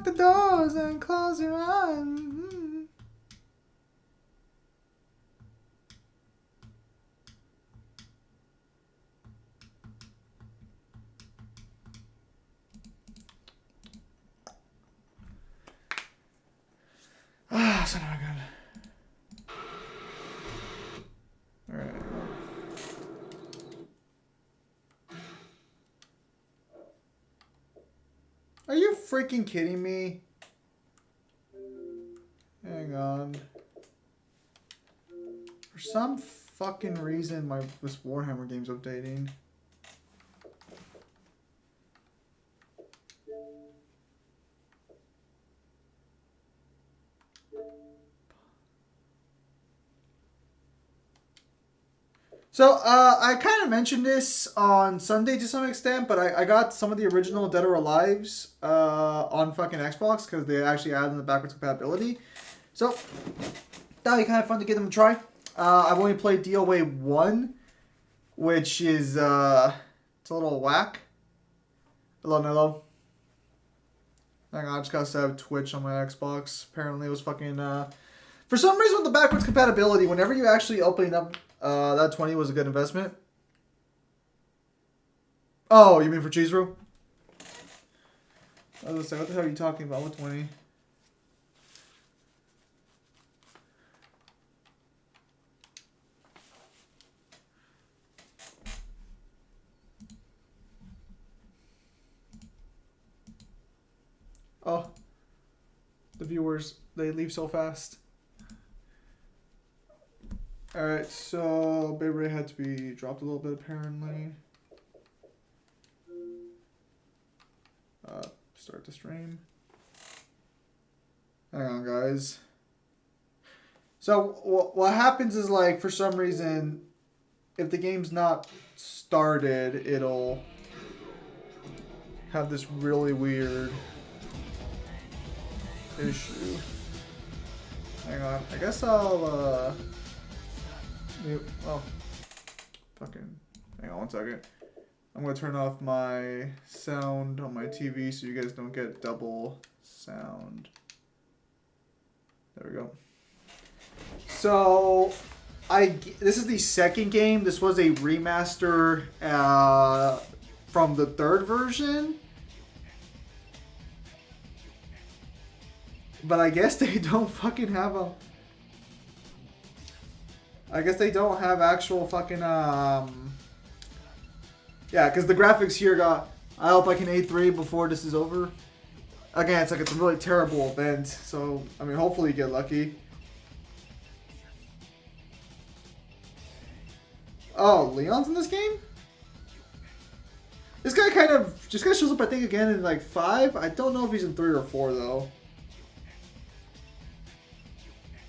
Lock the doors and close your eyes. Ah, son of a gun. Alright. Are you freaking kidding me? Hang on. For some fucking reason, this Warhammer game's updating. So, I kind of mentioned this on Sunday to some extent, but I got some of the original Dead or Alives on fucking Xbox because they actually added in the backwards compatibility. So, that'll be kind of fun to get them to try. I've only played DOA 1, which is, it's a little whack. Hello. Hang on, I just got to set up Twitch on my Xbox. Apparently it was fucking, for some reason with the backwards compatibility, whenever you actually open up, that 20 was a good investment. Oh, you mean for cheese roux? I was gonna say, what the hell are you talking about with 20? Oh, the viewers, they leave so fast. Alright, so Beyblade had to be dropped a little bit apparently. Start the stream. Hang on, guys. So what happens is, like, for some reason, if the game's not started, it'll have this really weird issue. Hang on, I guess I'll oh, fucking, hang on one second. I'm gonna turn off my sound on my TV so you guys don't get double sound. There we go. So, this is the second game. This was a remaster from the third version. But I guess they don't fucking have a... I guess they don't have actual fucking, yeah, because the graphics here got... I hope I can A3 before this is over. Again, it's like it's a really terrible event, so, I mean, hopefully you get lucky. Oh, Leon's in this game? This guy shows up, I think, again in, like, 5. I don't know if he's in 3 or 4, though.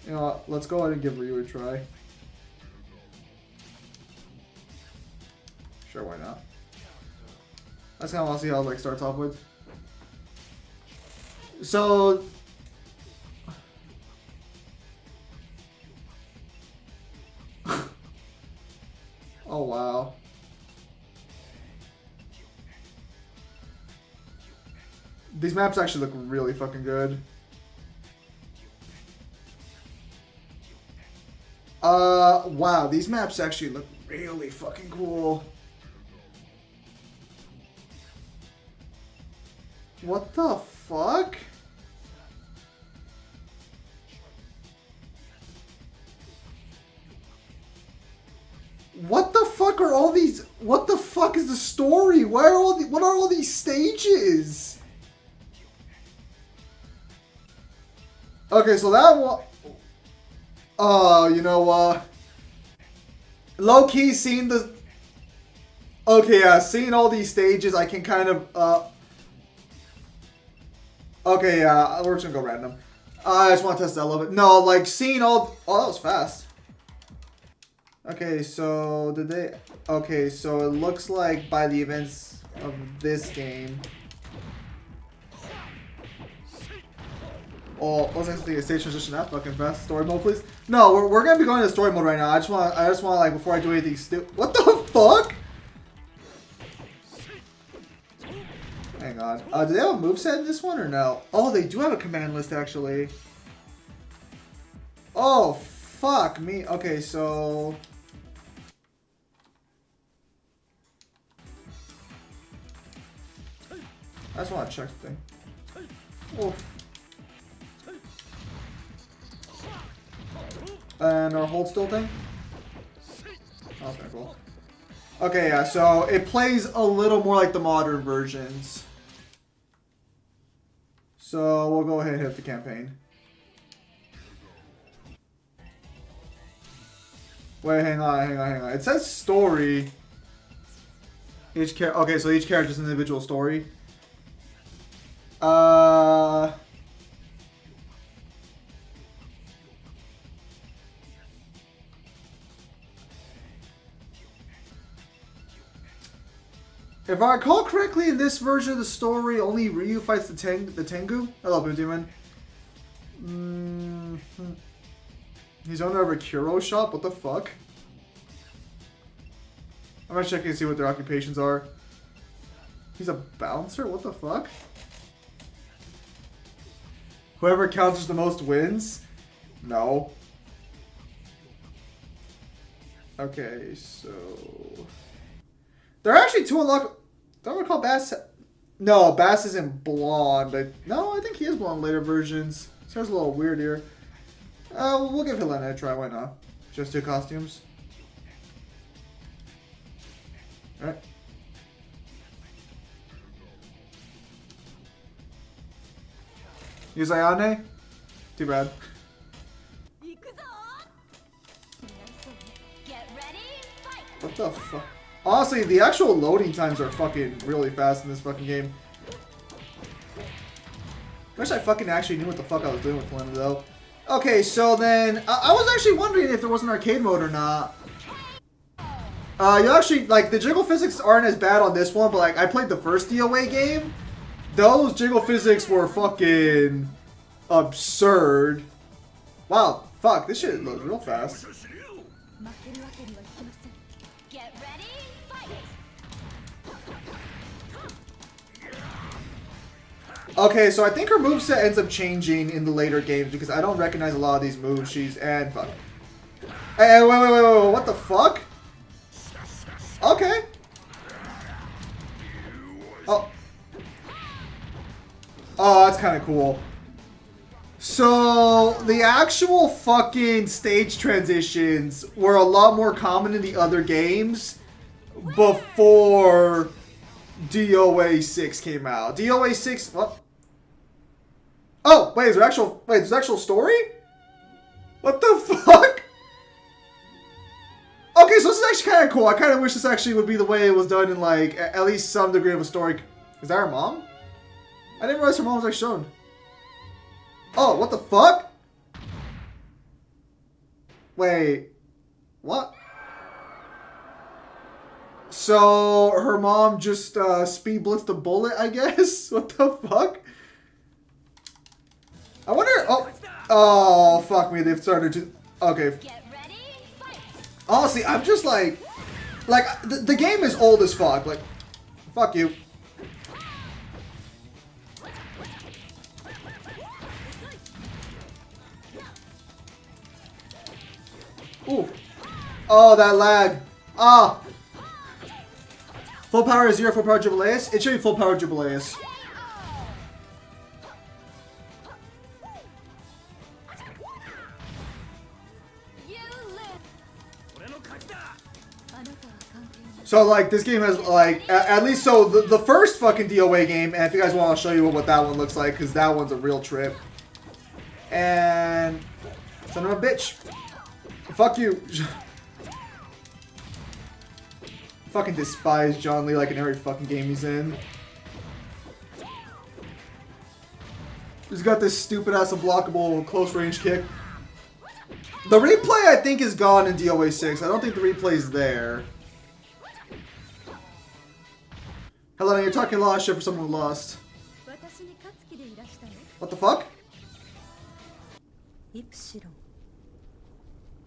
You know what, let's go ahead and give Ryu a try. Sure, why not? I just kind of want to see how it, like, starts off with. So... oh, wow. These maps actually look really fucking good. Wow, these maps actually look really fucking cool. What the fuck? What the fuck are all these? What the fuck is the story? Why are all what are all these stages? Okay, so that one. Oh, you know, low key seeing the. Okay, yeah, seeing all these stages, I can kind of, okay, yeah, we're just gonna go random. I just want to test that a little bit. No, like, seeing all... Oh, that was fast. Okay, so did they... Okay, so it looks like by the events of this game... Oh, I was actually a stage transition that fucking fast. Story mode, please. No, we're gonna be going to story mode right now. I just want like, before I do anything stupid... What the fuck? Hang on. Do they have a moveset in this one or no? Oh, they do have a command list actually. Oh, fuck me. Okay, so... I just want to check the thing. Oh. And our hold still thing? Oh, that's kind of cool. Okay, yeah, so it plays a little more like the modern versions. So we'll go ahead and hit the campaign. Wait, hang on. It says story. Okay, so each character is an individual story. If I recall correctly, in this version of the story, only Ryu fights the Tengu. Hello, Blue Demon. He's owner of a Kuro shop? What the fuck? I'm gonna check and see what their occupations are. He's a bouncer? What the fuck? Whoever counters the most wins? No. Okay, so... There are actually two unlock... Don't recall Bass... No, Bass isn't blonde. No, I think he is blonde in later versions. Sounds a little weird here. We'll give Helena a try, why not? Just two costumes. Alright. Use Ayane? Too bad. What the fuck? Honestly, the actual loading times are fucking really fast in this fucking game. Wish I fucking actually knew what the fuck I was doing with Helena though. Okay, so then, I was actually wondering if there was an arcade mode or not. You actually, like, the jiggle physics aren't as bad on this one, but like, I played the first DOA game. Those jiggle physics were fucking absurd. Wow, fuck, this shit loads real fast. Get ready, fight! Okay, so I think her moveset ends up changing in the later games because I don't recognize a lot of these moves. And fuck. Hey, wait, what the fuck? Okay. Oh. Oh, that's kind of cool. So, the actual fucking stage transitions were a lot more common in the other games before DOA 6 came out. DOA 6, what? Oh, wait, there's actual story? What the fuck? Okay, so this is actually kind of cool. I kind of wish this actually would be the way it was done in, like, at least some degree of a story. Is that her mom? I didn't realize her mom was, like, shown. Oh, what the fuck? Wait. What? So, her mom just, speed blitzed a bullet, I guess? What the fuck? I wonder... Oh, fuck me. They've started to... Okay. Honestly, I'm just like... Like, the game is old as fuck. Like, fuck you. Ooh. Oh, that lag. Ah. Full power is 0, full power Jubileus? It should be full power Jubileus. So, like, this game has, like, at least, so, the first fucking DOA game, and if you guys want, I'll show you what that one looks like, because that one's a real trip. And... son of a bitch. Fuck you. Fucking despise John Lee like in every fucking game he's in. He's got this stupid ass unblockable close range kick. The replay I think is gone in DOA 6. I don't think the replay's there. Helena, you're talking a lot of shit for someone who lost. What the fuck?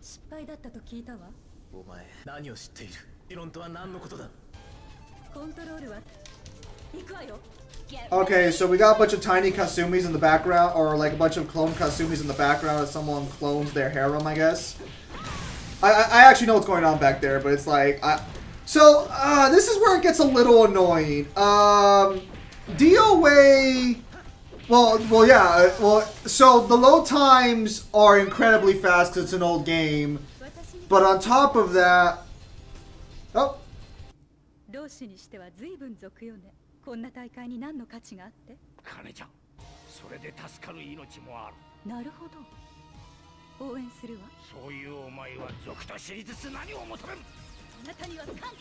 失敗だったと聞いたわ。お前何を知っている？理論とは何のことだ？コントロールは Get Okay, so we got a bunch of tiny Kasumis in the background, or like a bunch of clone Kasumis in the background as someone clones their harem, I guess. I actually know what's going on back there, but it's like... this is where it gets a little annoying. DOA... so the load times are incredibly fast because it's an old game. But on top of that... Oh. 同志にしては随分俗よね。こんな大会に何の価値があって？金じゃ。それで助かる命もある。なるほど。応援するわ。そういうお前は族と知りつつ何を求める？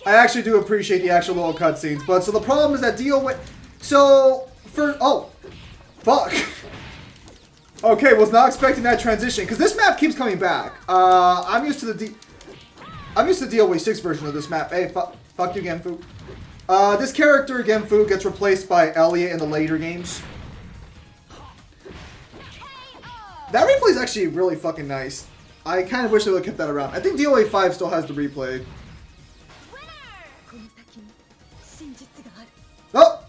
I actually do appreciate the actual little cutscenes, but so the problem is that DOA... So, for... Oh. Fuck. Okay, was not expecting that transition, because this map keeps coming back. I'm used to the DOA 6 version of this map. Hey, fuck you, Genfu. This character, Genfu, gets replaced by Elliot in the later games. That replay is actually really fucking nice. I kind of wish they would have kept that around. I think DOA 5 still has the replay. Oh!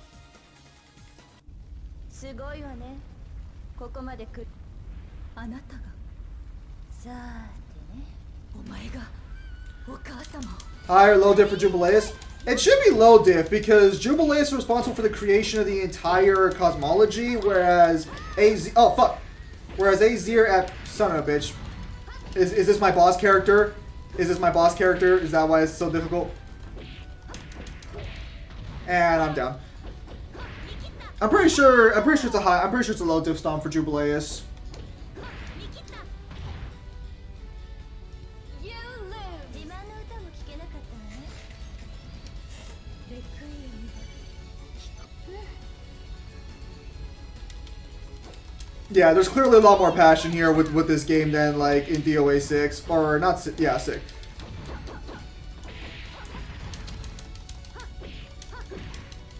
すごいわね。ここまで来る。あなたが。さーてね。お前がお母様。 High or low diff for Jubileus? It should be low diff because Jubileus is responsible for the creation of the entire cosmology, whereas whereas Azir at son of a bitch. Is this my boss character? Is this my boss character? Is that why it's so difficult? And I'm down. I'm pretty sure it's a low diff stomp for Jubileus. You lose. 自慢の歌も聞けなかったわね。レクイエムだ。Yeah, there's clearly a lot more passion here with this game than like in DOA 6 or not. Yeah, 6.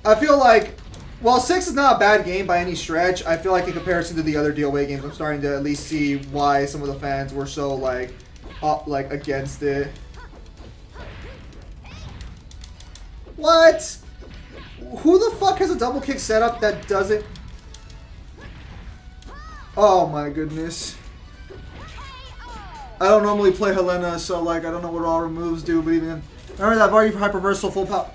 I feel like, while 6 is not a bad game by any stretch, I feel like in comparison to the other DOA games, I'm starting to at least see why some of the fans were so like against it. What? Who the fuck has a double kick setup that doesn't? Oh my goodness. I don't normally play Helena, so like I don't know what all her moves do, but even remember that Vardy hyper reversal full power.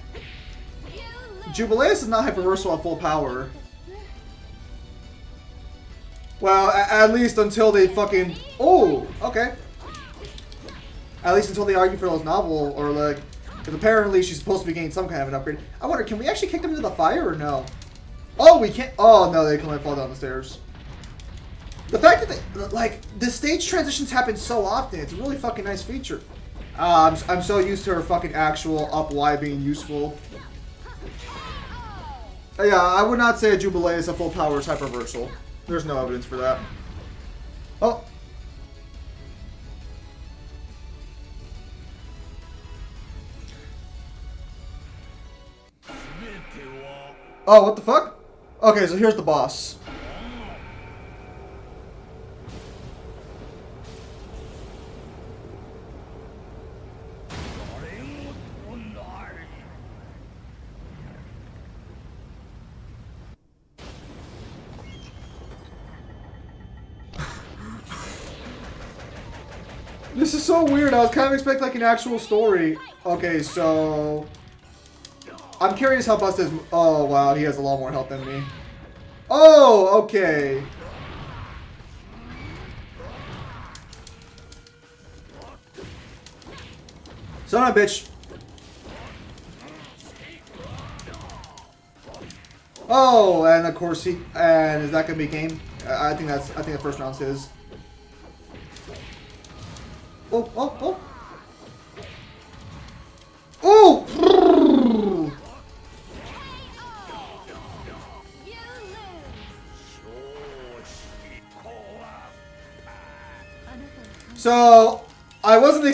Jubileus is not hyper reversal at full power. Well, at least until they fucking... Oh, okay. At least until they argue for those novel, or like... Because apparently she's supposed to be getting some kind of an upgrade. I wonder, can we actually kick them into the fire or no? Oh, we can't... Oh, no, they can like fall down the stairs. The fact that they... Like, the stage transitions happen so often. It's a really fucking nice feature. I'm so used to her fucking actual up Y being useful. Yeah, I would not say a Jubilee is a full power type reversal. There's no evidence for that. Oh. Oh, what the fuck? Okay, so here's the boss. This is so weird. I was kind of expecting like an actual story. Okay, so... I'm curious how Busta's... Oh, wow. He has a lot more health than me. Oh, okay. Son of a bitch. Oh, and of course he... And is that going to be game? I think the first round's his. Oh, oh, oh. Oh! So, I wasn't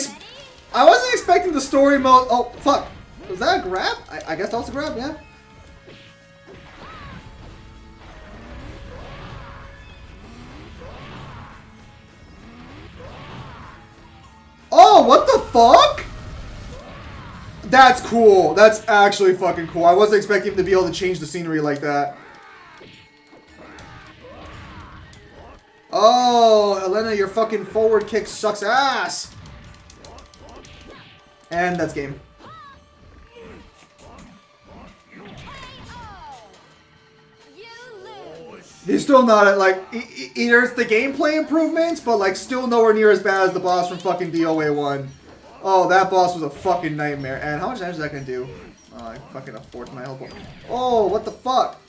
expecting the story mode. Oh, fuck. Was that a grab? I guess that was a grab, yeah. Oh, what the fuck? That's cool. That's actually fucking cool. I wasn't expecting him to be able to change the scenery like that. Oh, Elena, your fucking forward kick sucks ass. And that's game. He's still not at, like, there's the gameplay improvements, but, like, still nowhere near as bad as the boss from fucking DOA 1. Oh, that boss was a fucking nightmare. And how much damage is that gonna do? Oh, I fucking afford my health. Oh, what the fuck?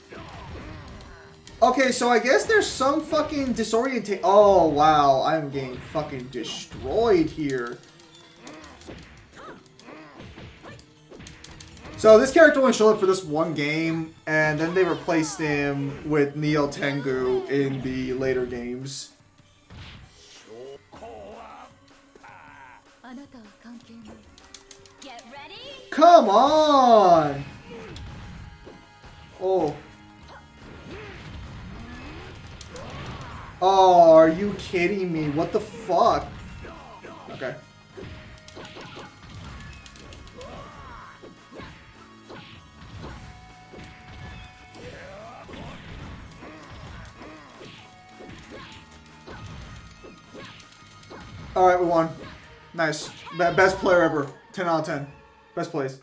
Okay, so I guess there's some fucking disorientation. Oh, wow. I'm getting fucking destroyed here. So this character only showed up for this one game, and then they replaced him with Neo Tengu in the later games. Get ready. Come on! Oh. Oh, are you kidding me? What the fuck? Okay. Alright, we won. Nice. Best player ever. 10 out of 10. Best plays.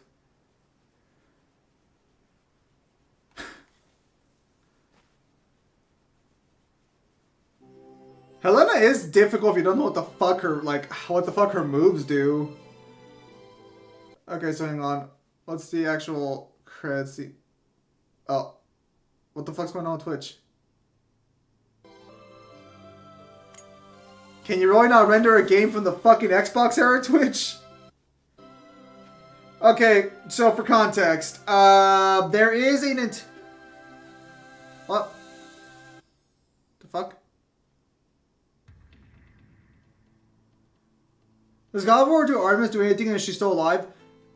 Helena is difficult if you don't know what the fuck her moves do. Okay, so hang on. What's the actual credits? See. Oh. What the fuck's going on with Twitch? Can you really not render a game from the fucking Xbox era, Twitch? Okay, so for context, there is a What? The fuck? Does God of War do Artemis do anything and is she still alive?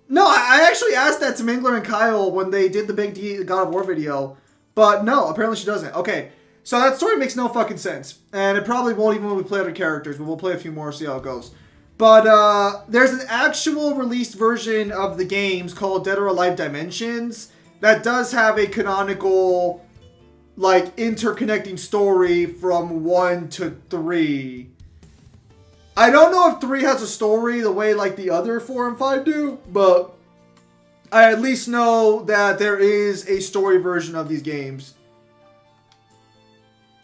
No, I actually asked that to Mingler and Kyle when they did the big God of War video. But no, apparently she doesn't. Okay, so that story makes no fucking sense. And it probably won't even when we play other characters, but we'll play a few more, see how it goes. But there's an actual released version of the games called Dead or Alive Dimensions that does have a canonical, like, interconnecting story from 1 to 3. I don't know if 3 has a story the way, like, the other 4 and 5 do, but I at least know that there is a story version of these games.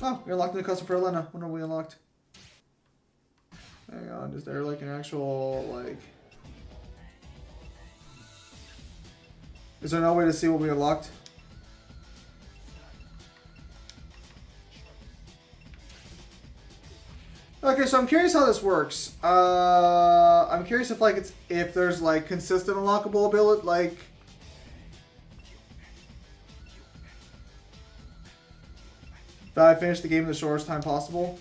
Oh, we unlocked the custom for Elena. When are we unlocked? Hang on, is there like an actual, like... Is there no way to see what we unlocked? Okay, so I'm curious how this works. I'm curious if like if there's like consistent unlockable ability, like... That I finish the game in the shortest time possible.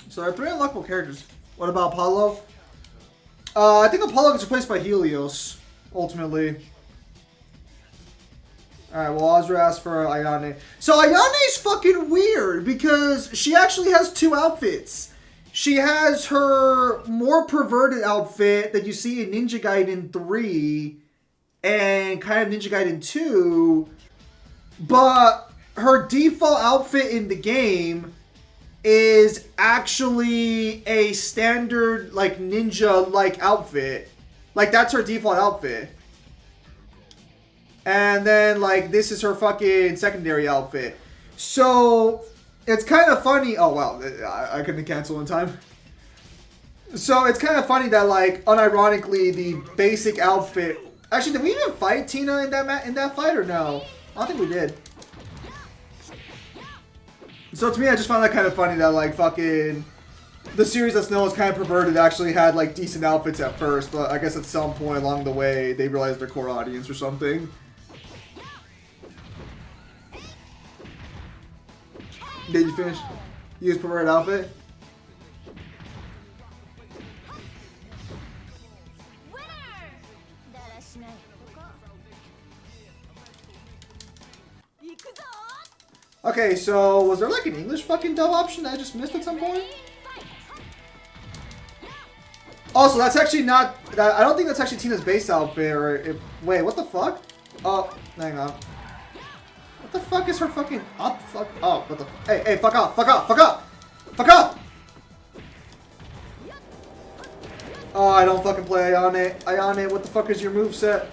So there are 3 unlockable characters. What about Apollo? I think Apollo gets replaced by Helios, ultimately. Alright, well, Azra asked for Ayane. So Ayane's fucking weird, because she actually has 2 outfits. She has her more perverted outfit that you see in Ninja Gaiden 3 and kind of Ninja Gaiden 2, but her default outfit in the game is actually a standard, like, ninja-like outfit. Like, that's her default outfit. And then, like, this is her fucking secondary outfit. So, it's kind of funny. Oh, wow. I couldn't cancel in time. So, it's kind of funny that, like, unironically, the basic outfit... Actually, did we even fight Tina in that fight, or no? I don't think we did. So to me, I just found that kind of funny that, like, fucking... The series that's known as kind of perverted actually had, like, decent outfits at first, but I guess at some point along the way, they realized their core audience or something. Did you finish? Use perverted outfit? Okay, so was there like an English fucking dub option that I just missed at some point? Also, that's actually not. I don't think that's actually Tina's base outfit. Or wait, what the fuck? Oh, hang on. What the fuck is her fucking up? Fuck. Oh, what the? Hey, fuck off! Fuck off! Fuck off! Fuck off! Oh, I don't fucking play Ayane. Ayane, what the fuck is your moveset?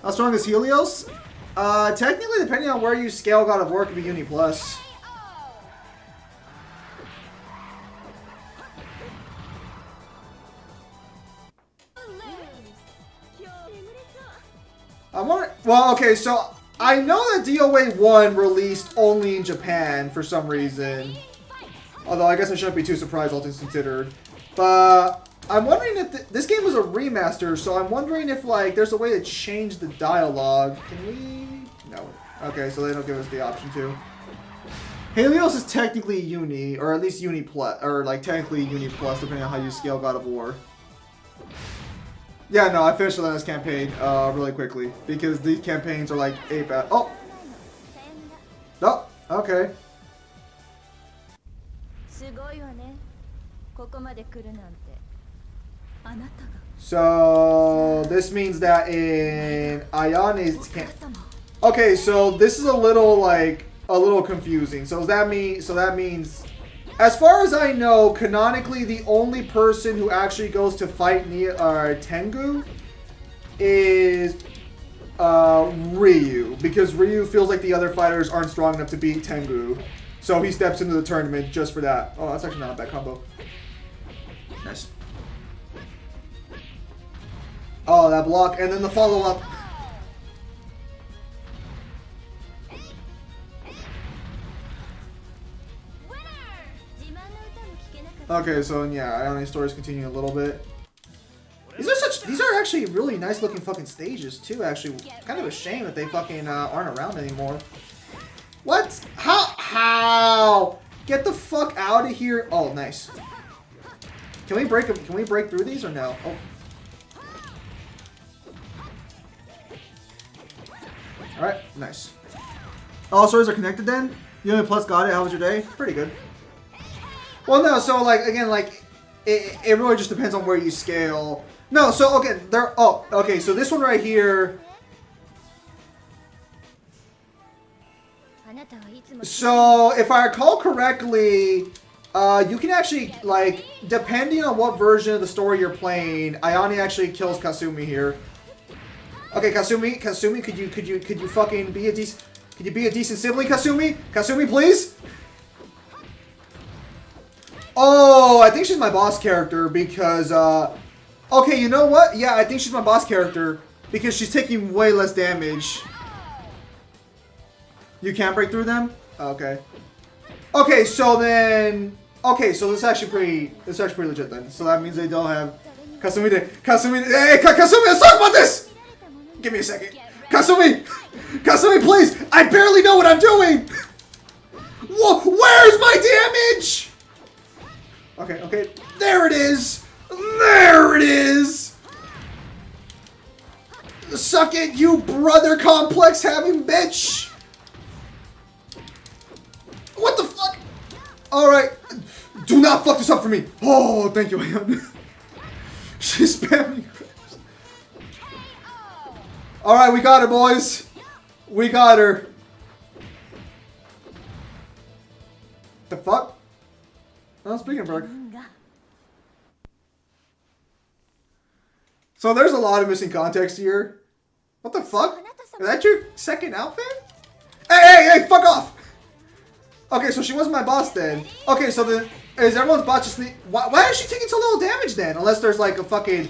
How strong is Helios? Technically, depending on where you scale God of War, it could be Uni Plus. Well, okay, so I know that DOA 1 released only in Japan for some reason. Although I guess I shouldn't be too surprised, all things considered. But I'm wondering if this game was a remaster, so I'm wondering if like there's a way to change the dialogue. Can we? No. Okay, so they don't give us the option to. Helios is technically Uni, or at least Uni Plus, or like technically Uni Plus, depending on how you scale God of War. Yeah, no, I finished the last campaign really quickly because these campaigns are like 8 bad. Oh, okay. So this means that in Ayane's okay, so this is a little confusing. So that means as far as I know, canonically the only person who actually goes to fight Tengu is Ryu, because Ryu feels like the other fighters aren't strong enough to beat Tengu. So he steps into the tournament just for that. Oh, that's actually not a bad combo. Nice. Oh, that block, and then the follow-up. Okay, so yeah, Ione's stories continue a little bit. These are actually really nice looking fucking stages too, actually. Kind of a shame that they fucking aren't around anymore. What? How? Get the fuck out of here. Oh, nice. Can we break through these or no? Oh. Alright, nice. All stories are connected then? Uni Plus got it. How was your day? Pretty good. Well, no, so, like, again, like, it really just depends on where you scale. No, so, okay, okay, so this one right here. So, if I recall correctly, you can actually, like, depending on what version of the story you're playing, Ayane actually kills Kasumi here. Okay, Kasumi, could you fucking be a decent sibling, Kasumi? Kasumi, please? Oh, I think she's my boss character because, okay, you know what? Yeah, I think she's my boss character because she's taking way less damage. You can't break through them? Okay. Okay, so then, okay, so this is actually pretty legit then. So that means they don't have Kasumi, hey, Kasumi, let's talk about this! Give me a second. Kasumi! Kasumi, please! I barely know what I'm doing! Whoa, where's my damage? Okay, there it is! There it is! Suck it, you brother complex having bitch! What the fuck? Alright, do not fuck this up for me! Oh, thank you, Ayan. She's spamming crabs. Alright, we got her, boys! We got her. The fuck? Oh, speaking of so there's a lot of missing context here. What the fuck? Is that your second outfit? Hey, fuck off! Okay, so she wasn't my boss then. Okay, so then is everyone's boss just why is she taking so little damage then? Unless there's like a fucking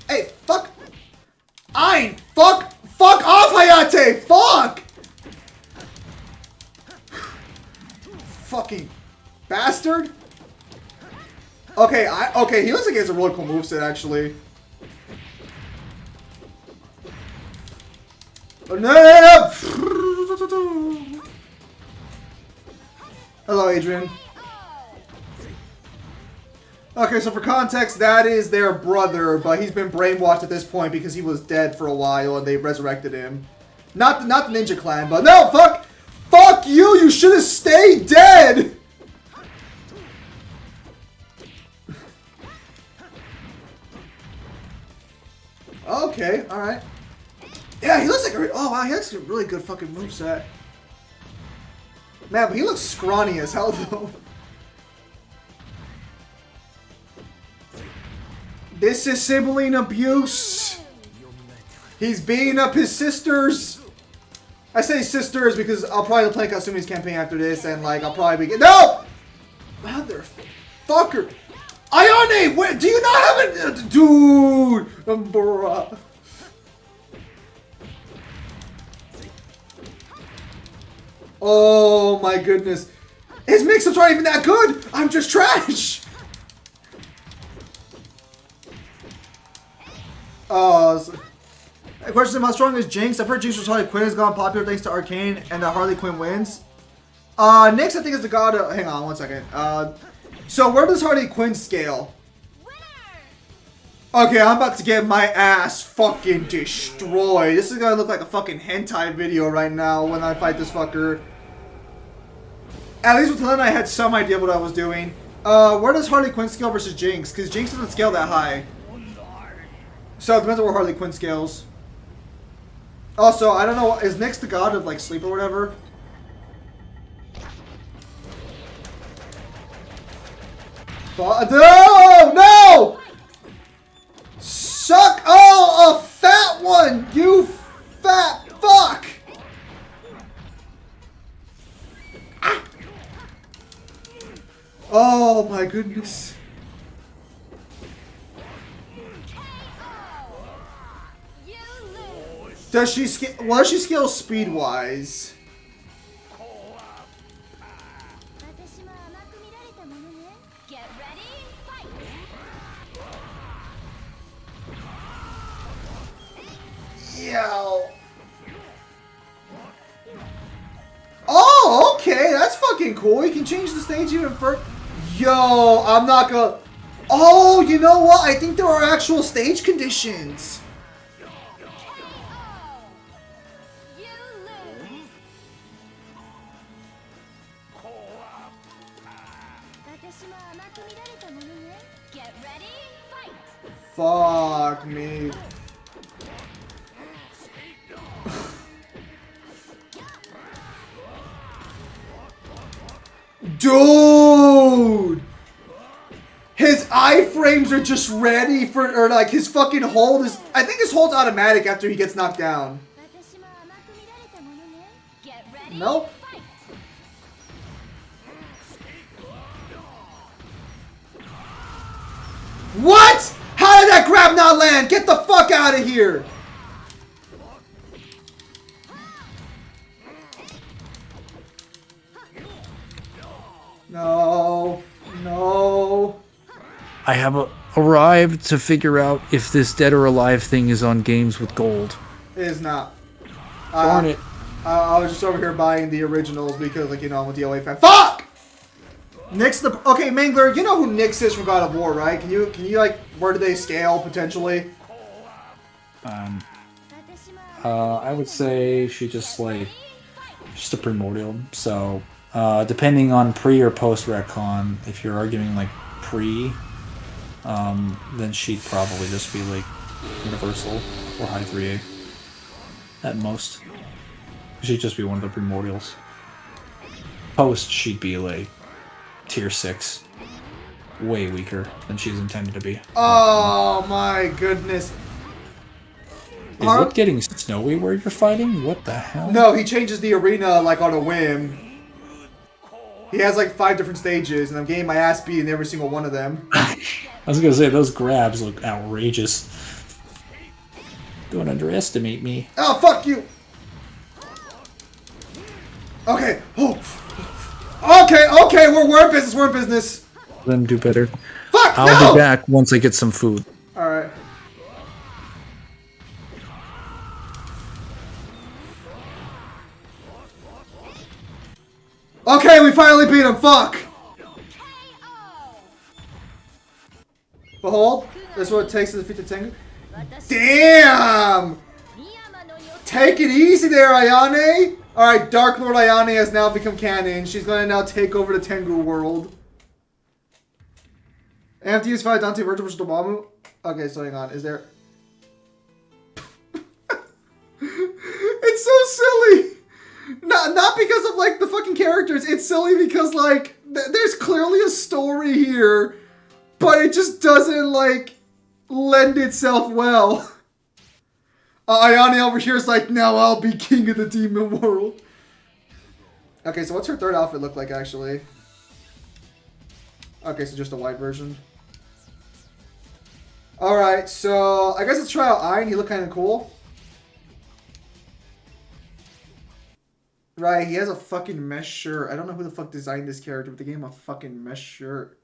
hey, fuck off, Hayate! Fuck! Fucking bastard. Okay, he looks like he has a really cool moveset actually. No! Hello, Adrian. Okay, so for context, that is their brother, but he's been brainwashed at this point because he was dead for a while and they resurrected him. Not the Ninja Clan, but no, fuck you! You should have stayed dead. Okay, alright. Yeah, he looks like a... Oh, wow, he has a really good fucking moveset. Man, but he looks scrawny as hell, though. This is sibling abuse. He's beating up his sisters. I say sisters because I'll probably play Kasumi's campaign after this, and like I'll probably be no, motherfucker, Ayane, where do you not have it, dude? Bruh. Oh my goodness, his mix-ups aren't even that good. I'm just trash. A question: how strong is Jinx? I've heard Jinx was Harley Quinn has gone popular thanks to Arcane, and that Harley Quinn wins. Nyx, I think is the god of... Hang on one second. So where does Harley Quinn scale? Okay, I'm about to get my ass fucking destroyed. This is gonna look like a fucking hentai video right now when I fight this fucker. At least with Helena, I had some idea what I was doing. Where does Harley Quinn scale versus Jinx? Because Jinx doesn't scale that high. So it depends on where Harley Quinn scales. Also, I don't know, is Nyx the god of like sleep or whatever? No! No! Suck! Oh, a fat one! You fat fuck! Ah. Oh my goodness. Does she scale? What does she scale speed wise? Yo. Oh, okay, that's fucking cool. You can change the stage even further. Yo, I'm not gonna. Oh, you know what? I think there are actual stage conditions. Fuck me. Dude! His iframes are just ready for, or like his fucking hold is, I think his hold's automatic after he gets knocked down. Nope. What? How did that grab not land? Get the fuck out of here! No. No. I have arrived to figure out if this Dead or Alive thing is on games with gold. It is not. Darn it. I was just over here buying the originals because, like, you know, I'm with the OA fan. Fuck! Nyx the... Okay, Mangler, you know who Nyx is from God of War, right? Can you like, where do they scale, potentially? I would say she just, like, just a primordial. So, depending on pre or post retcon, if you're arguing, like, pre, then she'd probably just be, like, universal or high 3A. At most. She'd just be one of the primordials. Post, she'd be, like, tier 6. Way weaker than she's intended to be. Oh my goodness. Is it getting snowy where you're fighting? What the hell? No, he changes the arena like on a whim. He has like 5 different stages and I'm getting my ass beat in every single one of them. I was gonna say, those grabs look outrageous. Don't underestimate me. Oh, fuck you! Okay. Oh. Okay, we're in business, we're in business. Let them do better. Fuck, I'll be back once I get some food. Alright. Okay, we finally beat him, fuck! Behold, this is what it takes to defeat the Tengu. Damn! Take it easy there, Ayane! Alright, Dark Lord Ayane has now become canon. She's gonna now take over the Tengu world. I have to use 5 Dante Virgil versus Dormammu? Okay, so hang on. Is there... characters, it's silly because, like, there's clearly a story here, but it just doesn't, like, lend itself well. Ayane over here is like, now I'll be king of the demon world. Okay, so what's her third outfit look like, actually? Okay, so just a white version. Alright, so I guess let's try out Iron. He look kind of cool. Right, he has a fucking mesh shirt. I don't know who the fuck designed this character, but they gave him a fucking mesh shirt.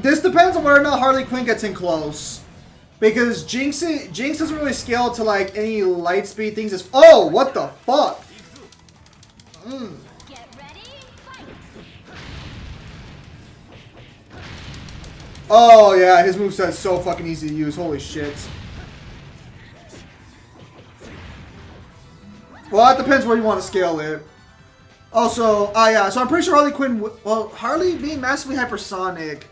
This depends on whether or not Harley Quinn gets in close. Because Jinx doesn't really scale to, like, any light speed things. Oh, what the fuck? Get ready, fight. Oh, yeah, his moveset's so fucking easy to use. Holy shit. Well, that depends where you want to scale it. Also, yeah, so I'm pretty sure Harley Quinn... Well, Harley being massively hypersonic...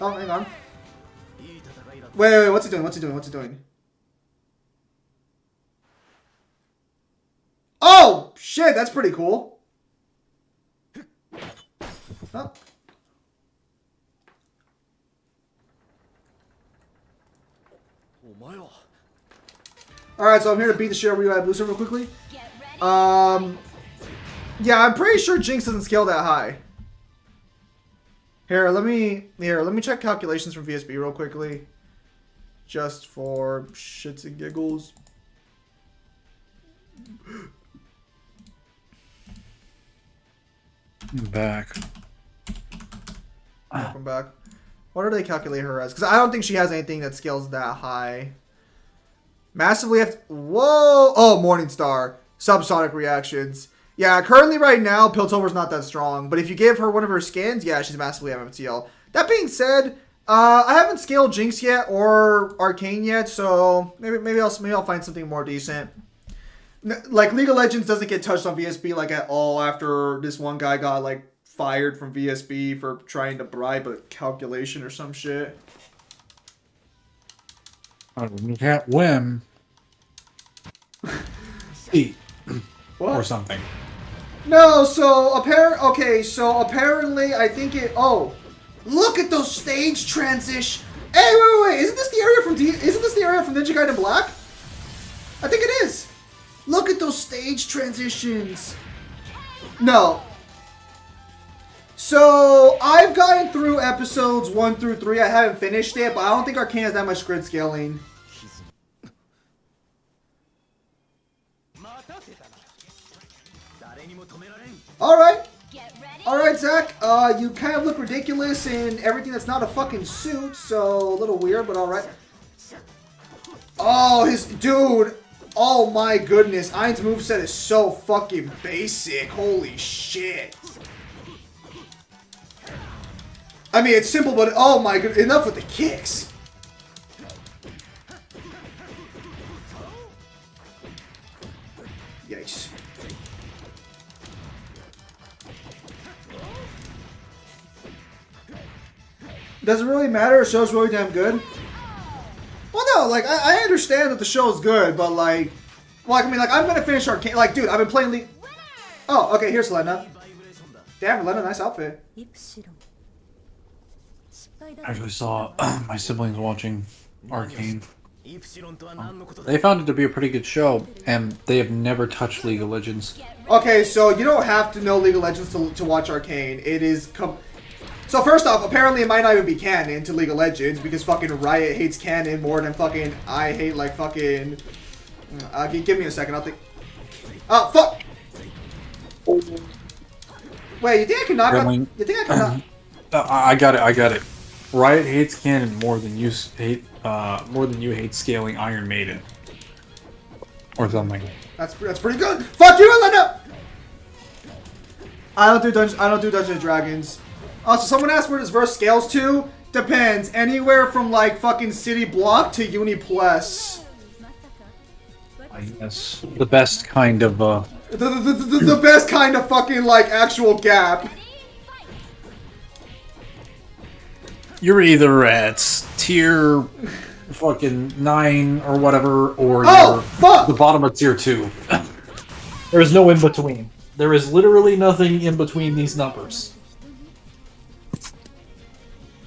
Oh, hang on. Wait, what's he doing? What's he doing? What's he doing? Oh, shit, that's pretty cool. Oh. Alright, so I'm here to beat the shit out of you at Booster real quickly. Yeah, I'm pretty sure Jinx doesn't scale that high. Here, let me check calculations from VSB real quickly. Just for shits and giggles. I'm back. Welcome back. What do they calculate her as? Because I don't think she has anything that scales that high. Massively whoa! Oh, Morningstar. Subsonic reactions. Yeah, currently right now, Piltover's not that strong. But if you give her one of her skins, yeah, she's massively MMTL. That being said, I haven't scaled Jinx yet or Arcane yet, so maybe I'll find something more decent. Like, League of Legends doesn't get touched on VSB, like, at all after this one guy got, like, fired from VSB for trying to bribe a calculation or some shit. You can't win. Eat. What? Or something. No, so apparently I think it. Oh, look at those stage transition. Hey, wait! Isn't this the area from Ninja Gaiden Black? I think it is. Look at those stage transitions. No. So I've gotten through episodes 1 through 3. I haven't finished it, but I don't think Arcane has that much grid scaling. Alright, Zach, you kind of look ridiculous in everything that's not a fucking suit, so a little weird, but alright. Oh, dude, oh my goodness, Ain's moveset is so fucking basic, holy shit. I mean, it's simple, but oh my god, enough with the kicks. Yikes. Does it really matter? The show's really damn good. Well, no, like, I understand that the show's good, but, like, well, I mean, like, I'm gonna finish Arcane. Like, dude, I've been playing League. Oh, okay, here's Lena. Damn, Lena, nice outfit. I actually saw my siblings watching Arcane. They found it to be a pretty good show, and they have never touched League of Legends. Okay, so you don't have to know League of Legends to watch Arcane. It is So first off, apparently it might not even be canon to League of Legends because fucking Riot hates canon more than fucking I hate, like, fucking... give me a second, I'll think... Oh, fuck! Wait, you think I can knock out... You think I can knock... I got it. Riot hates canon more than you hate scaling Iron Maiden. Or something. That's pretty good! Fuck you, Elena! I don't do Dungeons and Dragons. So someone asked where this verse scales to. Depends. Anywhere from, like, fucking City Block to Uni Plus. Yes. The best kind of, The best kind of fucking, like, actual gap. You're either at tier fucking 9 or whatever, or Oh, you're fuck! the bottom of tier 2. There is no in between. There is literally nothing in between these numbers.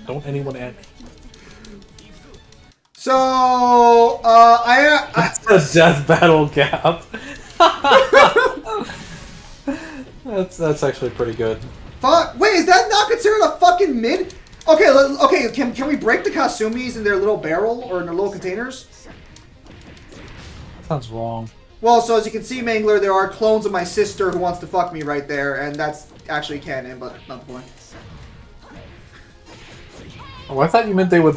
Don't anyone add me. So, That's a death battle gap. That's actually pretty good. fuck. Wait, is that not considered a fucking mid? Okay, okay. Can we break the Kasumis in their little barrel or in their little containers? Sounds wrong. Well, so as you can see, Mangler, there are clones of my sister who wants to fuck me right there, and that's actually canon, but not the point. Oh, I thought you meant they would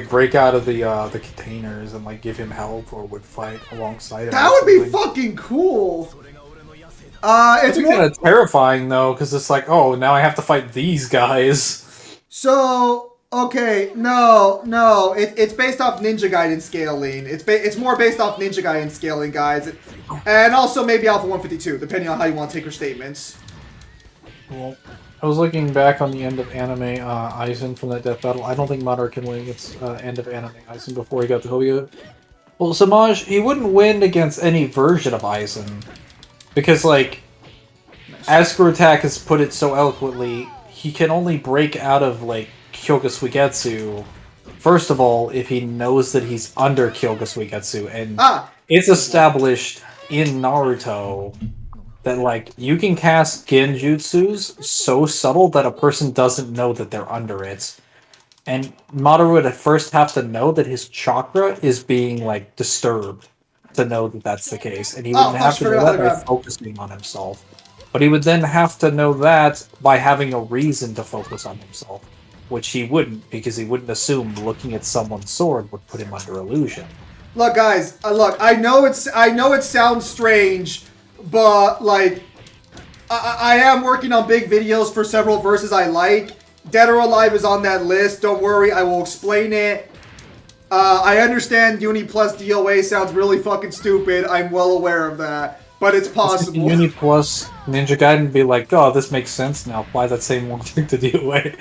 break out of the containers and like give him help or would fight alongside him. That would be fucking cool. It's It's kind of terrifying though, because it's like, oh, now I have to fight these guys. So, okay, no, it's based off Ninja Gaiden scaling. It's more based off Ninja Gaiden scaling, guys, and also maybe Alpha 152, depending on how you want to take her statements. Well, I was looking back on the end of anime Aizen from that death battle. I don't think Madara can win against end of anime Aizen before he got to Hobyo. Well, Samaj, he wouldn't win against any version of Aizen. Because, like, as Attack has put it so eloquently, he can only break out of, like, Kyoga Suigetsu, first of all, if he knows that he's under Kyoga Suigetsu. And it's established in Naruto that, like, you can cast genjutsus so subtle that a person doesn't know that they're under it. And Madara would at first have to know that his chakra is being, like, disturbed to know that that's the case. And he wouldn't have to know that by focusing on himself. But he would then have to know that by having a reason to focus on himself. Which he wouldn't, because he wouldn't assume looking at someone's sword would put him under illusion. Look, guys, look, I know it sounds strange, but, like, I am working on big videos for several verses I like. Dead or Alive is on that list. Don't worry, I will explain it. I understand Uni plus DOA sounds really fucking stupid. I'm well aware of that. But it's possible. Uni plus Ninja Gaiden be like, oh, this makes sense now. Apply that same logic to DOA.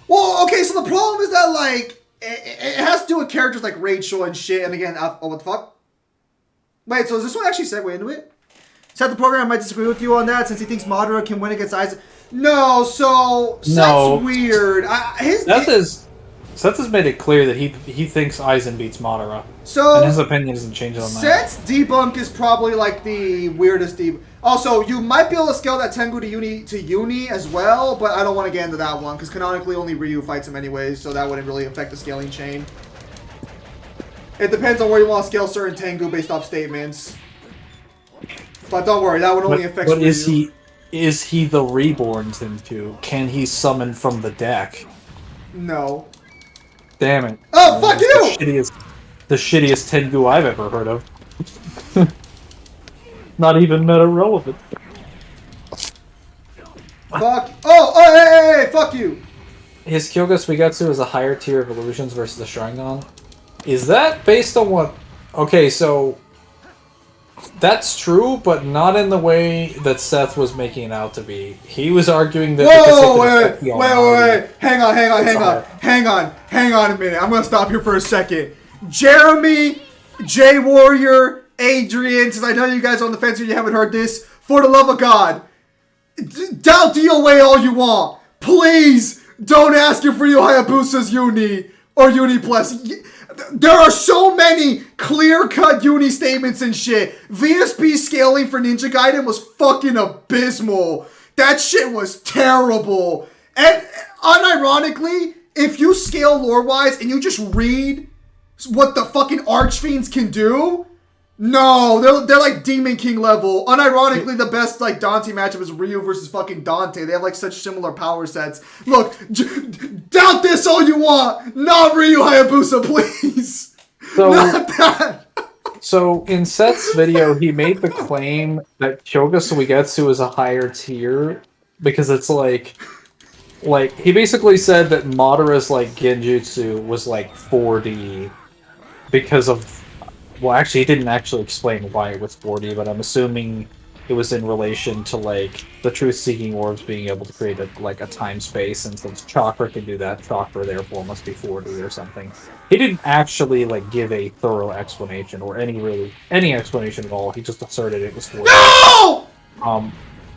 Well, okay, so the problem is that, like, it has to do with characters like Rachel and shit. And again, oh, what the fuck? Wait, so is this one actually segue into it? Said the program might disagree with you on that since he thinks Madara can win against Aizen. No, so Seth's weird. Seth has made it clear that he thinks Aizen beats Madara. So and his opinion doesn't change on that. Seth's debunk is probably like the weirdest debunk. Also, you might be able to scale that Tengu to Uni as well, but I don't want to get into that one because canonically only Ryu fights him anyways, so that wouldn't really affect the scaling chain. It depends on where you want to scale certain Tengu based off statements. But don't worry, that would only affect Ryu. But is he the reborn Tengu? Can he summon from the deck? No. Damn it. Oh, fuck you! The shittiest Tengu I've ever heard of. Not even meta relevant. Fuck. Oh, hey, fuck you! His Kyoga Suigetsu is a higher tier of illusions versus the Sharingan. Is that based on what... Okay, so... That's true, but not in the way that Seth was making it out to be. He was arguing that... Whoa, wait. Hang on a minute. I'm gonna stop here for a second. Jeremy, J Warrior, Adrian, since I know you guys are on the fence and you haven't heard this, for the love of God, doubt DOA all you want. Please don't ask if Ryu Hayabusa's Uni or Uni Plus. There are so many clear-cut Uni statements and shit. VSP scaling for Ninja Gaiden was fucking abysmal. That shit was terrible. And unironically, if you scale lore-wise and you just read what the fucking Archfiends can do, no, they're like Demon King level. Unironically, the best like Dante matchup is Ryu versus fucking Dante. They have like such similar power sets. Look, doubt this all you want. Not Ryu Hayabusa, please. So, not that. So in Seth's video, he made the claim that Kyoga Suigetsu is a higher tier because it's like he basically said that Madara's like Genjutsu was like 4D because of. Well, actually, he didn't actually explain why it was 4D, but I'm assuming it was in relation to like the truth-seeking orbs being able to create a time space, and since Chakra can do that, Chakra therefore must be 40 or something. He didn't actually like give a thorough explanation or any explanation at all. He just asserted it was 40. No!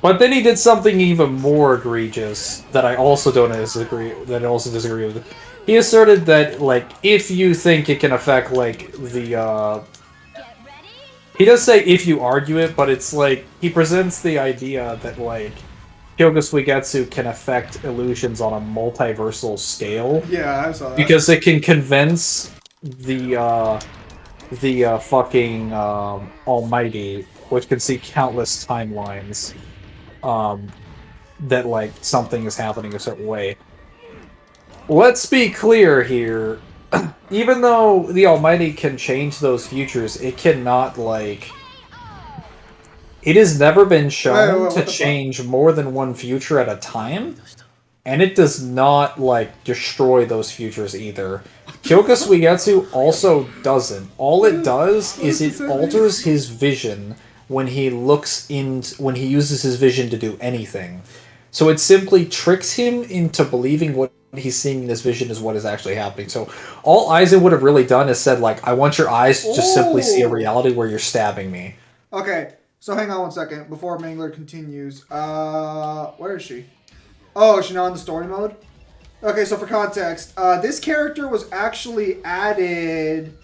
But then he did something even more egregious that I also don't disagree. That I also disagree with. He asserted that like if you think it can affect like the he does say if you argue it, but it's like he presents the idea that like Kyoga Suigetsu can affect illusions on a multiversal scale. Yeah, I saw that. Because it can convince the fucking Almighty, which can see countless timelines, that like something is happening a certain way. Let's be clear here. Even though the Almighty can change those futures, it cannot like. It has never been shown to change more than one future at a time, and it does not like destroy those futures either. Kyoga Suigetsu also doesn't. All it does is it alters his vision when he uses his vision to do anything. So it simply tricks him into believing what he's seeing in his vision is what is actually happening. So all Aizen would have really done is said, like, I want your eyes to just simply see a reality where you're stabbing me. Okay, so hang on one second before Mangler continues. Where is she? Oh, is she not in the story mode? Okay, so for context, this character was actually added...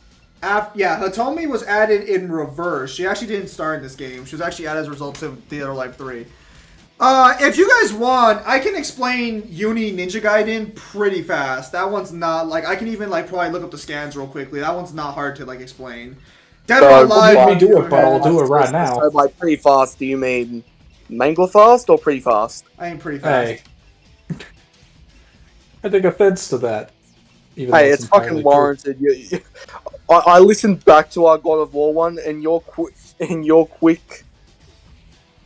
Hitomi was added in reverse. She actually didn't start in this game. She was actually added as a result of Dead or Alive 3. If you guys want, I can explain Uni Ninja Gaiden pretty fast. That one's not, like, I can even, like, probably look up the scans real quickly. That one's not hard to, like, explain. Dead or Alive... Let me do it, but I'll do it right now. So, like, pretty fast, do you mean Mangler fast or pretty fast? I mean pretty fast. Hey. I take offense to that. Hey, it's fucking warranted. I listened back to our God of War one, and your quick,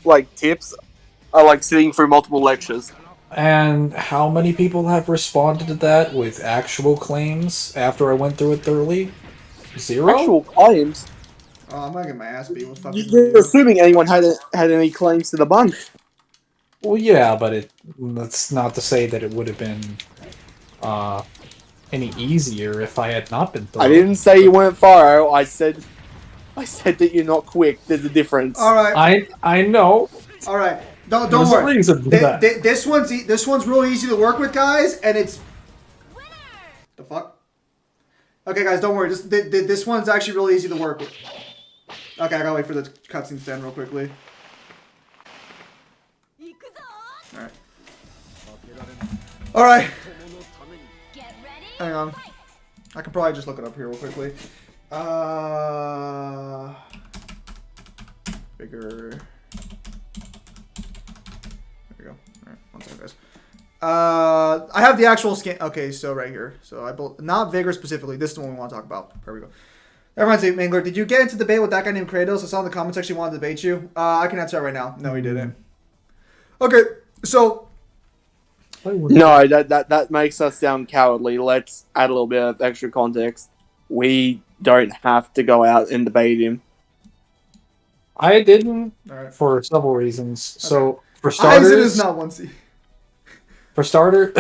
like, tips are like sitting through multiple lectures. And how many people have responded to that with actual claims after I went through it thoroughly? 0? Actual claims? Oh, I'm gonna get my ass beat with fucking... You're assuming anyone had any claims to the bun. Well, yeah, but that's not to say that it would have been any easier if I had not been through. I didn't say you weren't thorough. I said that you're not quick. There's a difference. All right. I know. All right. Don't worry. This one's really easy to work with, guys, and it's... The fuck? Okay, guys, don't worry. This one's actually really easy to work with. Okay, I gotta wait for the cutscene to end real quickly. Alright. Alright. Hang on. I can probably just look it up here real quickly. Bigger... Alright, one second, guys. I have the actual scan. Okay, so right here. So not Vigor specifically. This is the one we want to talk about. There we go. That reminds me, Mangler. Did you get into debate with that guy named Kratos? I saw in the comments section he wanted to debate you. I can answer that right now. No, he didn't. Okay, so. No, that makes us sound cowardly. Let's add a little bit of extra context. We don't have to go out and debate him. I didn't for several reasons. Okay. So for starters, Aizen is not 1C. For starter,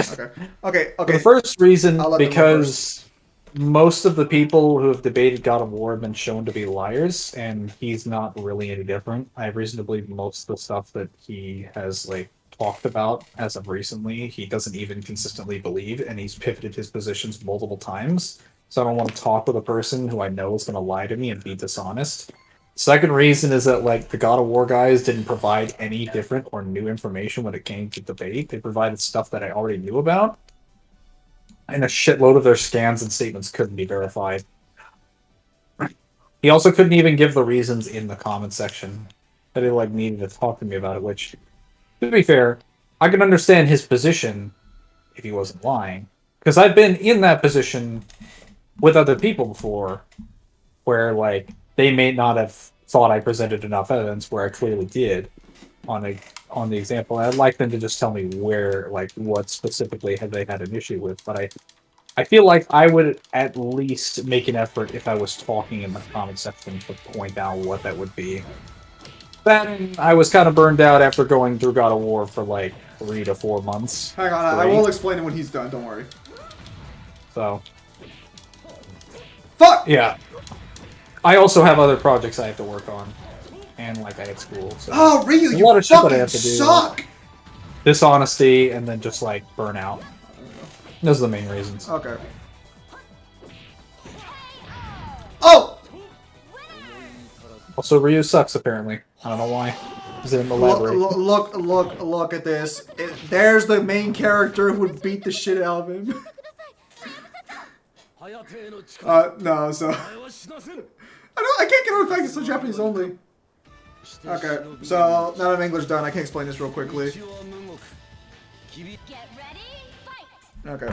okay. The first reason, because most of the people who have debated God of War have been shown to be liars, and he's not really any different. I have reason to believe most of the stuff that he has like talked about as of recently, he doesn't even consistently believe, and he's pivoted his positions multiple times. So I don't want to talk with a person who I know is going to lie to me and be dishonest. Second reason is that, like, the God of War guys didn't provide any different or new information when it came to debate. They provided stuff that I already knew about, and a shitload of their scans and statements couldn't be verified. He also couldn't even give the reasons in the comment section that he, like, needed to talk to me about it, which, to be fair, I can understand his position if he wasn't lying. Because I've been in that position with other people before, where, like, they may not have thought I presented enough evidence where I clearly did on the example. I'd like them to just tell me where, like, what specifically have they had an issue with. But I feel like I would at least make an effort if I was talking in the comment section to point out what that would be. That and I was kind of burned out after going through God of War for like 3 to 4 months. Hang on, I will explain it when he's done. Don't worry. So. Fuck! Yeah. I also have other projects I have to work on. And like I had school. So. Oh, Ryu, you lot of shit that I fucking have to do. suck! Dishonesty and then just like burnout. Those are the main reasons. Okay. Oh! Also, Ryu sucks apparently. I don't know why. Is it in the library? Look at this. There's the main character who would beat the shit out of him. No, so... I can't get over the fact it's so Japanese only. Okay, so now that I'm English done, I can explain this real quickly. Get ready, fight! Okay.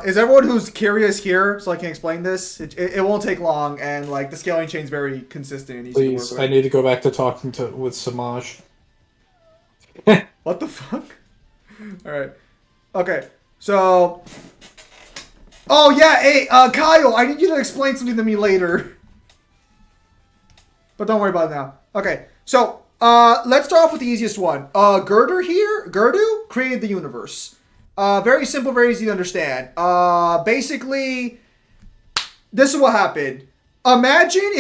Is everyone who's curious here so I can explain this? It won't take long, and like the scaling chain's very consistent and easy Please, to work I with. need to go back to talking with Samaj. What the fuck? Alright. Okay, so... Oh yeah, hey, Kyle, I need you to explain something to me later. But don't worry about it now. Okay, so, let's start off with the easiest one. Gerdu created the universe. Very simple, very easy to understand. Basically, this is what happened. Imagine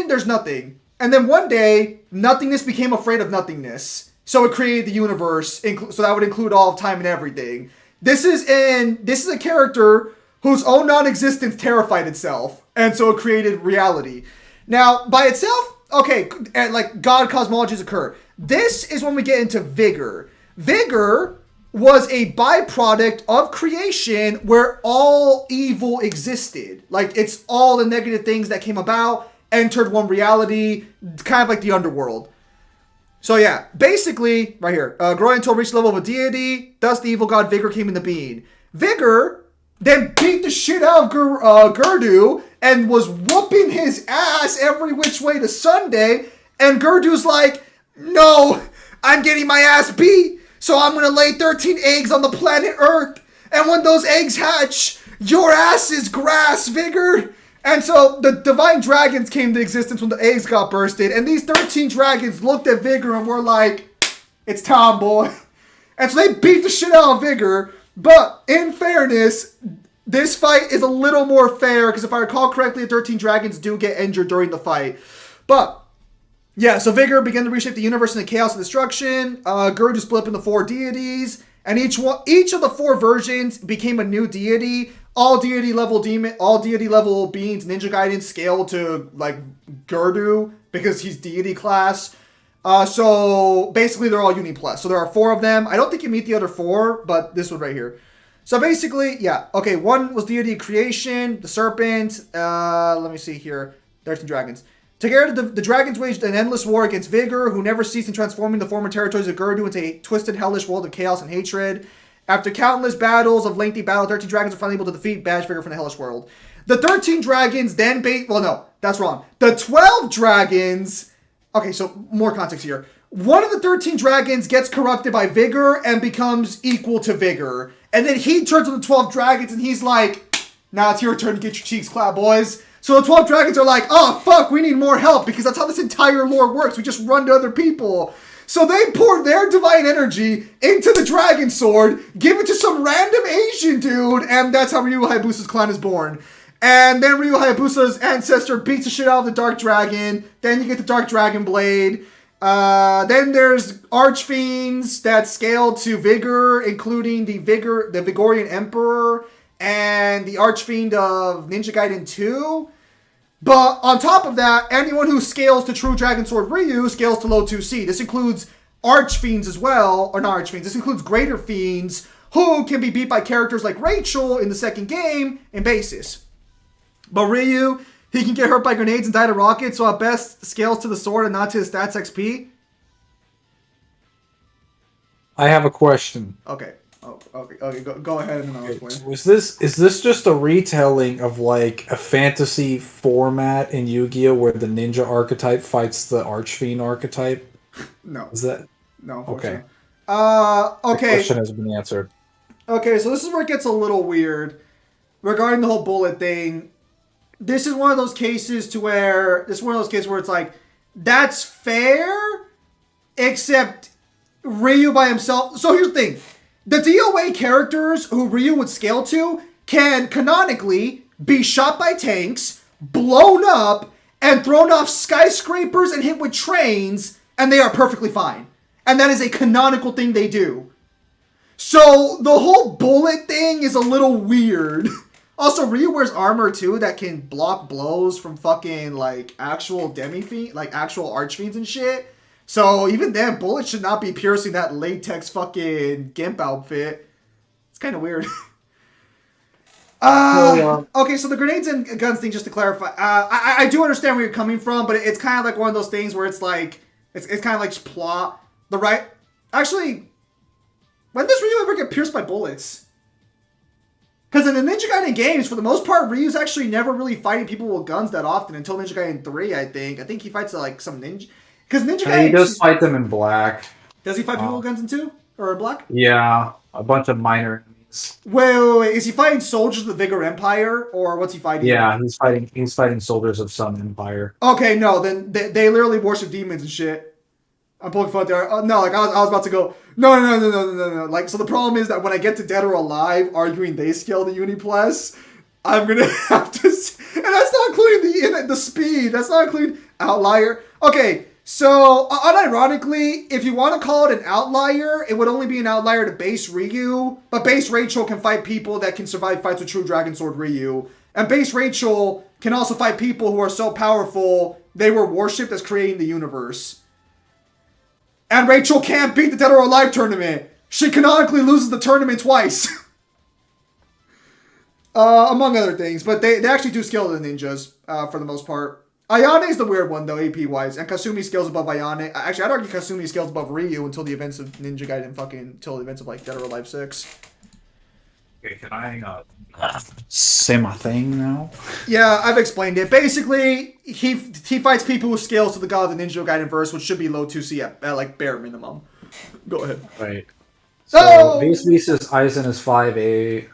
there's nothing. And then one day, nothingness became afraid of nothingness. So it created the universe, so that would include all of time and everything. This is a character whose own non-existence terrified itself. And so it created reality. Now, by itself, okay, and like God cosmologies occur. This is when we get into Vigor. Vigor was a byproduct of creation where all evil existed. Like, it's all the negative things that came about, entered one reality, kind of like the underworld. So yeah, basically, right here, growing until it reached the level of a deity, thus the evil god Vigor came into being. Vigor then beat the shit out of Gerdu and was whooping his ass every which way to Sunday. And Gerdu's like, no, I'm getting my ass beat, so I'm gonna lay 13 eggs on the planet Earth. And when those eggs hatch, your ass is grass, Vigor. And so the divine dragons came to existence when the eggs got bursted. And these 13 dragons looked at Vigor and were like, it's time, boy. And so they beat the shit out of Vigor. But in fairness, this fight is a little more fair, because if I recall correctly, the 13 dragons do get injured during the fight. But, yeah, so Vigor began to reshape the universe into chaos and destruction. Gerdu split up into 4 deities, and each of the 4 versions became a new deity. All deity level beings, Ninja Gaiden scale to, like, Gerdu, because he's deity class. So basically they're all Uni Plus. So there are 4 of them. I don't think you meet the other 4, but this one right here. So basically, yeah. Okay, 1 was deity of creation, the serpent. Let me see here. 13 dragons. Together, the dragons waged an endless war against Vigor, who never ceased in transforming the former territories of Gerdu into a twisted, hellish world of chaos and hatred. After countless battles of lengthy battle, 13 dragons were finally able to defeat Bash Vigor from the hellish world. The 13 dragons then well, no, that's wrong. The 12 dragons... Okay, so more context here. One of the 13 dragons gets corrupted by Vigor and becomes equal to Vigor. And then he turns on the 12 dragons and he's like, now it's your turn to get your cheeks clapped, boys. So the 12 dragons are like, oh, fuck, we need more help, because that's how this entire lore works. We just run to other people. So they pour their divine energy into the dragon sword, give it to some random Asian dude, and that's how Ryu Hayabusa's clan is born. And then Ryu Hayabusa's ancestor beats the shit out of the Dark Dragon. Then you get the Dark Dragon Blade. Then there's Archfiends that scale to Vigor, including the Vigorian Emperor, and the Archfiend of Ninja Gaiden 2. But on top of that, anyone who scales to True Dragon Sword Ryu scales to low 2C. This includes Archfiends as well, or not Archfiends, this includes Greater Fiends, who can be beat by characters like Rachel in the second game in Basis. But Ryu, he can get hurt by grenades and die to rockets, so at best scales to the sword and not to his stats XP. I have a question. Okay. Oh, okay. Go ahead and then I'll explain. Is this just a retelling of like a fantasy format in Yu-Gi-Oh where the ninja archetype fights the Archfiend archetype? No. Is that no? okay? Okay. The question has been answered. Okay, so this is where it gets a little weird regarding the whole bullet thing. This is one of those cases where it's like that's fair, except Ryu by himself. So here's the thing. The DOA characters who Ryu would scale to can canonically be shot by tanks, blown up, and thrown off skyscrapers and hit with trains, and they are perfectly fine. And that is a canonical thing they do. So the whole bullet thing is a little weird. Also, Ryu wears armor too that can block blows from fucking like actual demi-fiend, like actual archfiends and shit. So even then, bullets should not be piercing that latex fucking gimp outfit. It's kind of weird. Okay, so the grenades and guns thing, just to clarify, I do understand where you're coming from, but it's kind of like one of those things where it's like, it's kind of like just plot. Actually, when does Ryu ever get pierced by bullets? Because in the Ninja Gaiden games, for the most part, Ryu's actually never really fighting people with guns that often until Ninja Gaiden 3, I think. I think he fights like some ninja. Because Ninja Gaiden... He does fight them in black. Does he fight people with guns in 2? Or in black? Yeah, a bunch of minor enemies. Wait. Is he fighting soldiers of the Vigor Empire? Or what's he fighting? Yeah, he's fighting soldiers of some empire. Okay, no, then they literally worship demons and shit. I'm poking fun there. No, like I was about to go. No. Like, so the problem is that when I get to Dead or Alive, arguing they scale the Uniplus, I'm gonna have to. And that's not including the speed. That's not including outlier. Okay, so unironically, if you want to call it an outlier, it would only be an outlier to base Ryu. But base Rachel can fight people that can survive fights with True Dragon Sword Ryu, and base Rachel can also fight people who are so powerful they were worshipped as creating the universe. And Rachel can't beat the Dead or Alive tournament. She canonically loses the tournament twice. Among other things. But they actually do scale the ninjas, for the most part. Ayane is the weird one, though, AP-wise. And Kasumi scales above Ayane. Actually, I'd argue Kasumi scales above Ryu until the events of Ninja Gaiden until the events of, like, Dead or Alive 6. Okay, can I say my thing now? Yeah, I've explained it. Basically, he fights people who scales to the god of the Ninja Gaiden verse, which should be low 2C at like bare minimum. Go ahead. Right. So VSB says Aizen is 5A.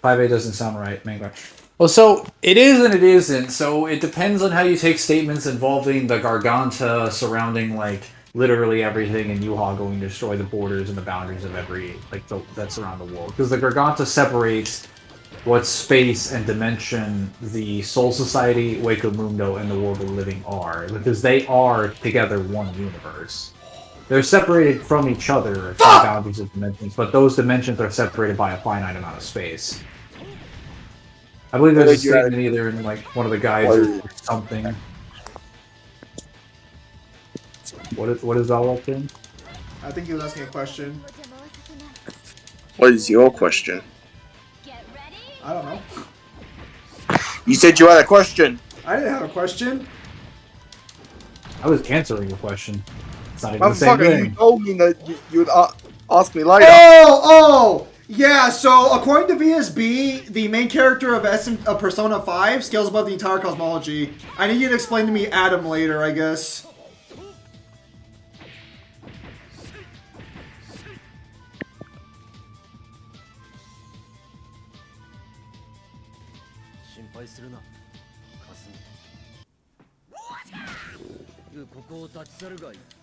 5A doesn't sound right. Manga. Well, so it is and it isn't. So it depends on how you take statements involving the Garganta surrounding like literally everything, and Yuha going to destroy the borders and the boundaries of every that's around the world. Because the Garganta separates what space and dimension the Soul Society, Waco Mundo, and the world of the living are, because they are together one universe. They're separated from each other by boundaries of dimensions, but those dimensions are separated by a finite amount of space. I believe there's a statement either in like one of the guides or something. What is all thing? I think he was asking a question. What is your question? I don't know. You said you had a question. I didn't have a question. I was answering the question. It's not even the same Motherfucker, thing. you told me that you would ask me later. Oh! Yeah, so according to VSB, the main character of Persona 5 scales above the entire cosmology. I need you to explain to me Adam later, I guess.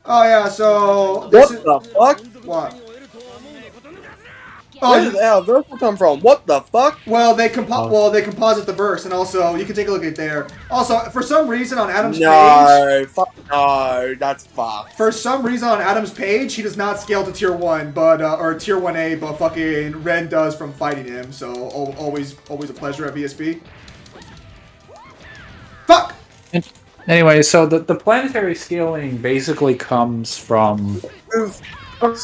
Oh yeah, so What the fuck? What? Where did our verse come from? What the fuck? Well, they composite the verse, and also you can take a look at it there. Also, for some reason on Adam's page, No, that's fucked. for some reason on Adam's page, he does not scale to tier 1, but or tier 1A, but fucking Ren does from fighting him. So always a pleasure at VSB. Fuck. Anyway, so the planetary scaling basically comes from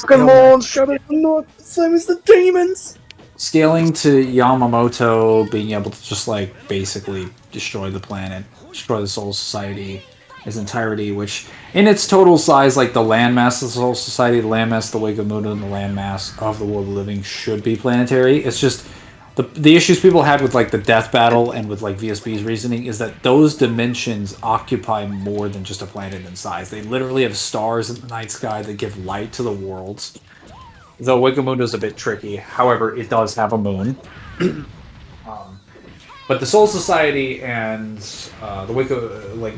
Come on, shut it! I'm not the same as the demons. scaling to Yamamoto being able to just like basically destroy the planet, destroy the Soul Society, its entirety, which in its total size, like the landmass of the Soul Society, the landmass of the Wake of Mundo, and the landmass of the World of Living should be planetary. It's just the issues people had with like the death battle and with like VSB's reasoning is that those dimensions occupy more than just a planet in size. They literally have stars in the night sky that give light to the worlds. Though Wakamundo's a bit tricky, however, it does have a moon. But the Soul Society and the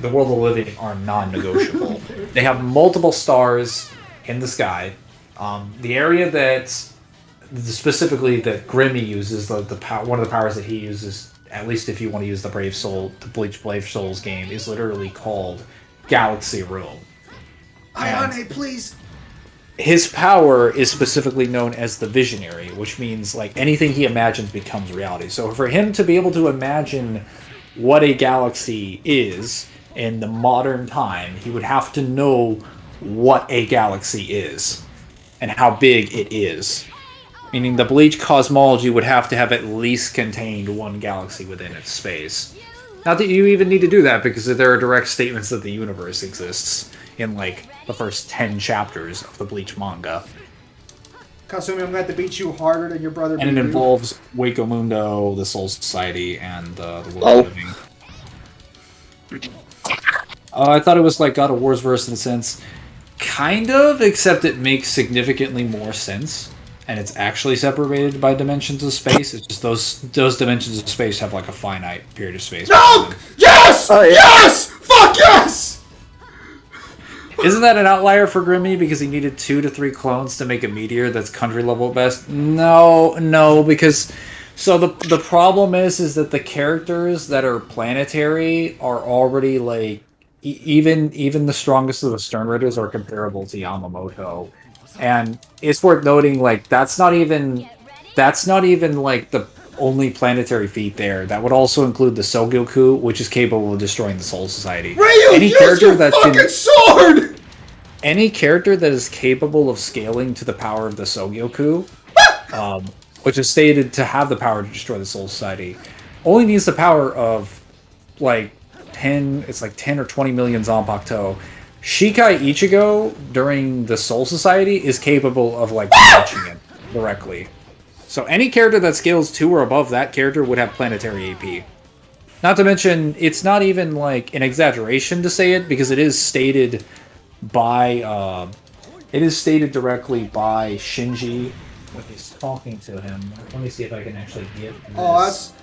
the World of the Living are non-negotiable. They have multiple stars in the sky. The area that specifically that Grimmy uses, one of the powers that he uses, at least if you want to use the Bleach Brave Souls game, is literally called Galaxy Room. Ayane, please. His power is specifically known as the Visionary, which means like anything he imagines becomes reality. So for him to be able to imagine what a galaxy is in the modern time, he would have to know what a galaxy is and how big it is. Meaning the Bleach cosmology would have to have at least contained one galaxy within its space. Not that you even need to do that, because there are direct statements that the universe exists in like the first 10 chapters of the Bleach manga. Kasumi, I'm going to have to beat you harder than your brother beat And it you. involves Waco Mundo, the Soul Society, and the World of Living. I thought it was like God of War's verse in a sense. Kind of, except it makes significantly more sense. And it's actually separated by dimensions of space. It's just those dimensions of space have like a finite period of space. No! Yes! Oh, yeah. Yes! Fuck yes! Isn't that an outlier for Grimmy because he needed 2 to 3 clones to make a meteor that's country level at best? No, because so the problem is that the characters that are planetary are already like even the strongest of the Stern Raiders are comparable to Yamamoto, and it's worth noting like that's not even like the only planetary feat there. That would also include the Sogyoku, which is capable of destroying the Soul Society. Ryu, use your fucking sword! Any character that is capable of scaling to the power of the Sogyoku, which is stated to have the power to destroy the Soul Society, only needs the power of like 10 or 20 million Zanpakuto. Shikai Ichigo during the Soul Society is capable of like launching it directly. So any character that scales 2 or above that character would have planetary AP. Not to mention, it's not even like an exaggeration to say it, because it is stated by directly by Shinji when he's talking to him. Let me see if I can actually get this.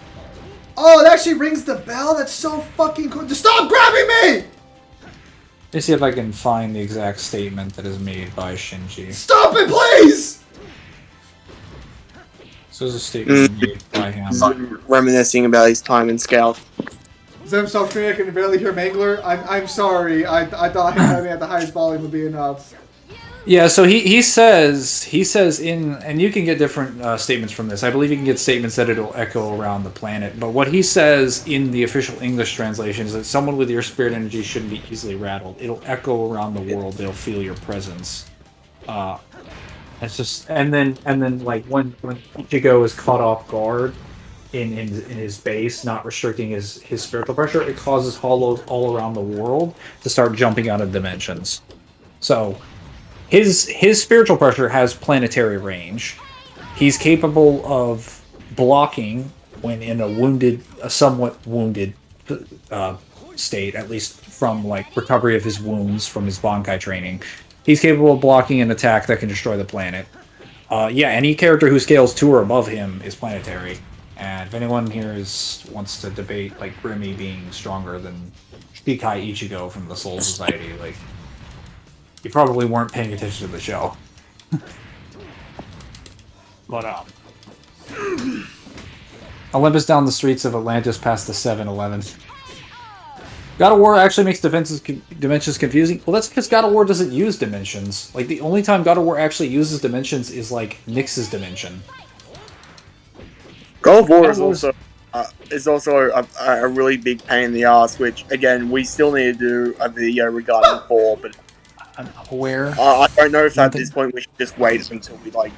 Oh, it actually rings the bell? That's so fucking cool. Stop grabbing me! Let me see if I can find the exact statement that is made by Shinji. Stop it, please! So there's a statement made by him. Reminiscing about his time in Scale. Zem stop screaming, I can barely hear Mangler. I'm sorry. I thought having at the highest volume would be enough. Yeah, so he says in, and you can get different statements from this. I believe you can get statements that it'll echo around the planet. But what he says in the official English translation is that someone with your spirit energy shouldn't be easily rattled. It'll echo around the world. They'll feel your presence. It's just, and then like when Ichigo is caught off guard in his base, not restricting his spiritual pressure, it causes hollows all around the world to start jumping out of dimensions. So his spiritual pressure has planetary range. He's capable of blocking when in a somewhat wounded state, at least from like recovery of his wounds from his Bankai training. He's capable of blocking an attack that can destroy the planet. Any character who scales 2 or above him is planetary. And if anyone here wants to debate like Grimmy being stronger than Shikai Ichigo from the Soul Society, like you probably weren't paying attention to the show. But Olympus down the streets of Atlantis past the 7-Eleven. God of War actually makes dimensions confusing. Well, that's because God of War doesn't use dimensions. Like, the only time God of War actually uses dimensions is, like, Nyx's dimension. God of War is also a really big pain in the ass, which, again, we still need to do a video regarding 4, but I'm aware. I don't know if at this point we should just wait until we, like,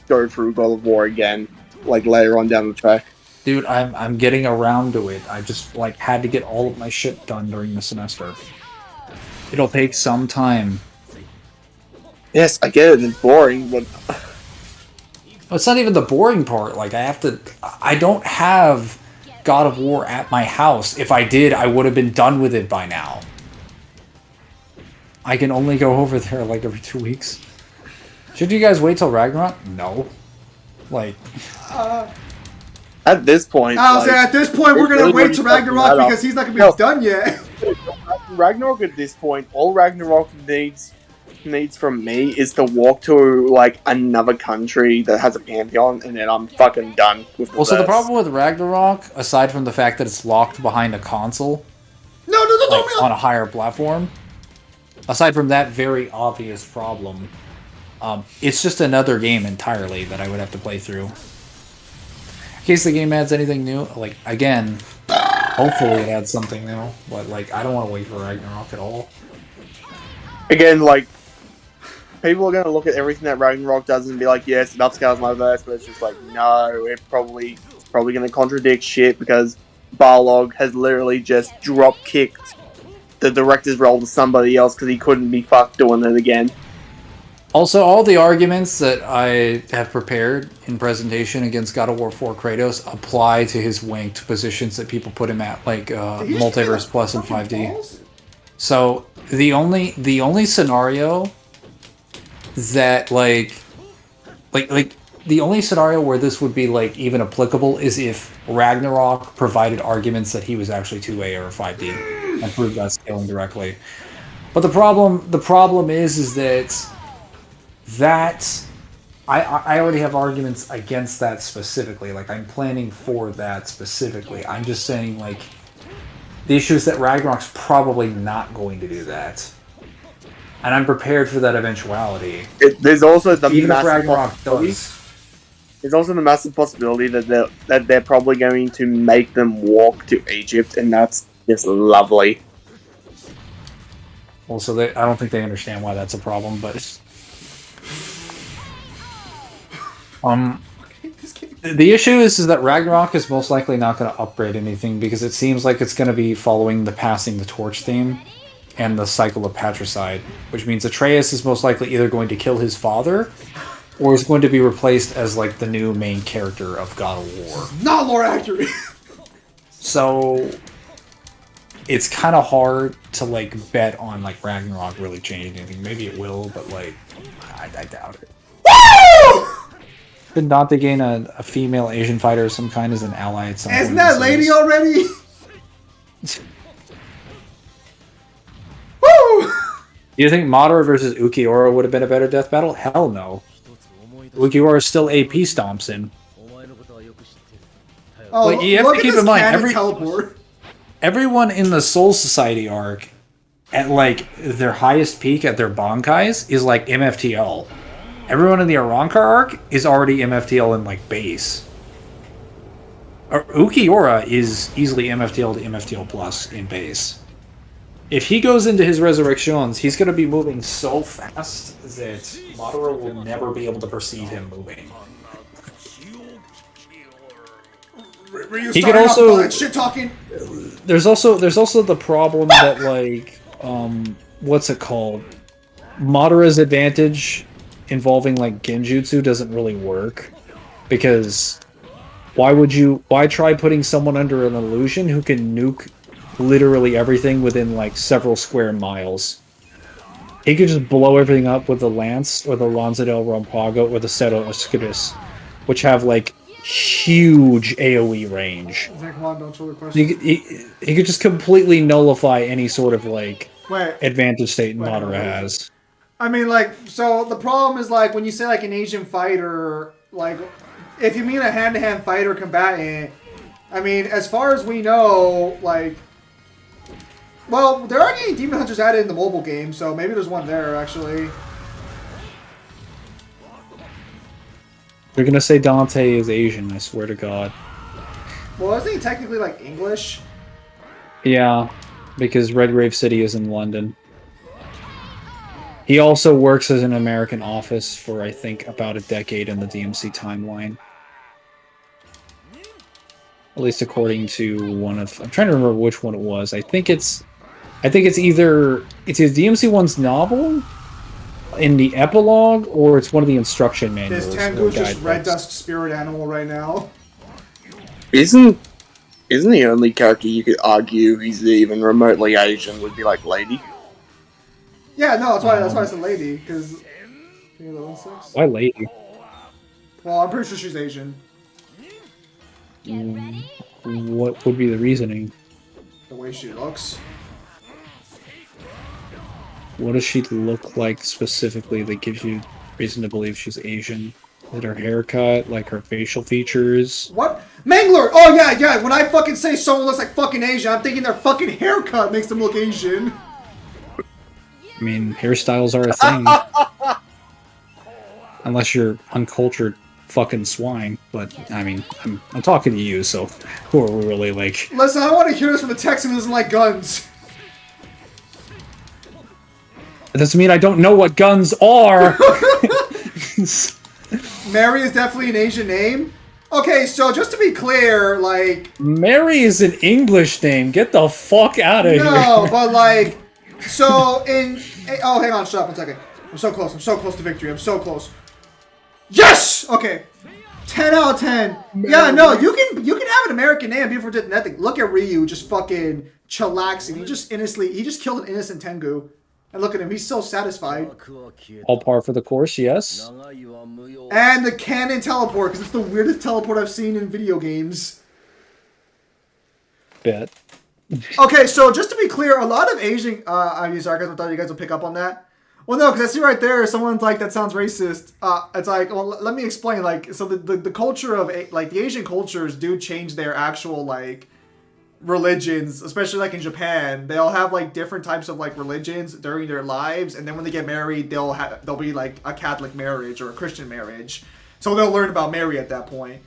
go through God of War again, like, later on down the track. Dude, I'm getting around to it. I just, like, had to get all of my shit done during the semester. It'll take some time. Yes, I get it, it's boring, but... It's not even the boring part. Like, I don't have God of War at my house. If I did, I would have been done with it by now. I can only go over there, like, every 2 weeks. Should you guys wait till Ragnarok? No. Like... At this point, I was like, at this point, we're it gonna really wait wouldn't to fucking Ragnarok matter. because he's not gonna be No. done yet. Ragnarok at this point, all Ragnarok needs from me is to walk to like another country that has a pantheon, and then I'm fucking done with the Well, so the verse. problem with Ragnarok, aside from the fact that it's locked behind a console, No, like throw me on off. a higher platform, aside from that very obvious problem, it's just another game entirely that I would have to play through. In case the game adds anything new, like, again, hopefully it adds something new, but, like, I don't want to wait for Ragnarok at all. Again, like, people are going to look at everything that Ragnarok does and be like, yes, it upscales my verse, but it's just like, no, it's probably going to contradict shit because Barlog has literally just drop-kicked the director's role to somebody else because he couldn't be fucked doing it again. Also, all the arguments that I have prepared in presentation against God of War 4 Kratos apply to his winked positions that people put him at, like Multiverse Plus and 5D. Balls? So the only scenario that like the only scenario where this would be like even applicable is if Ragnarok provided arguments that he was actually 2A or 5D and proved that scaling directly. But the problem is that I already have arguments against that specifically. Like, I'm planning for that specifically. I'm just saying, like, the issue is that Ragnarok's probably not going to do that. And I'm prepared for that eventuality. There's also the Even if massive Ragnarok possibility. does. There's also the massive possibility that they're probably going to make them walk to Egypt, and that's just lovely. Also, I don't think they understand why that's a problem, but the issue is that Ragnarok is most likely not going to upgrade anything because it seems like it's going to be following the passing the torch theme and the cycle of patricide, which means Atreus is most likely either going to kill his father or is going to be replaced as like the new main character of God of War. Not lore accurate. So it's kind of hard to like bet on like Ragnarok really changing anything. Maybe it will, but like I doubt it. Woo! Did Dante gain a female Asian fighter of some kind as an ally at some point? Isn't that lady already? Woo! Do you think Madara versus Ukiura would have been a better death battle? Hell no. Ukiura still AP stomps him. Oh, Like, you have look to at keep this in mind, cannon every- teleport. Everyone in the Soul Society arc, at like their highest peak at their Bankais, is like MFTL. Everyone in the Arrancar arc is already MFTL in like base. Ukiura is easily MFTL to MFTL plus in base. If he goes into his resurrections, he's going to be moving so fast that Madara will never be able to perceive him moving. He could also shit talking. There's also the problem that like what's it called? Madara's advantage involving like genjutsu doesn't really work because why try putting someone under an illusion who can nuke literally everything within like several square miles? He could just blow everything up with the Lance or the Lanza del Rampago or the Seto Escudis, which have like huge AoE range. Zach, come on, don't show the question. He could just completely nullify any sort of like Wait. advantage state Wait, Madara wait. has. I mean, like, so the problem is, like, when you say, like, an Asian fighter, like, if you mean a hand-to-hand fighter combatant, I mean, as far as we know, like, well, there are getting Demon Hunters added in the mobile game, so maybe there's one there, actually. They're gonna say Dante is Asian, I swear to God. Well, isn't he technically, like, English? Yeah, because Redgrave City is in London. He also works as an American office for, I think, about a decade in the DMC timeline. At least according to one of... I'm trying to remember which one it was. I think it's either DMC1's novel in the epilogue, or it's one of the instruction manuals. This or Tengu's just guidebooks. Red Dust spirit animal right now. Isn't the only character you could argue he's even remotely Asian would be like Lady? Yeah, no, that's why I said lady, because... Why lady? Well, I'm pretty sure she's Asian. What would be the reasoning? The way she looks. What does she look like specifically that gives you reason to believe she's Asian? Is it her haircut, like her facial features? What? Mangler! Oh yeah, yeah. When I fucking say someone looks like fucking Asian, I'm thinking their fucking haircut makes them look Asian. I mean, hairstyles are a thing. Unless you're uncultured fucking swine. But, I mean, I'm talking to you, so who are we really like? Listen, I want to hear this from the Texan who doesn't like guns. It doesn't mean I don't know what guns are! Mary is definitely an Asian name. Okay, so just to be clear, like... Mary is an English name. Get the fuck out of here. No, but like... So, in... Oh, hang on, shut up 1 second. I'm so close to victory. I'm so close. Yes! Okay. 10 out of 10. Yeah, no, you can have an American name and people did nothing. Look at Ryu just fucking chillaxing. He just killed an innocent Tengu. And look at him, he's so satisfied. All par for the course, yes. And the cannon teleport, because it's the weirdest teleport I've seen in video games. Bet. Okay, so just to be clear, a lot of Asian... I use sarcasm, I thought you guys would pick up on that. Well, no, because I see right there, someone's like, that sounds racist. It's like, well, let me explain. Like, so the culture of... Like, the Asian cultures do change their actual, like... religions, especially like in Japan. They'll have like different types of like religions during their lives, and then when they get married, they'll be like a Catholic marriage or a Christian marriage. So they'll learn about Mary at that point.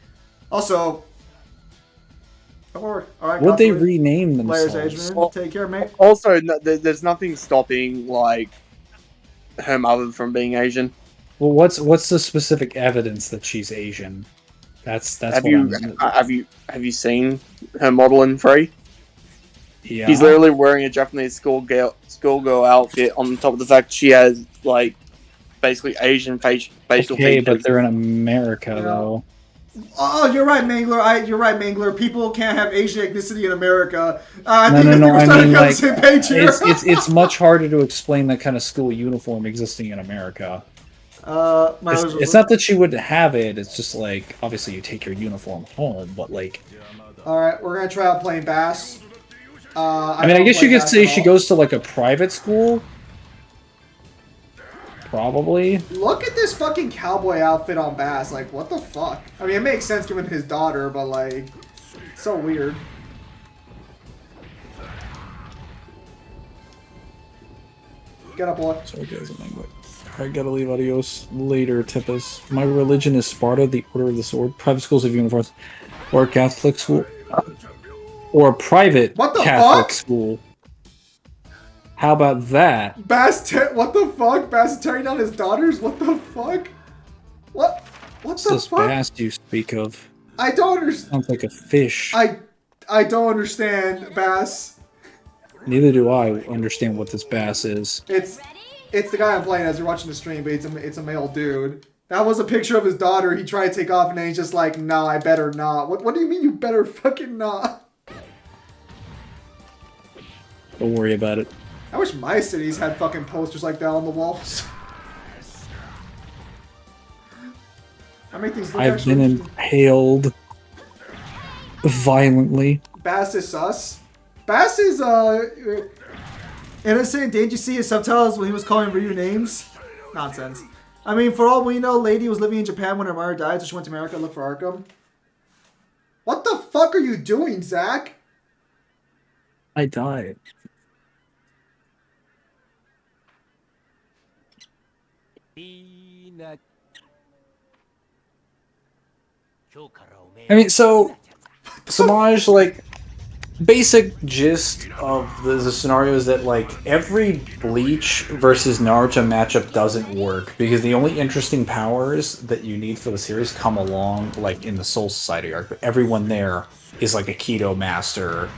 Also, all right. Would they rename themselves? Well, take care, mate. Also, there's nothing stopping like her mother from being Asian. Well, what's the specific evidence that she's Asian? That's have you seen her model in 3? Yeah. She's literally wearing a Japanese schoolgirl outfit on top of the fact she has like basically Asian facial features. Okay, but they're in America though. Oh, you're right, Mangler. You're right, Mangler. People can't have Asian ethnicity in America. No. I mean, like, the same page here. it's much harder to explain that kind of school uniform existing in America. It's not that she wouldn't have it. It's just like obviously you take your uniform home, but like. All right, we're gonna try out playing bass. I mean, I guess you could say she goes to like a private school. Probably. Look at this fucking cowboy outfit on Bass. Like, what the fuck? I mean, it makes sense given his daughter, but like, it's so weird. Get up, boy. Sorry, guys, I'm angry. I gotta leave. Adios later, Tippus. My religion is Sparta, the Order of the Sword. Private schools have uniforms. Or a Catholic school. Or a private Catholic school. How about that? What the fuck? Bass is tearing down his daughters? What the fuck? What the fuck? Bass you speak of? I don't understand. Sounds like a fish. I don't understand, Bass. Neither do I understand what this bass is. It's the guy I'm playing as. You're watching the stream, but it's a male dude. That was a picture of his daughter. He tried to take off, and then he's just like, "Nah, I better not." What do you mean you better fucking not? Don't worry about it. I wish my cities had fucking posters like that on the walls. I make things look I've been impaled violently. Bass is sus. Bass is innocent. Didn't you see his subtitles when he was calling Ryu names? Nonsense. I mean, for all we know, lady was living in Japan when her mother died, so she went to America to look for Arkham. What the fuck are you doing, Zach? I died. I mean, so Samaj, like, basic gist of the scenario is that, like, every Bleach versus Naruto matchup doesn't work because the only interesting powers that you need for the series come along, like, in the Soul Society arc, but everyone there is, like, a Keto Master,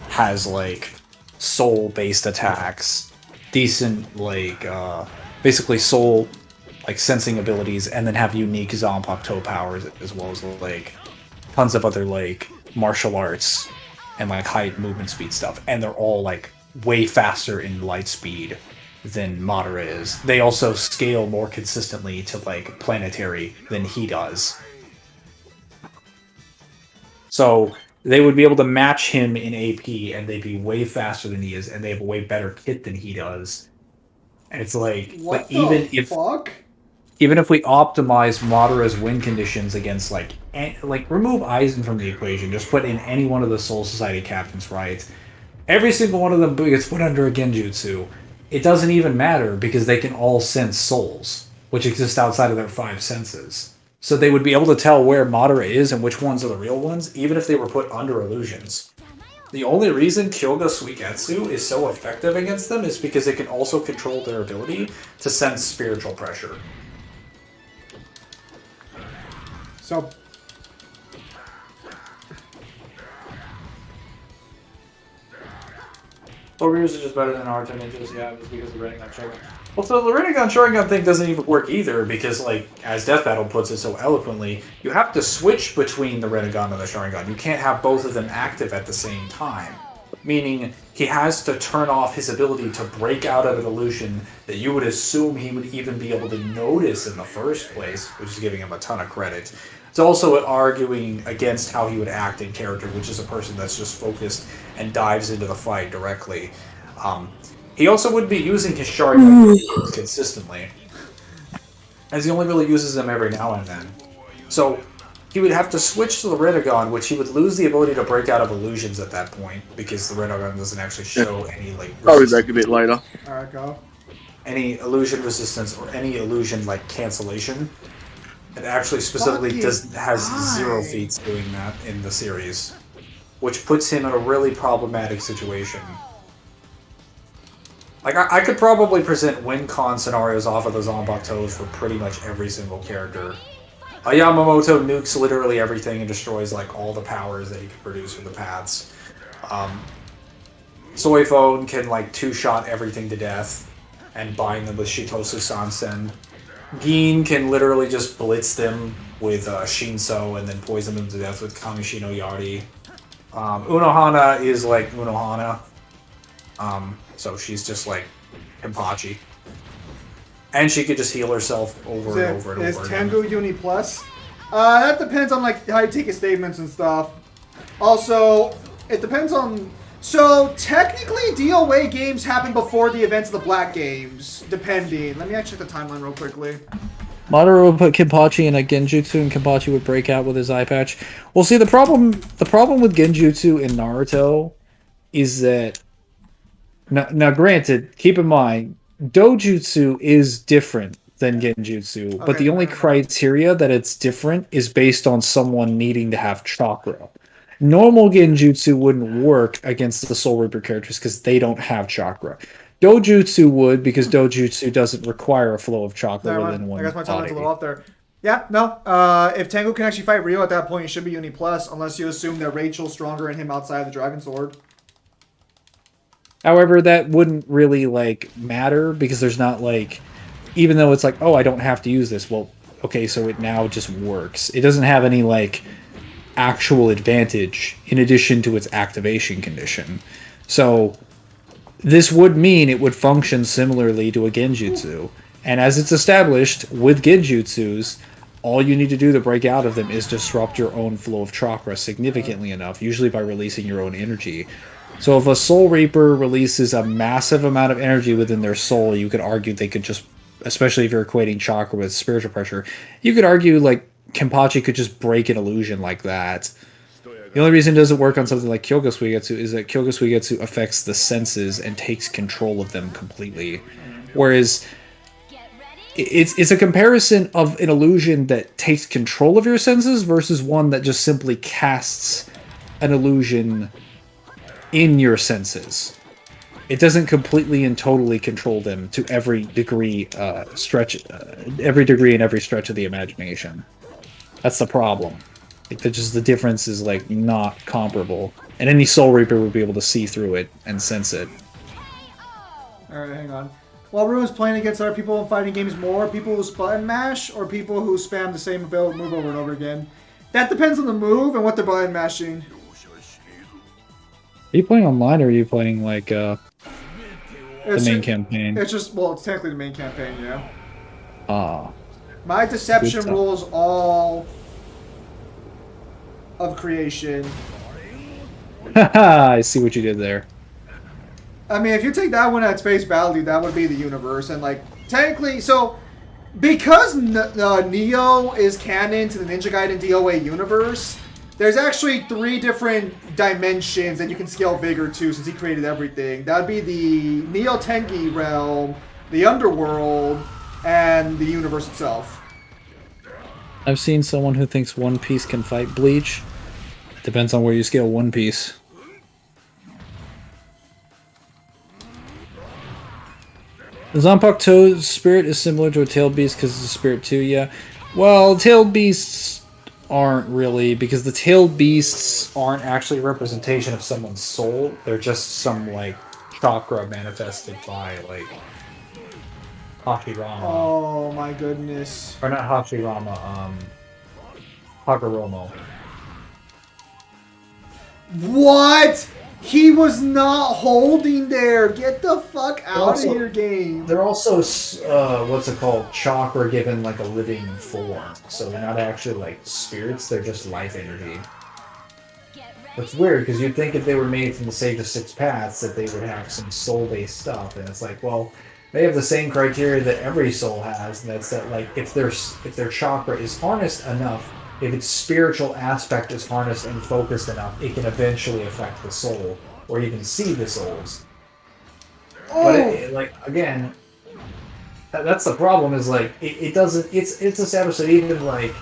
has, like, soul-based attacks, decent, like, basically soul, like, sensing abilities, and then have unique Zanpakuto powers, as well as, like, tons of other, like, martial arts and, like, high movement speed stuff. And they're all, like, way faster in light speed than Madara is. They also scale more consistently to, like, planetary than he does. So they would be able to match him in AP, and they'd be way faster than he is, and they have a way better kit than he does. And it's like, What the even fuck? if we optimize Madara's win conditions against like remove Aizen from the equation, just put in any one of the Soul Society captains, right? Every single one of them gets put under a Genjutsu. It doesn't even matter because they can all sense souls, which exist outside of their 5 senses. So they would be able to tell where Madara is and which ones are the real ones, even if they were put under illusions. The only reason Kyoga Suigetsu is so effective against them is because it can also control their ability to sense spiritual pressure. So, Warriors is just better than Naruto ninjas, yeah, it's because of the Rinnegan Sharingan. Well, so the Rinnegan Sharingan thing doesn't even work either, because, like, as Death Battle puts it so eloquently, you have to switch between the Rinnegan and the Sharingan. You can't have both of them active at the same time. Meaning, he has to turn off his ability to break out of an illusion that you would assume he would even be able to notice in the first place, which is giving him a ton of credit. It's also arguing against how he would act in character, which is a person that's just focused and dives into the fight directly. He also would be using his Sharingan consistently, as he only really uses them every now and then. So he would have to switch to the Rinnegan, which he would lose the ability to break out of illusions at that point, because the Rinnegan doesn't actually show any like. I'll be back a bit later. alright, go. Any illusion resistance or any illusion like cancellation. It actually specifically has 0 feats doing that in the series, which puts him in a really problematic situation. Like, I could probably present win-con scenarios off of the Zanbakutos for pretty much every single character. Yamamoto nukes literally everything and destroys, like, all the powers that he can produce from the paths. Soifone can, like, 2-shot everything to death and bind them with Shitosu Sansen. Gin can literally just blitz them with Shinso and then poison them to death with Kamishi no Yari. Unohana is like Unohana. So she's just like Kenpachi. And she could just heal herself over and over and over again. Is Tengu Uni Plus? That depends on like how you take his statements and stuff. Also, it depends on... So, technically, DOA games happen before the events of the Black Games, depending. Let me check the timeline real quickly. Madara would put Kenpachi in a Genjutsu, and Kenpachi would break out with his eye patch. Well, see, the problem with Genjutsu in Naruto is that... Now, granted, keep in mind, Dojutsu is different than Genjutsu, but the only criteria that it's different is based on someone needing to have chakra. Normal Genjutsu wouldn't work against the Soul Reaper characters because they don't have chakra. Dojutsu would, because Dojutsu doesn't require a flow of chakra within one body. I guess my timeline's a little off there. Yeah, no. If Tengu can actually fight Ryo at that point, he should be Uni Plus, unless you assume that Rachel's stronger in him outside of the Dragon Sword. However, that wouldn't really, like, matter, because there's not, like... Even though it's like, oh, I don't have to use this. Well, okay, so it now just works. It doesn't have any, like... actual advantage in addition to its activation condition. So this would mean it would function similarly to a Genjutsu. And as it's established with Genjutsus, all you need to do to break out of them is disrupt your own flow of chakra significantly enough, usually by releasing your own energy. So if a Soul Reaper releases a massive amount of energy within their soul, you could argue they could just, especially if you're equating chakra with spiritual pressure, you could argue like Kenpachi could just break an illusion like that. The only reason it doesn't work on something like Kyoga Suigetsu is that Kyoga Suigetsu affects the senses and takes control of them completely. Whereas it's a comparison of an illusion that takes control of your senses versus one that just simply casts an illusion in your senses. It doesn't completely and totally control them to every degree every degree and every stretch of the imagination. That's the problem. Like, the difference is like not comparable, and any Soul Reaper would be able to see through it and sense it. All right, hang on. While everyone's playing against other people in fighting games more, people who button mash or people who spam the same move over and over again. That depends on the move and what they're button mashing. Are you playing online or are you playing like the main campaign? It's just, well, it's technically the main campaign, yeah. Ah. My deception rules all of creation. I see what you did there. I mean, if you take that one at face value, that would be the universe. And, like, technically, so, because Neo is canon to the Ninja Gaiden DOA universe, there's actually 3 different dimensions that you can scale Vigor to since he created everything. That would be the Neo Tengi realm, the underworld, and the universe itself. I've seen someone who thinks One Piece can fight Bleach. Depends on where you scale One Piece. The Zanpakuto's spirit is similar to a tailed beast because it's a spirit too, yeah. Well, tailed beasts aren't really, because the tailed beasts aren't actually a representation of someone's soul. They're just some, like, chakra manifested by, like, Hashirama. Oh my goodness. Or not Hashirama, Hagoromo. What? He was not holding there. Get the fuck out Also- of here, game. They're also, what's it called? Chakra given, like, a living form. So they're not actually, like, spirits, they're just life energy. It's weird, because you'd think if they were made from the Sage of Six Paths that they would have some soul-based stuff, and it's like, well, they have the same criteria that every soul has, and that's that, like, if their chakra is harnessed enough, if its spiritual aspect is harnessed and focused enough, it can eventually affect the soul, or even see the souls. But like, again, that's the problem. Is like it doesn't. It's established that even like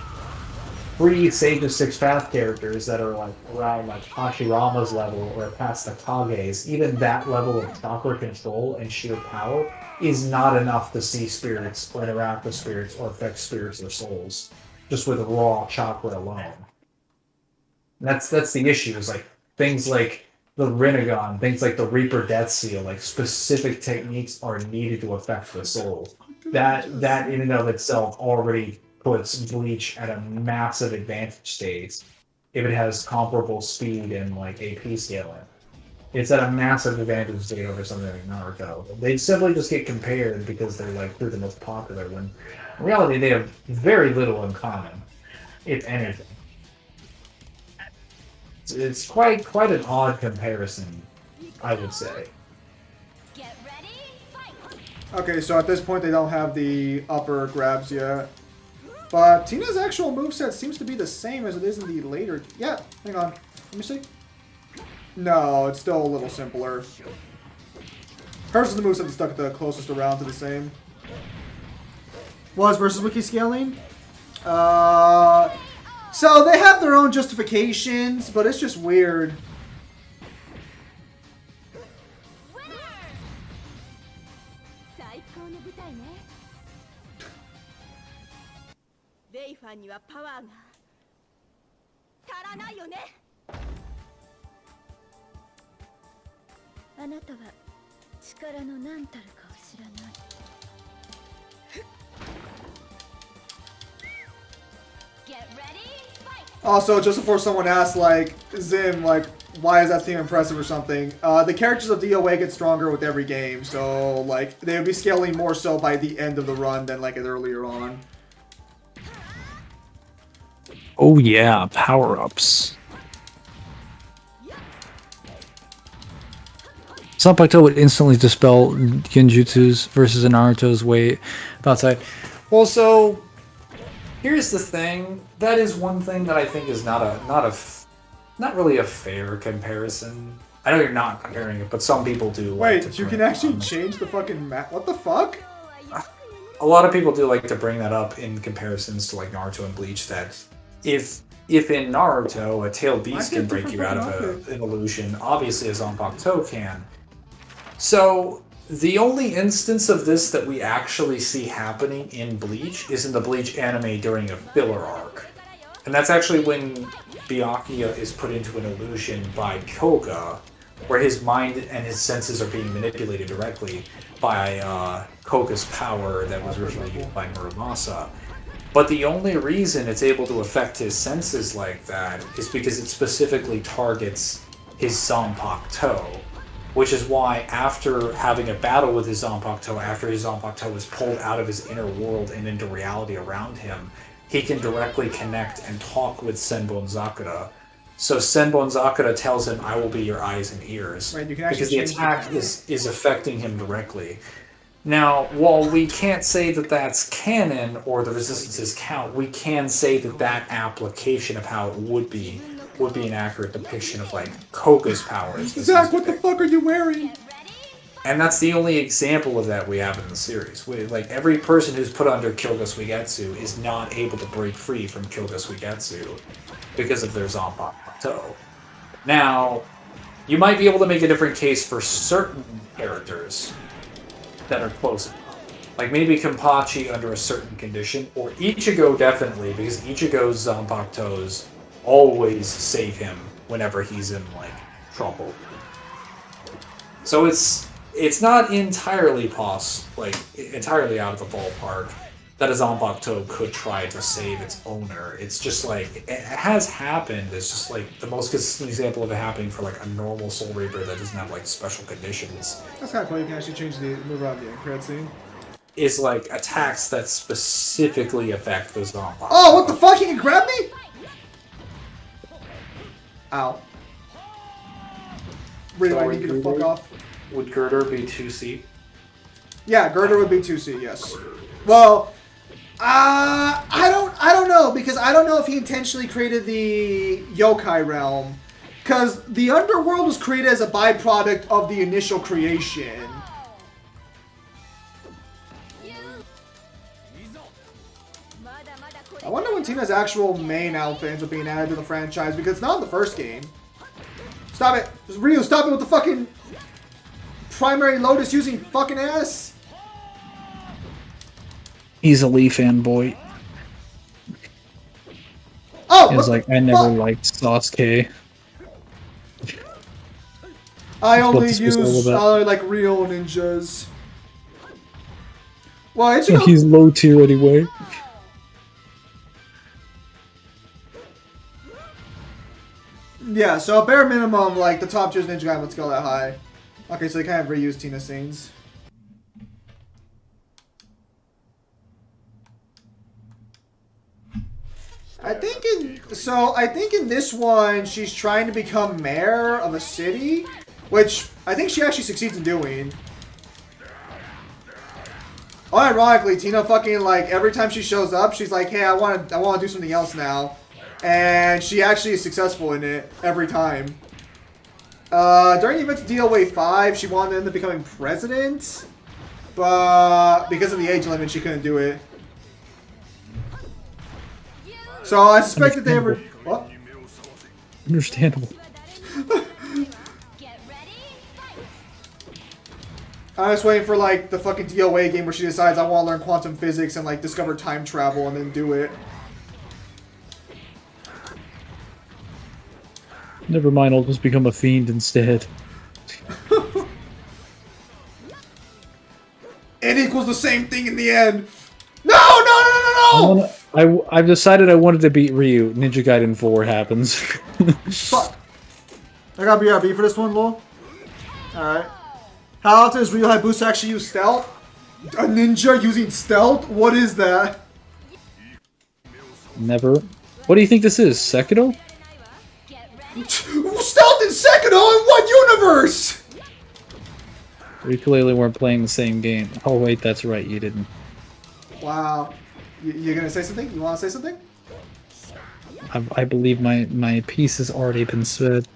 pre-Sage of Six Path characters that are like around like Hashirama's level or past the Kages, even that level of chakra control and sheer power is not enough to see spirits or interact with spirits or affect spirits or souls just with raw chakra alone. And that's the issue. Is like things like the Rinnegan, things like the Reaper Death Seal, like specific techniques are needed to affect the soul. That in and of itself already puts Bleach at a massive advantage state if it has comparable speed and like AP scaling. It's at a massive advantage state over something like Naruto. They simply just get compared because they're like they're the most popular, when in reality they have very little in common, if anything. It's quite an odd comparison, I would say. Get ready, fight! Okay, so at this point they don't have the upper grabs yet. But Tina's actual moveset seems to be the same as it is in the later... Yeah, hang on. Let me see. No, it's still a little simpler. Hers is the moveset that stuck the closest around to the same. Was versus wiki scaling? So they have their own justifications, but it's just weird. 最高の舞台ね。レイファンにはパワーが足らないよね。あなたは力の何たるかを知らない。Get ready, fight! Also, just before someone asks, like, Zim, like, why is that team impressive or something? The characters of DOA get stronger with every game, so, like, they would be scaling more so by the end of the run than, like, earlier on. Oh yeah, power-ups. Zanpakuto would instantly dispel genjutsus versus Naruto's way outside. Well, so here's the thing. That is one thing that I think is not really a fair comparison. I know you're not comparing it, but some people do. Wait, you can actually change the fucking map? What the fuck? A lot of people do like to bring that up in comparisons to like Naruto and Bleach. That if in Naruto a tailed beast can break you out of an illusion, obviously a Zanpakuto can. So the only instance of this that we actually see happening in Bleach is in the Bleach anime during a filler arc. And that's actually when Byakuya is put into an illusion by Koga, where his mind and his senses are being manipulated directly by Koga's power that was originally used by Muramasa. But the only reason it's able to affect his senses like that is because it specifically targets his Zanpakuto. Which is why after having a battle with his Zanpakuto, after his Zanpakuto is pulled out of his inner world and into reality around him, he can directly connect and talk with Senbon Zakura So Senbon Zakura tells him, "I will be your eyes and ears," Right, you can actually because the change attack the is affecting him directly. Now, while we can't say that that's canon or the resistances count, we can say that that application of how it would be an accurate depiction of like Koga's powers. Zach, what the fuck are you wearing? And that's the only example of that we have in the series. Like every person who's put under Kyoga Suigetsu is not able to break free from Kyoga Suigetsu because of their Zanpakuto. Now, you might be able to make a different case for certain characters that are close enough. Like maybe Kenpachi under a certain condition, or Ichigo definitely, because Ichigo's Zanpakutos always save him whenever he's in like trouble. So it's not entirely entirely out of the ballpark that a Zanpakuto could try to save its owner. It's just like it has happened. It's just like the most consistent example of it happening for like a normal Soul Reaper that doesn't have like special conditions. That's kind of cool. You can actually change the move around the end credit scene. Is like attacks that specifically affect those Zanpakuto. Oh, what the fuck? He can grab me? Ow. Really, I need you to fuck off. Would Girder be 2C? Yeah, Girder would be 2C, yes. Well, I don't know, because I don't know if he intentionally created the yokai realm. Because the underworld was created as a byproduct of the initial creation. I wonder when Tina's actual main outfit ends up being added to the franchise, because it's not in the first game. Stop it! Just Ryu, stop it with the fucking primary Lotus using fucking ass! He's a Lee fanboy. Oh! He's like, I never liked Sasuke. I That's what only this was all use about. like real ninjas. Well, Ichigo... He's low tier anyway. Yeah, so bare minimum, like, the top tier ninja guy would scale that high. Okay, so they kind of reuse Tina scenes. I think in this one, she's trying to become mayor of a city, which I think she actually succeeds in doing. Unironically, Tina fucking, like, every time she shows up, she's like, hey, I want to do something else now. And she actually is successful in it every time. During the events of DOA 5, she wanted to end up becoming president, but because of the age limit, she couldn't do it. So I suspect that they ever... What? Understandable. I'm just waiting for, like, the fucking DOA game where she decides I want to learn quantum physics and, like, discover time travel and then do it. Never mind, I'll just become a fiend instead. It equals the same thing in the end. No, no, no, no, no, no! I've decided I wanted to beat Ryu. Ninja Gaiden 4 happens. Fuck. I got BRB for this one, lol. Alright. How often does Ryu Hayabusa actually use stealth? A ninja using stealth? What is that? Never. What do you think this is? Sekiro? Stealth in Sekiro in what universe? We clearly weren't playing the same game. Oh wait, that's right, you didn't. Wow. You're gonna say something? You wanna say something? I believe my piece has already been said.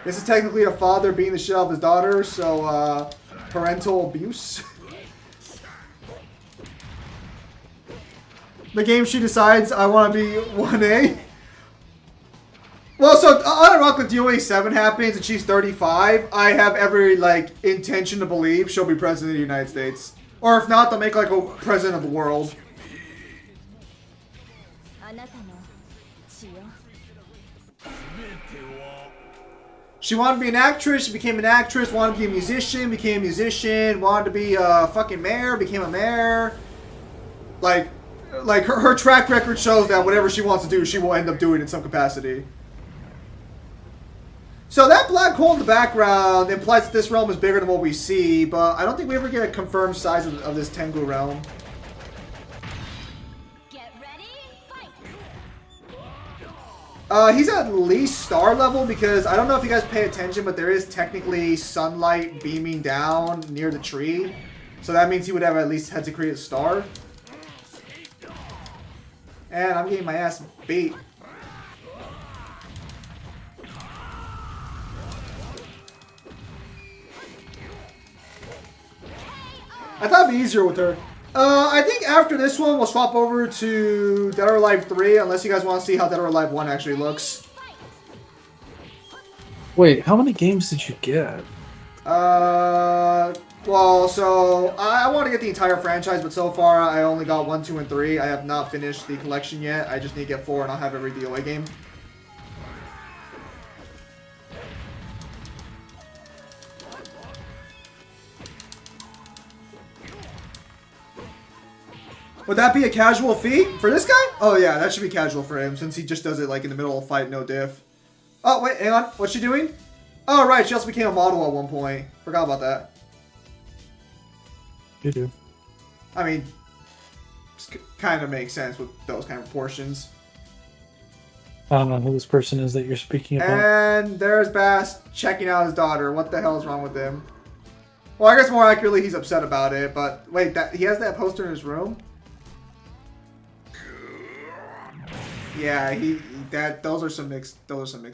This is technically a father beating the shit out of his daughter, so, parental abuse. The game she decides I want to be 1A. Well, so unironically, DOA 7 happens and she's 35. I have every, like, intention to believe she'll be president of the United States. Or if not, they'll make, like, a president of the world. She wanted to be an actress, she became an actress, wanted to be a musician, became a musician, wanted to be a fucking mayor, became a mayor. Like her track record shows that whatever she wants to do, she will end up doing in some capacity. So that black hole in the background implies that this realm is bigger than what we see, but I don't think we ever get a confirmed size of this Tengu realm. Get ready, fight. He's at least star level because I don't know if you guys pay attention, but there is technically sunlight beaming down near the tree. So that means he would have at least had to create a star. And I'm getting my ass beat. I thought it'd be easier with her. I think after this one, we'll swap over to Dead or Alive 3, unless you guys want to see how Dead or Alive 1 actually looks. Wait, how many games did you get? Well, so I want to get the entire franchise, but so far I only got 1, 2, and 3. I have not finished the collection yet. I just need to get 4 and I'll have every DOA game. Would that be a casual fee for this guy? Oh yeah, that should be casual for him since he just does it like in the middle of a fight, no diff. Oh wait, hang on. What's she doing? Oh right, she also became a model at one point. Forgot about that. You do. I mean, kind of makes sense with those kind of proportions. I don't know who this person is that you're speaking about. And there's Bass checking out his daughter. What the hell is wrong with him? Well, I guess more accurately, he's upset about it. But wait, that he has that poster in his room. Yeah, those are some mixed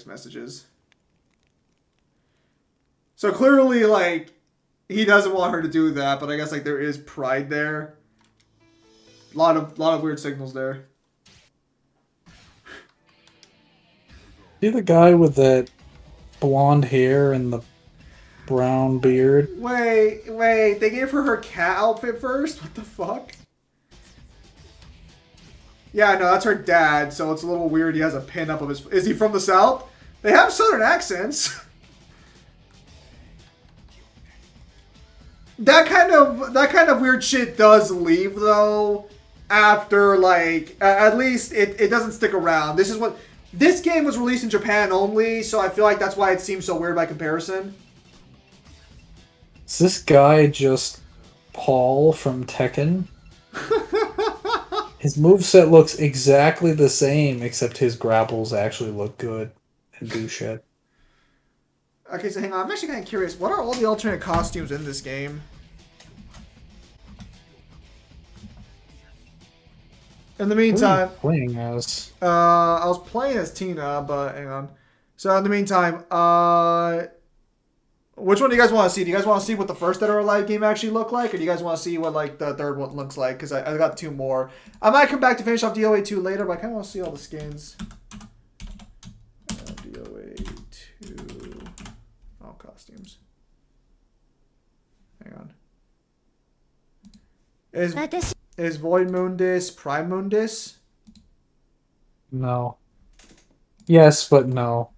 messages. So clearly, like, he doesn't want her to do that, but I guess like there is pride there. A lot of weird signals there. See the guy with that blonde hair and the brown beard? Wait, they gave her cat outfit first? What the fuck? Yeah, no, that's her dad, so it's a little weird he has a pin up of his... Is he from the South? They have Southern accents. That kind of weird shit does leave, though, after, like... At least it doesn't stick around. This game was released in Japan only, so I feel like that's why it seems so weird by comparison. Is this guy just Paul from Tekken? His moveset looks exactly the same, except his grapples actually look good and do shit. Okay, so hang on. I'm actually kind of curious. What are all the alternate costumes in this game? In the meantime... Who are you playing as? I was playing as Tina, but hang on. So in the meantime, which one do you guys want to see? Do you guys want to see what the first Dead or Alive game actually looked like? Or do you guys want to see what like the third one looks like? Because I got 2 more. I might come back to finish off DOA 2 later, but I kind of want to see all the skins. DOA 2. All costumes. Hang on. Is Void Mundus Prime Mundus? No. Yes, but no.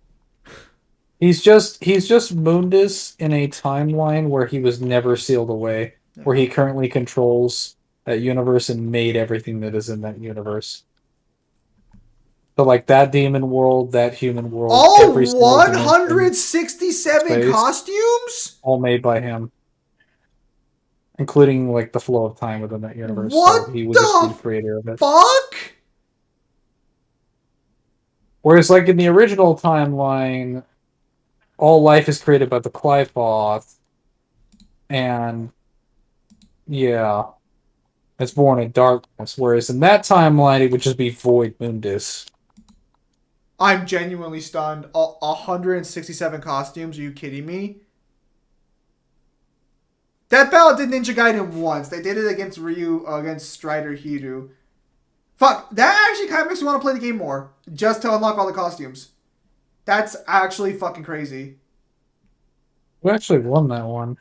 He's just Mundus in a timeline where he was never sealed away, where he currently controls that universe and made everything that is in that universe. So like that demon world, that human world, all every single 167 space, costumes? all made by him. Including like the flow of time within that universe. What so he was just the creator of it. Fuck? Whereas like in the original timeline, all life is created by the Qlipoth, and yeah, it's born in darkness. Whereas in that timeline, it would just be Void Mundus. I'm genuinely stunned. 167 costumes? Are you kidding me? That battle did Ninja Gaiden once. They did it against Ryu, against Strider Hiru. Fuck, that actually kind of makes me want to play the game more, just to unlock all the costumes. That's actually fucking crazy. We actually won that one.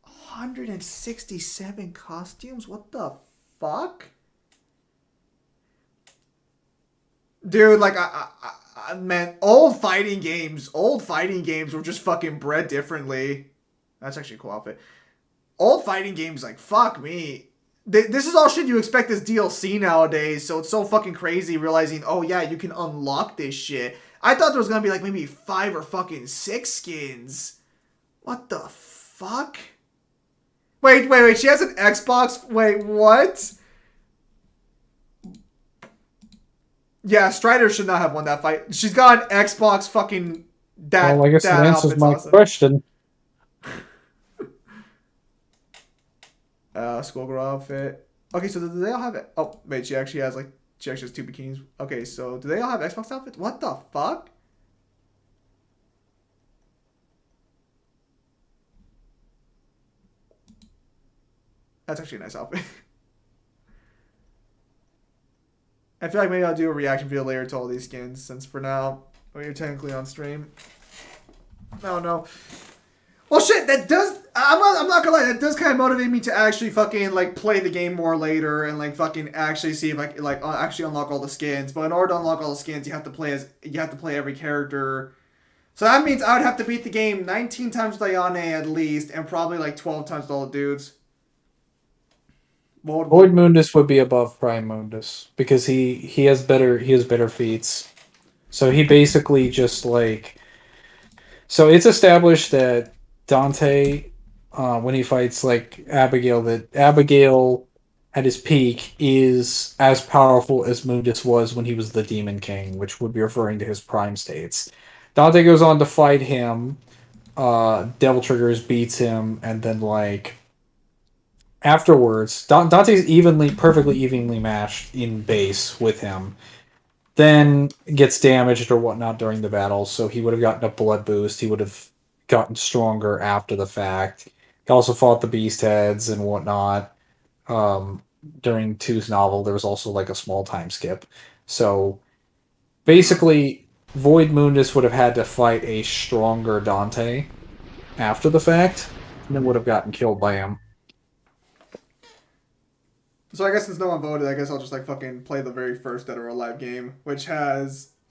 167 costumes? What the fuck? Dude, like, man, old fighting games were just fucking bred differently. That's actually a cool outfit. Old fighting games, like, fuck me. This is all shit you expect as DLC nowadays, so it's so fucking crazy realizing, oh yeah, you can unlock this shit. I thought there was gonna be like maybe 5 or fucking 6 skins. What the fuck? Wait, she has an Xbox? Wait, what? Yeah, Strider should not have won that fight. She's got an Xbox fucking that. Well, I guess that that answers outfit's my awesome. question. Schoolgirl outfit. Okay, so do they all have it? Oh, wait, she actually has two bikinis. Okay, so do they all have Xbox outfits? What the fuck? That's actually a nice outfit. I feel like maybe I'll do a reaction video later to all these skins, since for now, we're technically on stream. Oh no. Well, shit, that does... I'm not gonna lie, that does kind of motivate me to actually fucking, play the game more later and, fucking actually see if I can, actually unlock all the skins. But in order to unlock all the skins, you have to play every character. So that means I would have to beat the game 19 times with Ayane at least, and probably, 12 times with all the dudes. Void Mundus would be above Prime Mundus because he has better feats. So he basically just so it's established that Dante, when he fights Abigail, that Abigail at his peak is as powerful as Mundus was when he was the Demon King, which would be referring to his prime states. Dante goes on to fight him. Devil Triggers beats him, and then afterwards, Dante's perfectly evenly matched in base with him. Then gets damaged or whatnot during the battle, so he would have gotten a blood boost. He would have gotten stronger after the fact. He also fought the Beast Heads and whatnot. During 2's novel, there was also a small time skip. So basically, Void Mundus would have had to fight a stronger Dante after the fact, and then would have gotten killed by him. So I guess since no one voted, I guess I'll just fucking play the very first Dead or Alive game, which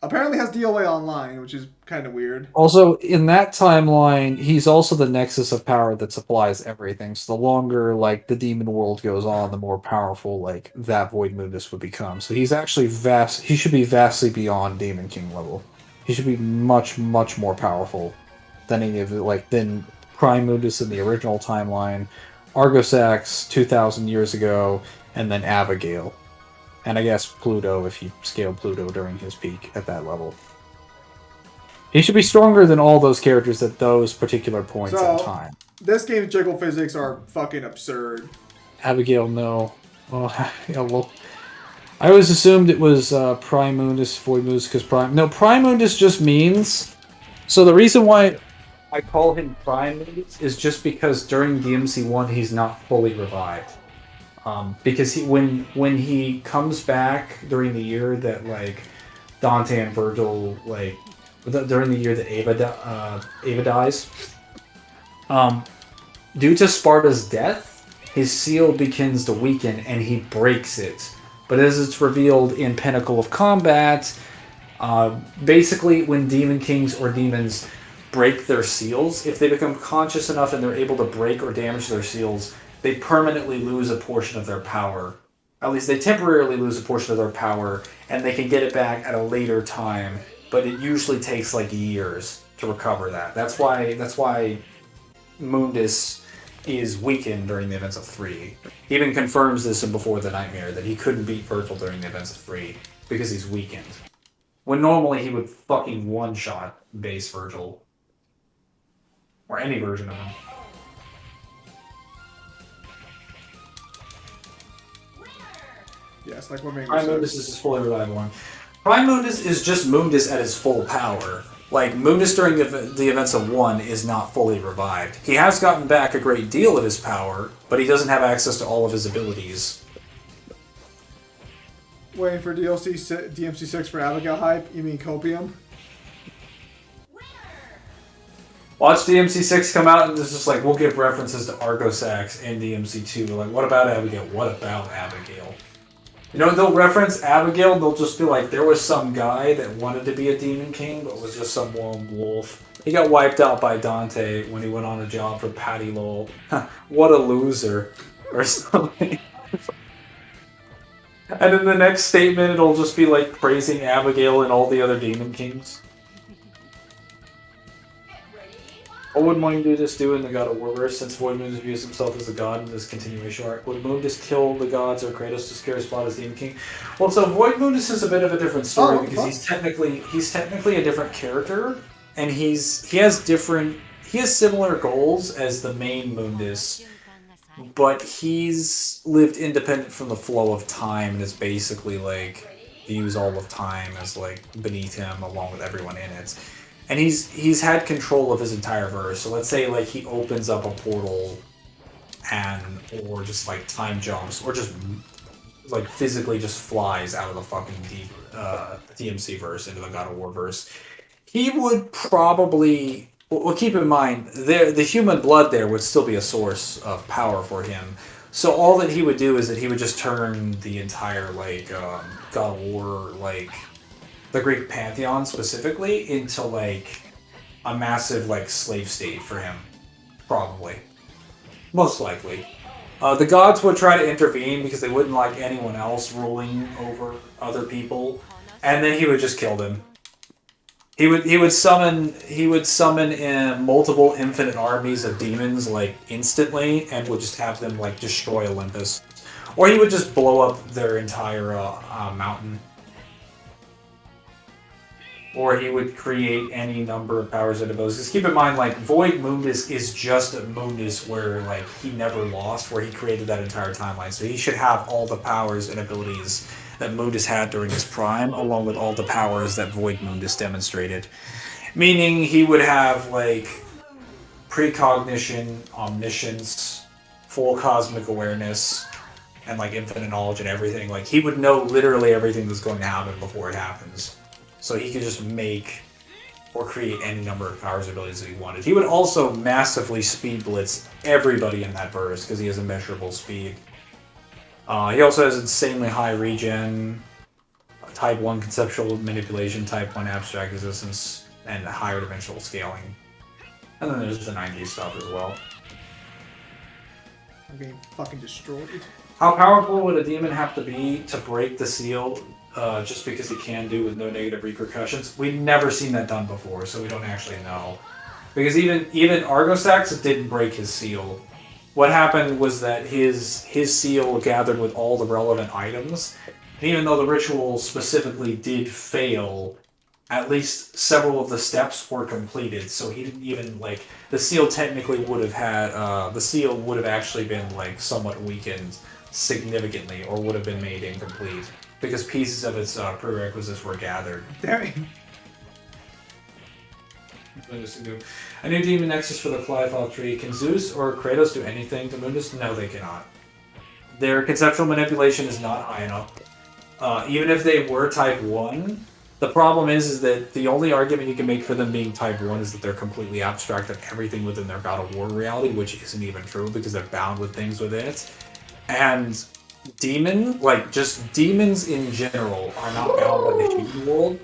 apparently has DOA online, which is kind of weird. Also, in that timeline, he's also the nexus of power that supplies everything. So the longer the demon world goes on, the more powerful that Void Mundus would become. So he's actually vast. He should be vastly beyond Demon King level. He should be much, much more powerful than any of than Prime Mundus in the original timeline, Argosax 2,000 years ago, and then Abigail. And I guess Pluto, if you scale Pluto during his peak at that level. He should be stronger than all those characters at those particular points in time. This game's jiggle physics are fucking absurd. Abigail, no. Well, yeah, well, I always assumed it was Prime Mundus, Void Mundus, because Prime... No, Prime Mundus just means... So the reason why I call him Prime Mundus is just because during DMC1 he's not fully revived. Because when he comes back during the year that Dante and Virgil during the year that Ava dies, due to Sparta's death, his seal begins to weaken and he breaks it. But as it's revealed in Pinnacle of Combat, basically when Demon Kings or demons break their seals, if they become conscious enough and they're able to break or damage their seals, they permanently lose a portion of their power. At least they temporarily lose a portion of their power, and they can get it back at a later time, but it usually takes years to recover that. That's why Mundus is weakened during the events of 3. He even confirms this in Before the Nightmare, that he couldn't beat Virgil during the events of 3, because he's weakened. When normally he would fucking one-shot base Virgil. Or any version of him. Yes, what makes Prime Mundus is his fully reliable one. Prime Mundus is just Mundus at his full power. Mundus during the events of 1 is not fully revived. He has gotten back a great deal of his power, but he doesn't have access to all of his abilities. Waiting for DMC6 for Abigail hype? You mean Copium? Watch DMC6 come out and it's just we'll give references to Argosax and DMC2. What about Abigail? What about Abigail? They'll reference Abigail, they'll just be there was some guy that wanted to be a Demon King, but was just some lone wolf. He got wiped out by Dante when he went on a job for Patty Lowell. What a loser. Or something. And in the next statement, it'll just be praising Abigail and all the other Demon Kings. What would Mundus do in the God of War verse, since Void Mundus views himself as a god in this continuation arc? Would Mundus kill the gods or Kratos to secure a spot as Demon King? Well, so Void Mundus is a bit of a different story Oh, because he's technically a different character, and he has similar goals as the main Mundus, but he's lived independent from the flow of time and is basically like views all of time as like beneath him along with everyone in it. And he's had control of his entire verse. So let's say like he opens up a portal or just like time jumps or just like physically just flies out of the fucking DMC verse into the God of War verse. He would probably, well, keep in mind the human blood there would still be a source of power for him. So all that he would do is that he would just turn the entire like God of War, like the Greek pantheon specifically, into like a massive like slave state for him, probably, most likely. The gods would try to intervene because they wouldn't like anyone else ruling over other people, and then he would just kill them. He would summon in multiple infinite armies of demons like instantly, and would just have them like destroy Olympus, or he would just blow up their entire mountain, or he would create any number of powers and abilities. Because keep in mind, like Void Mundus is just a Mundus where like he never lost, where he created that entire timeline, so he should have all the powers and abilities that Mundus had during his prime, along with all the powers that Void Mundus demonstrated. Meaning he would have, like, precognition, omniscience, full cosmic awareness, and, like, infinite knowledge and everything. Like, he would know literally everything that's going to happen before it happens. So he could just make or create any number of powers and abilities that he wanted. He would also massively speed blitz everybody in that verse, because he has immeasurable speed. He also has insanely high regen, type 1 conceptual manipulation, type 1 abstract resistance, and higher dimensional scaling. And then there's the 90s stuff as well. I'm getting fucking destroyed. How powerful would a demon have to be to break the seal just because he can do with no negative repercussions? We've never seen that done before, so we don't actually know. Because even Argosax didn't break his seal. What happened was that his seal gathered with all the relevant items, and even though the ritual specifically did fail, at least several of the steps were completed, so he didn't even, like, the seal technically would have actually been, like, somewhat weakened significantly, or would have been made incomplete, because pieces of its prerequisites were gathered. Damn it. A new demon nexus for the Clyphal tree. Can Zeus or Kratos do anything to Mundus? No, they cannot. Their conceptual manipulation is not high enough. Even if they were type 1, the problem is that the only argument you can make for them being type 1 is that they're completely abstract of everything within their God of War reality, which isn't even true because they're bound with things within it. And demons in general are not bound by the human world,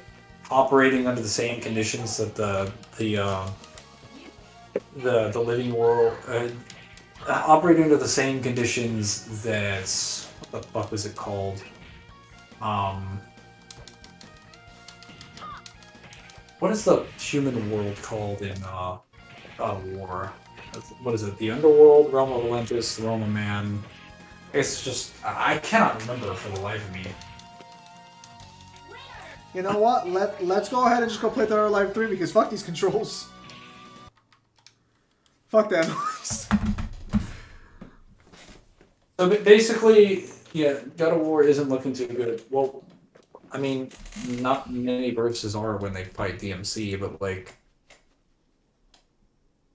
operating under the same conditions that the living world, operating under the same conditions that, what the fuck was it called? What is the human world called in God of War? What is it? The Underworld, Realm of Olympus, the Realm of Man. It's just, I cannot remember for the life of me. You know what? Let's go ahead and just go play Dead or Alive 3 because fuck these controls. Fuck that noise. So basically, yeah, God of War isn't looking too good. Well, I mean, not many verses are when they fight DMC, but like,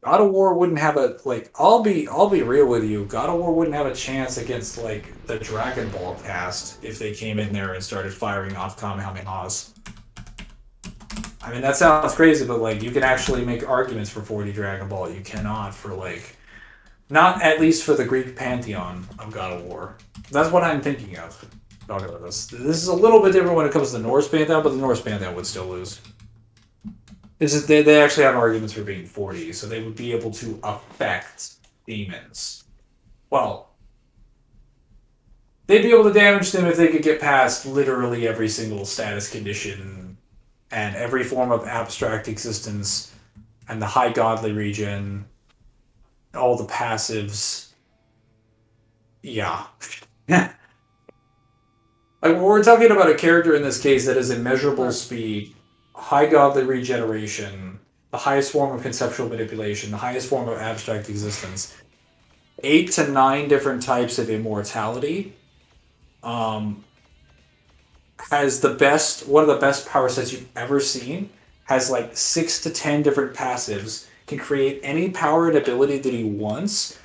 God of War wouldn't have a, like, I'll be real with you. God of War wouldn't have a chance against like the Dragon Ball cast if they came in there and started firing off Kamehamehas. I mean, that sounds crazy, but like, you can actually make arguments for 4D Dragon Ball. You cannot for like, not at least for the Greek pantheon of God of War. That's what I'm thinking of. Talking about this. This is a little bit different when it comes to the Norse pantheon, but the Norse pantheon would still lose. This is, they actually have arguments for being 4D, so they would be able to affect demons. Well, they'd be able to damage them if they could get past literally every single status condition and every form of abstract existence and the high godly region, all the passives. Yeah. Like we're talking about a character in this case that has immeasurable speed, high godly regeneration, the highest form of conceptual manipulation, the highest form of abstract existence, 8 to 9 different types of immortality. Has the best one of the best power sets you've ever seen. Has like 6 to 10 different passives. Can create any power and ability that he wants.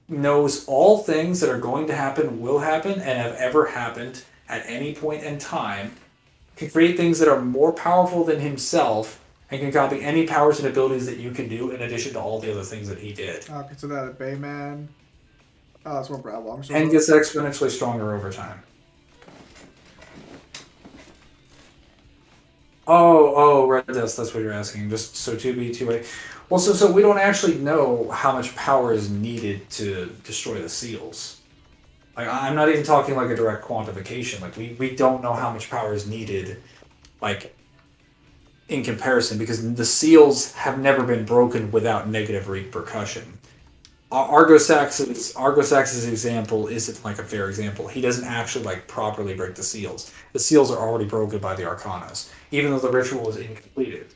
Knows all things that are going to happen, will happen, and have ever happened at any point in time. Can create things that are more powerful than himself, and can copy any powers and abilities that you can do in addition to all the other things that he did. I'll consider that a Bayman. Oh, that's one problem. And gets exponentially stronger over time. Oh, right. That's what you're asking. Just so 2B, 2A. Well, so we don't actually know how much power is needed to destroy the seals. Like, I'm not even talking like a direct quantification. Like, we don't know how much power is needed, like, in comparison, because the seals have never been broken without negative repercussion. Argosax's example isn't like a fair example. He doesn't actually like properly break the seals. The seals are already broken by the Arcanas, even though the ritual is incompleted.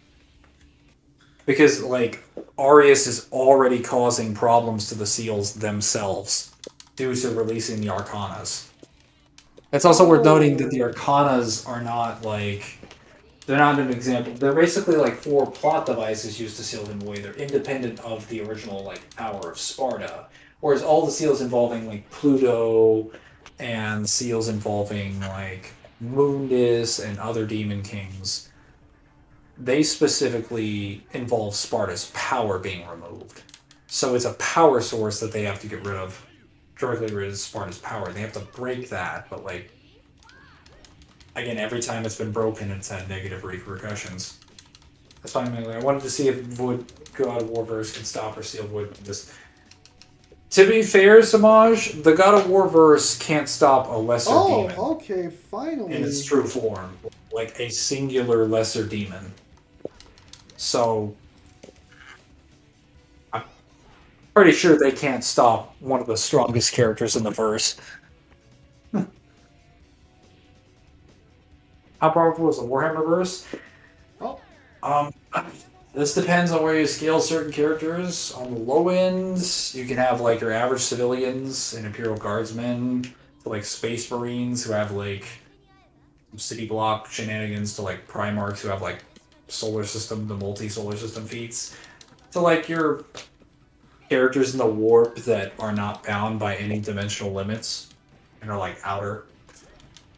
Because like Arius is already causing problems to the seals themselves due to releasing the Arcanas. It's also worth noting that the Arcanas are not like they're not an example. They're basically like 4 plot devices used to seal them away. They're independent of the original like power of Sparta. Whereas all the seals involving like Pluto and seals involving like Mundus and other demon kings, they specifically involve Sparta's power being removed. So it's a power source that they have to get rid of, directly rid of Sparta's power. They have to break that, but like again, every time it's been broken, it's had negative repercussions. That's why I wanted to see if Void God of War verse can stop or seal Void from this. To be fair, Samaj, the God of War verse can't stop a lesser demon. Oh, okay, finally. In its true form. Like a singular lesser demon. So, I'm pretty sure they can't stop one of the strongest characters in the verse. How powerful is the Warhammer verse? Oh. This depends on where you scale certain characters. On the low end, you can have like your average civilians and Imperial Guardsmen, to like Space Marines who have like city block shenanigans, to like Primarchs who have like solar system, the multi-solar system feats, to like your characters in the warp that are not bound by any dimensional limits and are like outer.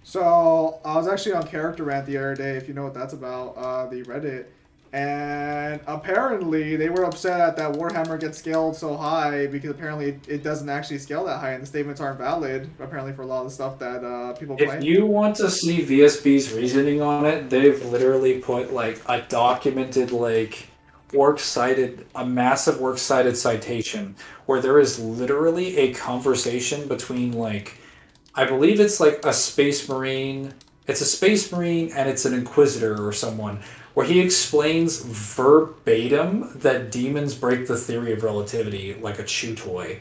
So, I was actually on Character Rant the other day, if you know what that's about, the Reddit. And apparently, they were upset that Warhammer gets scaled so high because apparently it doesn't actually scale that high and the statements aren't valid, apparently, for a lot of the stuff that people claim. If you want to see VSB's reasoning on it, they've literally put like a documented like a massive works cited citation where there is literally a conversation between like, I believe it's like a Space Marine. It's a Space Marine and it's an Inquisitor or someone, where he explains verbatim that demons break the theory of relativity like a chew toy.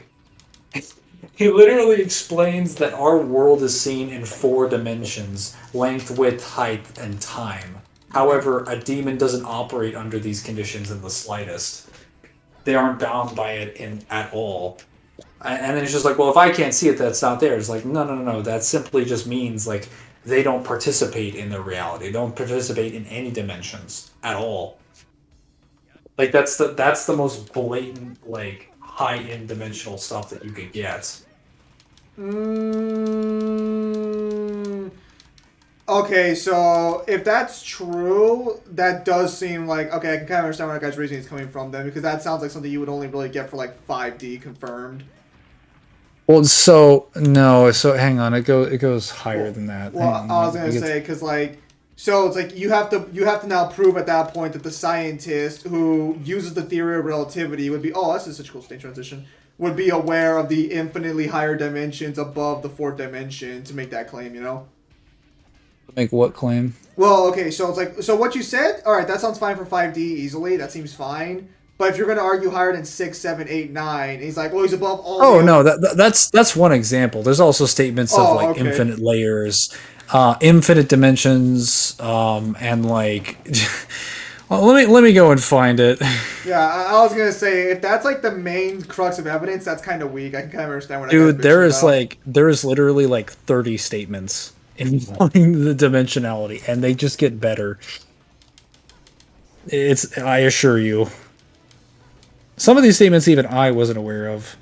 He literally explains that our world is seen in 4 dimensions: length, width, height, and time. However, a demon doesn't operate under these conditions in the slightest. They aren't bound by it at all. And then it's just like, well, if I can't see it, that's not there. It's like, no. That simply just means like they don't participate in their reality. They don't participate in any dimensions at all. Like that's the most blatant like high-end dimensional stuff that you could get. Okay, so if that's true, that does seem like, okay, I can kind of understand where that guy's reasoning is coming from then, because that sounds like something you would only really get for like 5D confirmed. Well, so no, so hang on, it goes higher than that. Well, I was gonna say, because like, so it's like you have to now prove at that point that the scientist who uses the theory of relativity would be, oh, that's such a cool state transition, would be aware of the infinitely higher dimensions above the 4th dimension to make that claim, you know? Make what claim? Well, okay, so it's like, so what you said, all right, that sounds fine for 5D easily. That seems fine. But if you're going to argue higher than 6, 7, 8, 9, he's like, well, he's above all. Oh the no, other- that's one example. There's also statements of Oh, like okay. infinite layers, infinite dimensions, and like. Well, let me go and find it. Yeah, I was gonna say if that's like the main crux of evidence, that's kind of weak. I can kind of understand what. Dude, there is about. there is literally like 30 statements involving the dimensionality, and they just get better. I assure you. Some of these statements even I wasn't aware of.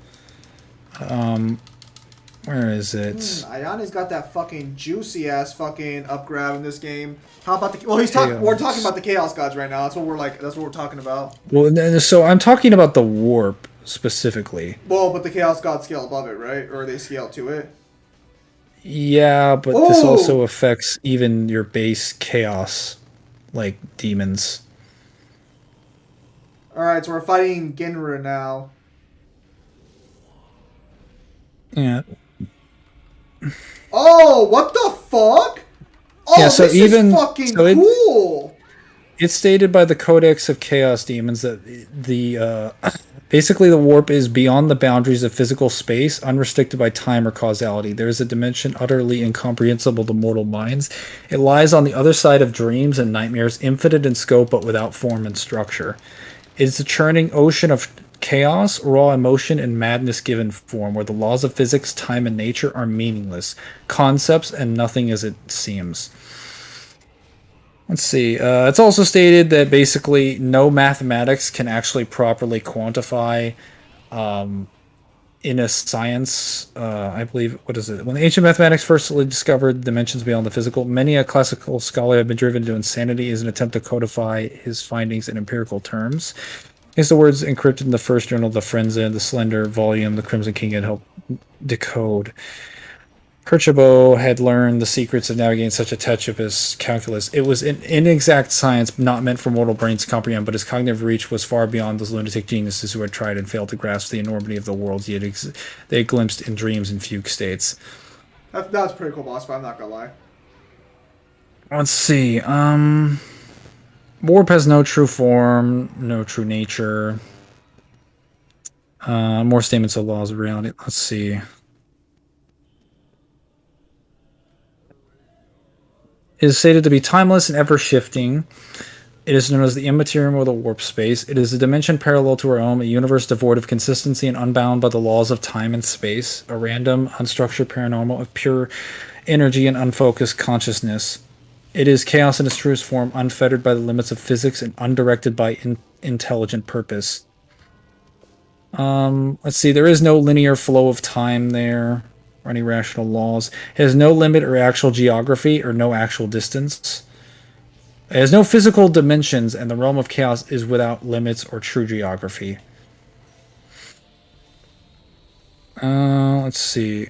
Where is it? Ayani's got that fucking juicy ass fucking up grab in this game. How about the? Well, he's talking. Chaos. We're talking about the Chaos Gods right now. That's what we're like. That's what we're talking about. Well, so I'm talking about the warp specifically. Well, but the Chaos Gods scale above it, right? Or they scale to it. Yeah, but this Oh! also affects even your base chaos, like demons. All right, so we're fighting Ginra now. Yeah. Oh, what the fuck? Oh, Yeah, so this even- is fucking so it- cool. It's stated by the Codex of Chaos Demons that basically the warp is beyond the boundaries of physical space, unrestricted by time or causality. There is a dimension utterly incomprehensible to mortal minds. It lies on the other side of dreams and nightmares, infinite in scope but without form and structure. It is a churning ocean of chaos, raw emotion, and madness given form, where the laws of physics, time, and nature are meaningless concepts and nothing as it seems. Let's see. It's also stated that basically no mathematics can actually properly quantify in a science, I believe, what is it? When the ancient mathematics first discovered dimensions beyond the physical, many a classical scholar have been driven to insanity as an attempt to codify his findings in empirical terms. Here's the words encrypted in the first journal, the Frenza, the Slender volume, the Crimson King had helped decode. Kirchhoff had learned the secrets of navigating such a tetrapus calculus. It was an inexact science not meant for mortal brains to comprehend, but his cognitive reach was far beyond those lunatic geniuses who had tried and failed to grasp the enormity of the worlds they had glimpsed in dreams and fugue states. That's pretty cool boss fight, I'm not gonna lie. Let's see. Warp has no true form, no true nature. More statements of laws of reality. Let's see. It is stated to be timeless and ever-shifting. It is known as the immaterium or the warp space. It is a dimension parallel to our own, a universe devoid of consistency and unbound by the laws of time and space, a random, unstructured paranormal of pure energy and unfocused consciousness. It is chaos in its truest form, unfettered by the limits of physics and undirected by intelligent purpose. Let's see, there is no linear flow of time there, or any rational laws. It has no limit or actual geography, or no actual distance. It has no physical dimensions, and the realm of chaos is without limits or true geography. Let's see.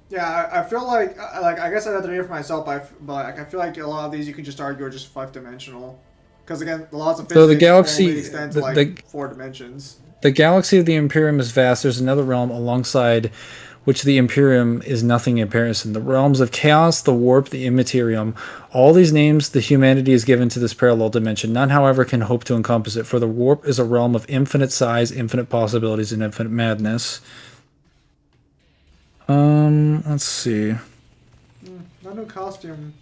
Yeah, I feel like I guess I'd have to read it for myself, but like, I feel like a lot of these you can just argue are just 5-dimensional. Because again, the laws of physics So the galaxy, only extend to like 4 dimensions. The galaxy of the Imperium is vast. There's another realm alongside which the Imperium is nothing in comparison. The realms of chaos, the warp, the immaterium, all these names the humanity is given to this parallel dimension. None, however, can hope to encompass it, for the warp is a realm of infinite size, infinite possibilities, and infinite madness. Let's see. Not no costume.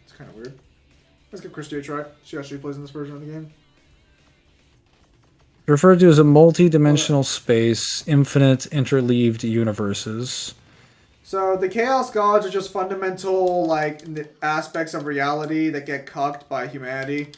It's kind of weird. Let's give Christy a try. See how she plays in this version of the game. Referred to as a multi-dimensional space, infinite interleaved universes. So the Chaos Gods are just fundamental like aspects of reality that get cucked by humanity.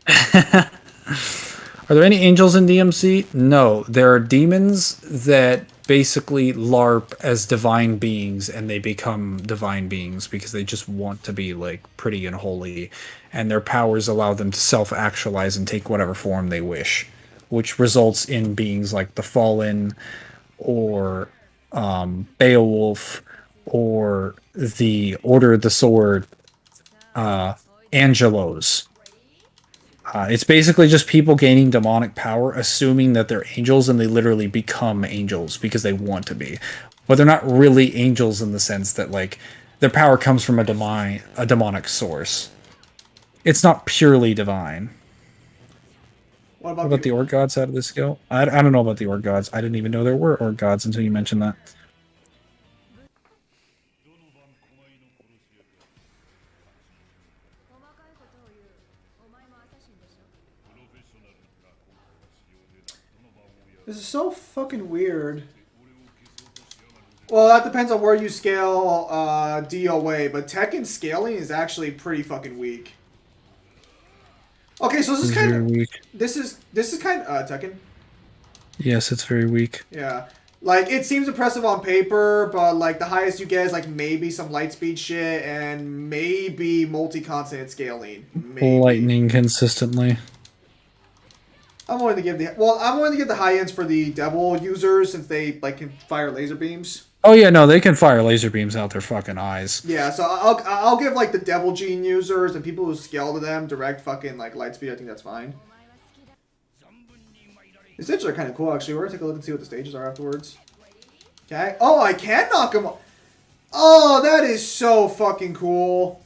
Are there any angels in DMC? No. There are demons that basically LARP as divine beings, and they become divine beings because they just want to be like pretty and holy, and their powers allow them to self-actualize and take whatever form they wish, which results in beings like the Fallen, or Beowulf, or the Order of the Sword, Angelos. It's basically just people gaining demonic power, assuming that they're angels, and they literally become angels because they want to be. But they're not really angels in the sense that, like, their power comes from a demonic source. It's not purely divine. What What about about the Orc gods out of this skill? I don't know about the Orc gods. I didn't even know there were Orc gods until you mentioned that. This is so fucking weird. Well, that depends on where you scale DOA, but Tekken Scaling is actually pretty fucking weak. Okay, so this is kind very of weak. this is kind of Tekken. Yes, it's very weak. Yeah. Like, it seems impressive on paper, but, like, the highest you get is, like, maybe some light speed shit and maybe multi-consonant scaling. Maybe. Lightning consistently. I'm willing to give the high ends for the devil users since they, like, can fire laser beams. Oh yeah, no, they can fire laser beams out their fucking eyes. Yeah, so I'll give, like, the devil gene users and people who scale to them direct fucking, like, light speed. I think that's fine. The stages are kind of cool, actually. We're going to take a look and see what the stages are afterwards. Okay. Oh, I can knock them off. Oh, that is so fucking cool.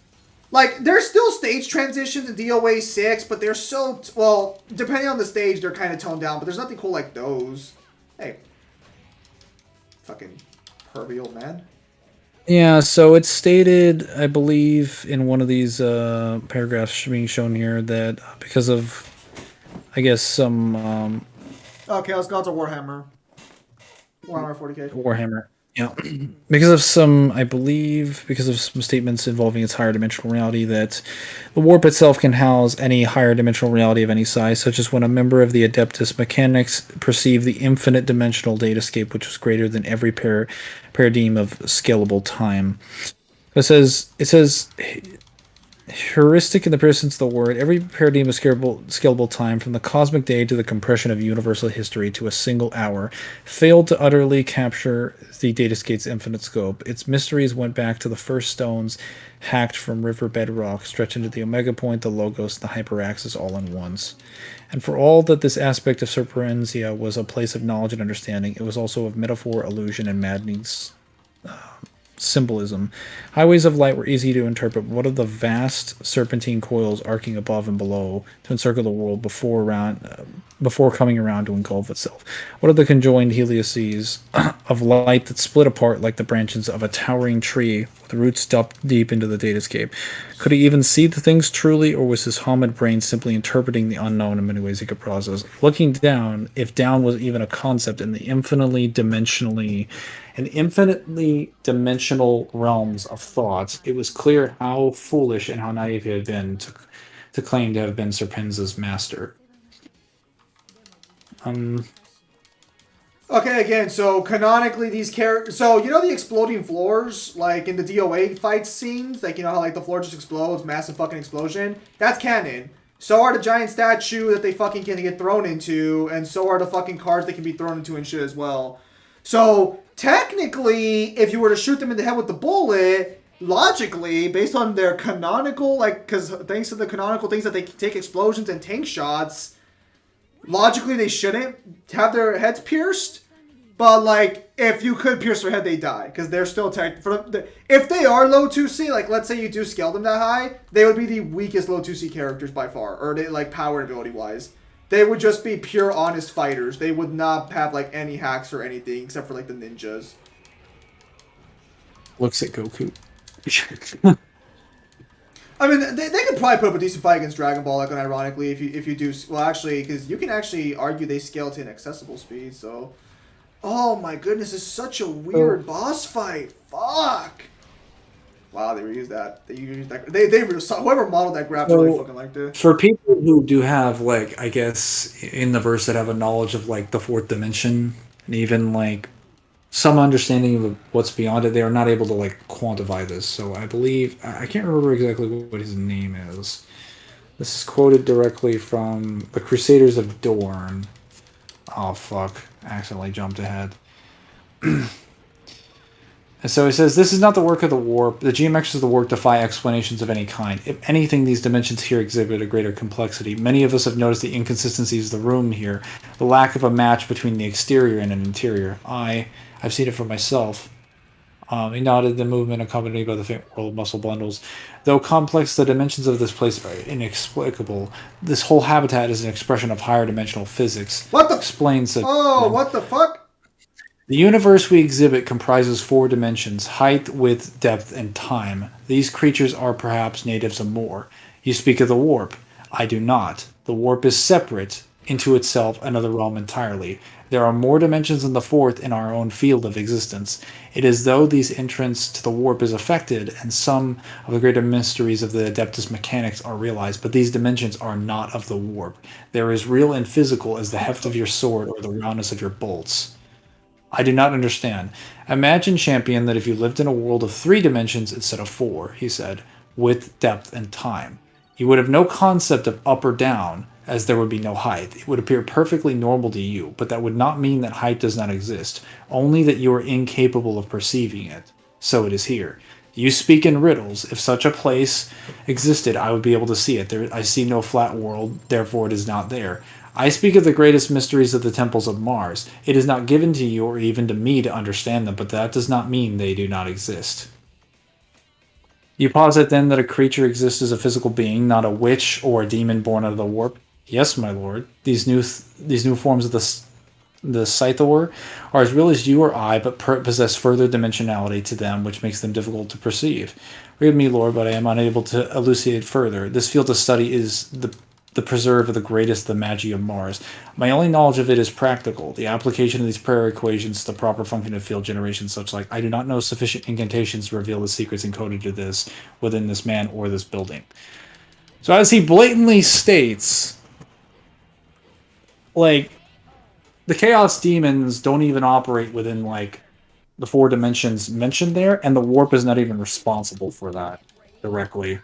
Like, there's still stage transitions in DOA 6, but they're so... well, depending on the stage, they're kind of toned down, but there's nothing cool like those. Hey. Fucking pervy old man. Yeah, so it's stated, I believe, in one of these paragraphs being shown here that because of, I guess, some... Oh, Chaos Gods or Warhammer. Warhammer 40k. Warhammer. Yeah. Because of some statements involving its higher dimensional reality, that the warp itself can house any higher dimensional reality of any size, such as when a member of the Adeptus Mechanics perceived the infinite dimensional datascape, which was greater than every paradigm of scalable time. It says heuristic in the presence of the word, every paradigm of scalable time, from the cosmic day to the compression of universal history to a single hour, failed to utterly capture the datascape's infinite scope. Its mysteries went back to the first stones hacked from river bedrock, stretched into the omega point, the logos, the hyperaxis all in once. And for all that this aspect of Serpentia was a place of knowledge and understanding, it was also of metaphor, illusion, and maddening symbolism. Highways of light were easy to interpret. What of the vast serpentine coils arcing above and below to encircle the world before coming around to engulf itself? What of the conjoined helices of light that split apart like the branches of a towering tree with roots deep into the datascape? Could he even see the things truly, or was his Hamid brain simply interpreting the unknown in many ways he could process? Looking down, if down was even a concept in the infinitely dimensional realms of thoughts, it was clear how foolish and how naive he had been to claim to have been Serpenza's master. Okay, again, so canonically these characters... so, you know the exploding floors? Like, in the DOA fight scenes? Like, you know how, like, the floor just explodes? Massive fucking explosion? That's canon. So are the giant statue that they fucking can get thrown into, and so are the fucking cars they can be thrown into and shit as well. So, technically, if you were to shoot them in the head with the bullet, logically, based on their canonical, like, because thanks to the canonical things that they take explosions and tank shots, logically they shouldn't have their heads pierced. But, like, if you could pierce their head, they die. Because they're still if they are low 2C, like, let's say you do scale them that high, they would be the weakest low 2C characters by far. Or, they, like, power and ability-wise. They would just be pure, honest fighters. They would not have, like, any hacks or anything, except for, like, the ninjas. Looks at Goku. I mean, they could probably put up a decent fight against Dragon Ball, like, ironically, if you do... well, actually, because you can actually argue they scale to inaccessible speed, so... oh my goodness, it's such a weird boss fight. Fuck! Wow, they reused that. They reused that. Whoever modeled that graph really fucking liked it. For people who do have, like, I guess, in the verse that have a knowledge of, like, the fourth dimension, and even, like, some understanding of what's beyond it, they are not able to, like, quantify this. So I believe, I can't remember exactly what his name is. This is quoted directly from the Crusaders of Dorn. Oh, fuck. I accidentally jumped ahead. And so he says, this is not the work of the warp. The geometrics of the warp defy explanations of any kind. If anything, these dimensions here exhibit a greater complexity. Many of us have noticed the inconsistencies of the room here, the lack of a match between the exterior and an interior. I've seen it for myself. He nodded. The movement accompanied by the faint whirl of muscle bundles. Though complex, the dimensions of this place are inexplicable. This whole habitat is an expression of higher dimensional physics. What the? Explains the. Oh, what the fuck? The universe we exhibit comprises 4 dimensions: height, width, depth, and time. These creatures are perhaps natives of more. You speak of the warp. I do not. The warp is separate, into itself, another realm entirely. There are more dimensions than the 4th in our own field of existence. It is though these entrance to the warp is affected, and some of the greater mysteries of the Adeptus mechanics are realized, but these dimensions are not of the warp. They are as real and physical as the heft of your sword or the roundness of your bolts. I do not understand. Imagine, champion, that if you lived in a world of 3 dimensions instead of 4, he said, width, depth, and time. You would have no concept of up or down, as there would be no height. It would appear perfectly normal to you, but that would not mean that height does not exist, only that you are incapable of perceiving it. So it is here. You speak in riddles. If such a place existed, I would be able to see it. I see no flat world, therefore it is not there. I speak of the greatest mysteries of the temples of Mars. It is not given to you or even to me to understand them, but that does not mean they do not exist. You posit then that a creature exists as a physical being, not a witch or a demon born out of the warp? Yes, my lord. These new forms of the Scythor are as real as you or I, but possess further dimensionality to them, which makes them difficult to perceive. Forgive me, lord, but I am unable to elucidate further. This field of study is the preserve of the greatest the magi of Mars. My only knowledge of it is practical. The application of these prayer equations to the proper function of field generation, such like I do not know sufficient incantations to reveal the secrets encoded to this within this man or this building. So as he blatantly states, like, the Chaos Demons don't even operate within, like, the 4 dimensions mentioned there, and the warp is not even responsible for that directly.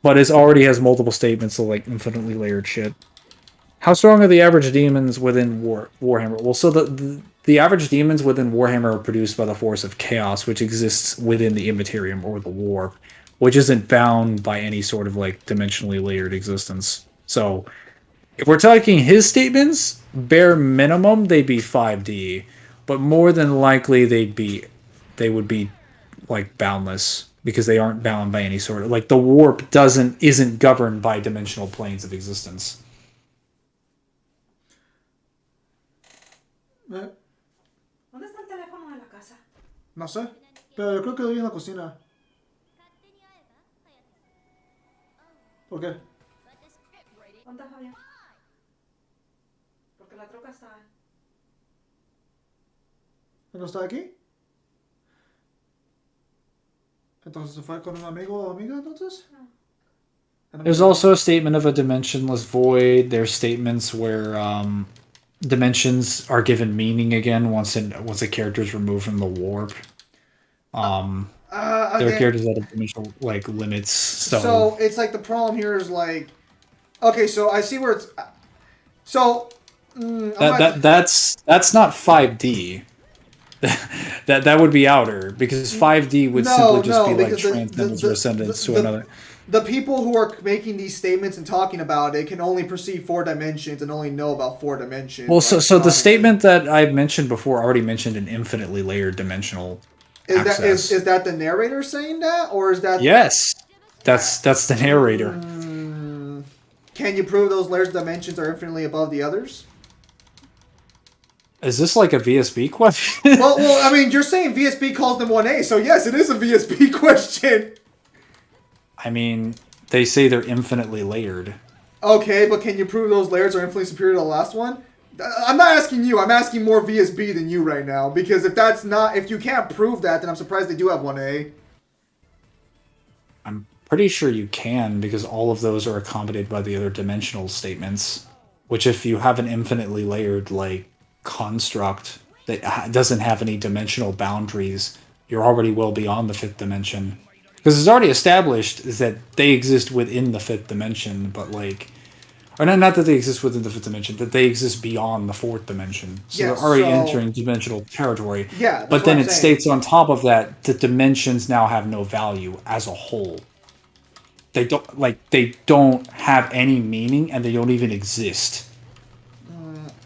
But it already has multiple statements of, like, infinitely layered shit. How strong are the average demons within Warhammer? Well, so the average demons within Warhammer are produced by the force of chaos, which exists within the Immaterium or the warp, which isn't bound by any sort of, like, dimensionally layered existence. So, if we're talking his statements, bare minimum, they'd be 5D. But more than likely, they would be, like, boundless. Because they aren't bound by any sort of, like, the warp isn't governed by dimensional planes of existence. ¿Dónde está el teléfono de la casa? No sé, pero creo que lo vi en la cocina. ¿Por qué? ¿Dónde está Javier? Porque la troca está. ¿No está aquí? Entonces se fue con un amigo o amiga, entonces? There's also a statement of a dimensionless void. There's statements where dimensions are given meaning again once a character is removed from the warp. There are characters that have dimensional, like, limits. So it's like the problem here is like, okay, so I see where it's. So that's not 5D. that would be outer, because 5D would simply just be like transcendence or ascendance to another. The people who are making these statements and talking about it can only perceive 4 dimensions and only know about 4 dimensions. Well, so the statement that I mentioned before already mentioned an infinitely layered dimensional access. Is that the narrator saying that, or is that? Yes, that's the narrator. Can you prove those layers of dimensions are infinitely above the others? Is this like a VSB question? well, I mean, you're saying VSB calls them 1A, so yes, it is a VSB question. I mean, they say they're infinitely layered. Okay, but can you prove those layers are infinitely superior to the last one? I'm not asking you. I'm asking more VSB than you right now, because if you can't prove that, then I'm surprised they do have 1A. I'm pretty sure you can, because all of those are accommodated by the other dimensional statements. Which, if you have an infinitely layered, like, construct that doesn't have any dimensional boundaries, you're already well beyond the 5th dimension. Because it's already established that they exist within the 5th dimension, but, like, or not that they exist within the 5th dimension, that they exist beyond the 4th dimension. So they're already entering dimensional territory. Yeah, but then it states on top of that dimensions now have no value as a whole. They don't have any meaning, and they don't even exist.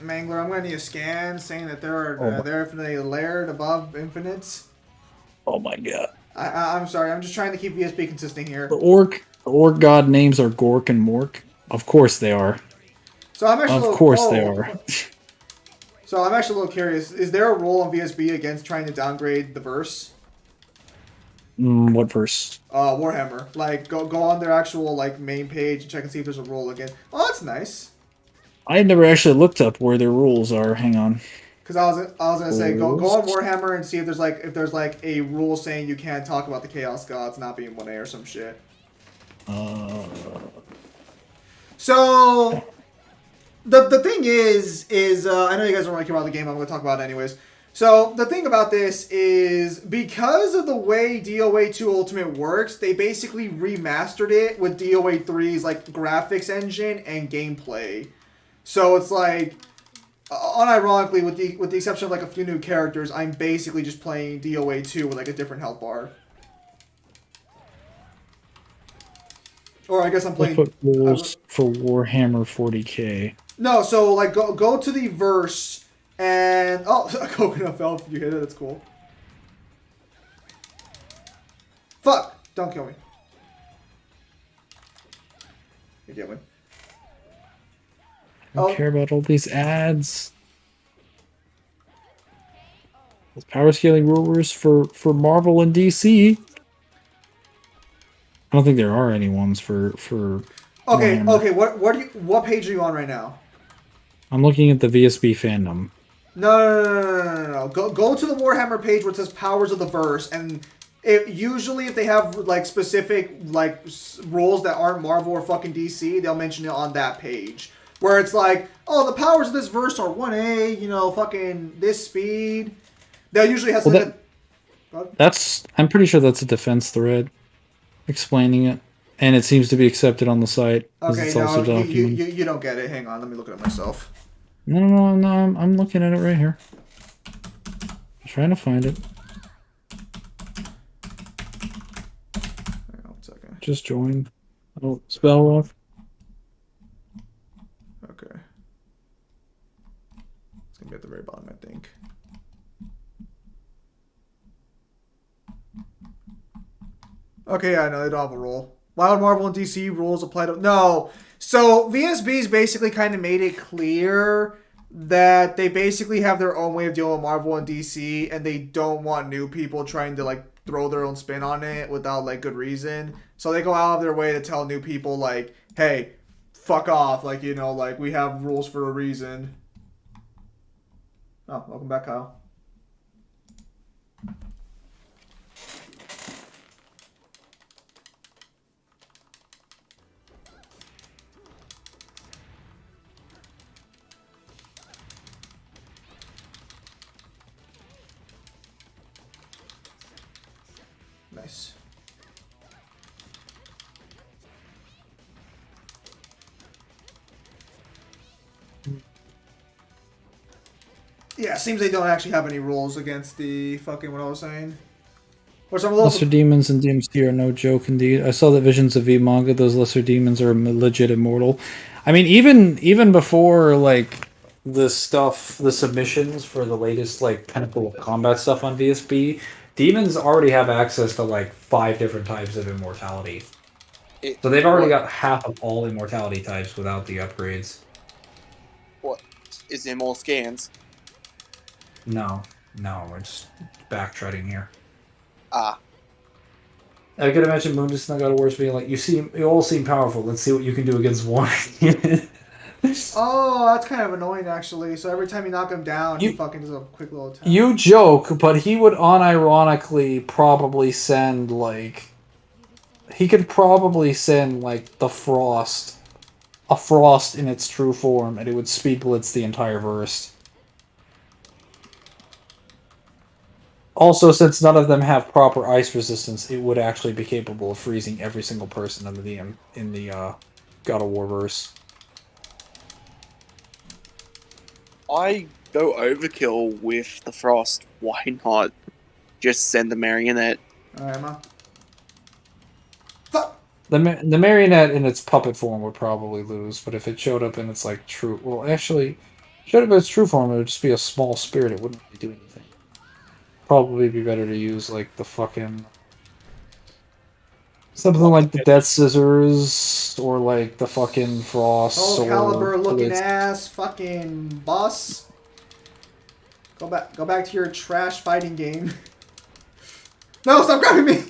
Mangler, I'm going to need a scan saying that they're infinitely layered above infinites. Oh my god. I'm sorry. I'm just trying to keep VSB consistent The here. orc god names are Gork and Mork. Of course they are. So I'm actually Of a little, course they oh, what the are. fuck? So I'm actually a little curious. Is there a rule on VSB against trying to downgrade the verse? What verse? Warhammer. Like, go on their actual like main page and check and see if there's a rule again. Oh, that's nice. I had never actually looked up where their rules are. Hang on. Because I was gonna say go on Rules? Warhammer and see if there's like a rule saying you can't talk about the Chaos Gods not being 1A or some shit. So the thing is I know you guys don't really care about the game. I'm gonna talk about it anyways. So the thing about this is because of the way DOA 2 Ultimate works, they basically remastered it with DOA 3's like graphics engine and gameplay. So it's like, unironically, with the exception of like a few new characters, I'm basically just playing DOA 2 with like a different health bar. Or I guess I'm playing. Let's put rules for Warhammer 40k. No, so like go to the verse and a coconut fell if you hit it. That's cool. Fuck! Don't kill me. You get me. I don't care about all these ads. Those power scaling rulers for Marvel and DC. I don't think there are any ones for Okay, Warhammer. okay. What page are you on right now? I'm looking at the VSB fandom. No. Go to the Warhammer page where it says Powers of the Verse, and usually if they have like specific like rules that aren't Marvel or fucking DC, they'll mention it on that page. Where it's like, oh, the powers of this verse are 1A, you know, fucking this speed. They'll usually have something. I'm pretty sure that's a defense thread explaining it, and it seems to be accepted on the site. Okay, it's no, also documented. you don't get it. Hang on, let me look at it myself. No, I'm looking at it right here. I'm trying to find it. Hang on 1 second. Just join. Oh, spell off. Okay. It's gonna be at the very bottom, I think. Okay, yeah, no, they don't have a rule. Why would Marvel and DC rules apply to... No. So, VSB's basically kind of made it clear that they basically have their own way of dealing with Marvel and DC, and they don't want new people trying to, like, throw their own spin on it without, like, good reason. So they go out of their way to tell new people, like, hey, fuck off. Like, you know, like, we have rules for a reason. Oh, welcome back, Kyle. Nice. Yeah, seems they don't actually have any rules against the fucking what I was saying. Which I'm a little... Lesser demons and DMC are no joke indeed. I saw the Visions of V manga. Those lesser demons are legit immortal. I mean, even before like the submissions for the latest like Pinnacle of Combat stuff on VSB, demons already have access to like 5 different types of immortality. So they've already got half of all immortality types without the upgrades. What? Is there more scans? No, we're just backtracking here. Ah. I could imagine Mundus and God of War's being like, you all seem powerful. Let's see what you can do against one. Oh, that's kind of annoying actually. So every time you knock him down, he fucking does a quick little attack. You joke, but he would unironically probably send like... He could probably send like the Frost. A Frost in its true form, and it would speed blitz the entire verse. Also, since none of them have proper ice resistance, it would actually be capable of freezing every single person in the God of War verse. I go overkill with the Frost. Why not just send the Marionette? Alright, Emma. The marionette in its puppet form would probably lose, but if it showed up in its like true... Well, actually, showed up in its true form, it would just be a small spirit. It wouldn't really do anything. probably be better to use like the fucking something like the Death Scissors or like the fucking Frost Soul or Calibur looking Blitz. ass fucking boss. Go back to your trash fighting game. No, stop grabbing me!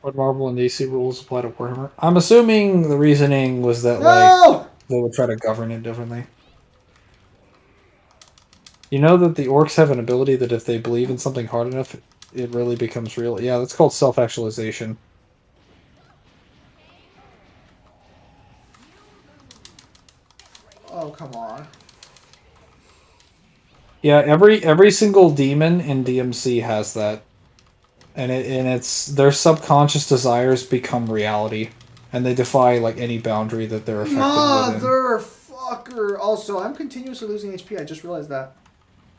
What Marvel and DC rules apply to Warhammer? I'm assuming the reasoning was that like No! they would try to govern it differently. You know that the orcs have an ability that if they believe in something hard enough, it really becomes real. Yeah, that's called self-actualization. Oh, come on. Yeah, every single demon in DMC has that. And it's their subconscious desires become reality. And they defy like any boundary that they're affected within. Motherfucker! Also, I'm continuously losing HP. I just realized that.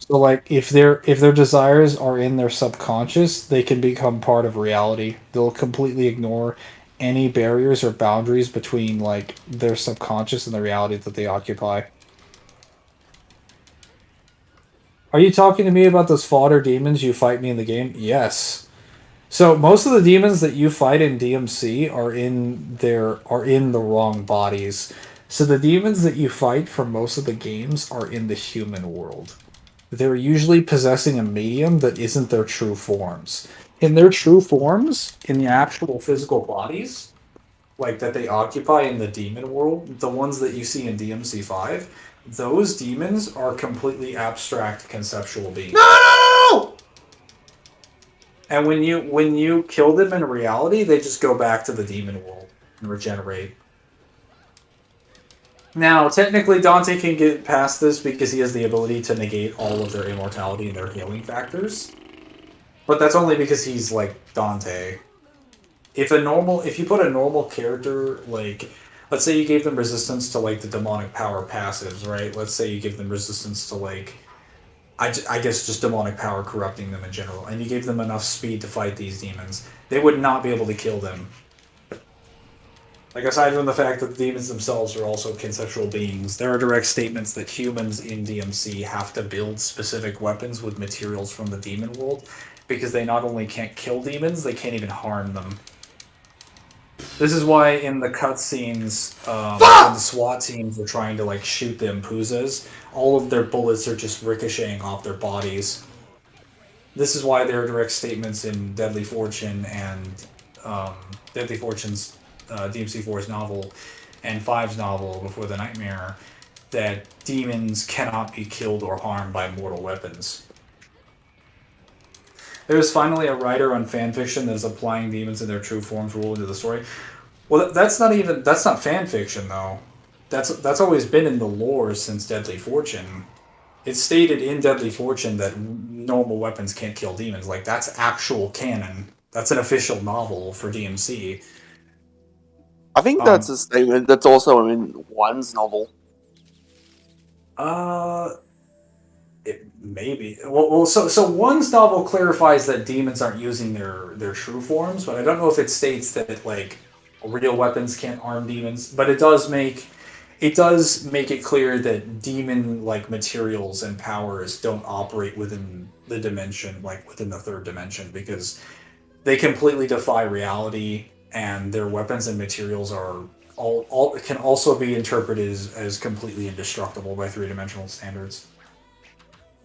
So like if their desires are in their subconscious, they can become part of reality. They'll completely ignore any barriers or boundaries between like their subconscious and the reality that they occupy. Are you talking to me about those fodder demons you fight me in the game? Yes. So most of the demons that you fight in DMC are in the wrong bodies. So the demons that you fight for most of the games are in the human world. They're usually possessing a medium that isn't their true forms. In their true forms, in the actual physical bodies, like that they occupy in the demon world, the ones that you see in DMC 5, those demons are completely abstract conceptual beings. No! And when you kill them in reality, they just go back to the demon world and regenerate. Now, technically, Dante can get past this because he has the ability to negate all of their immortality and their healing factors. But that's only because he's, like, Dante. If you put a normal character, like, let's say you gave them resistance to, like, the demonic power passives, right? Let's say you give them resistance to, like, I guess just demonic power corrupting them in general, and you gave them enough speed to fight these demons, they would not be able to kill them. Like, aside from the fact that the demons themselves are also conceptual beings, there are direct statements that humans in DMC have to build specific weapons with materials from the demon world, because they not only can't kill demons, they can't even harm them. This is why in the cutscenes, when the SWAT teams are trying to, like, shoot the Impuzas, all of their bullets are just ricocheting off their bodies. This is why there are direct statements in Deadly Fortune and Deadly Fortune's DMC4's novel and 5's novel, Before the Nightmare, that demons cannot be killed or harmed by mortal weapons. There's finally a writer on fanfiction that is applying demons in their true forms rule into the story. Well, that's not fanfiction though. That's always been in the lore since Deadly Fortune. It's stated in Deadly Fortune that normal weapons can't kill demons. Like, that's actual canon. That's an official novel for DMC. I think that's a statement that's also in One's novel. Maybe. Well, so One's novel clarifies that demons aren't using their true forms, but I don't know if it states that, like, real weapons can't harm demons. But it does make it clear that demon-like materials and powers don't operate within the dimension, like within the third dimension, because they completely defy reality, and their weapons and materials are all can also be interpreted as completely indestructible by three-dimensional standards.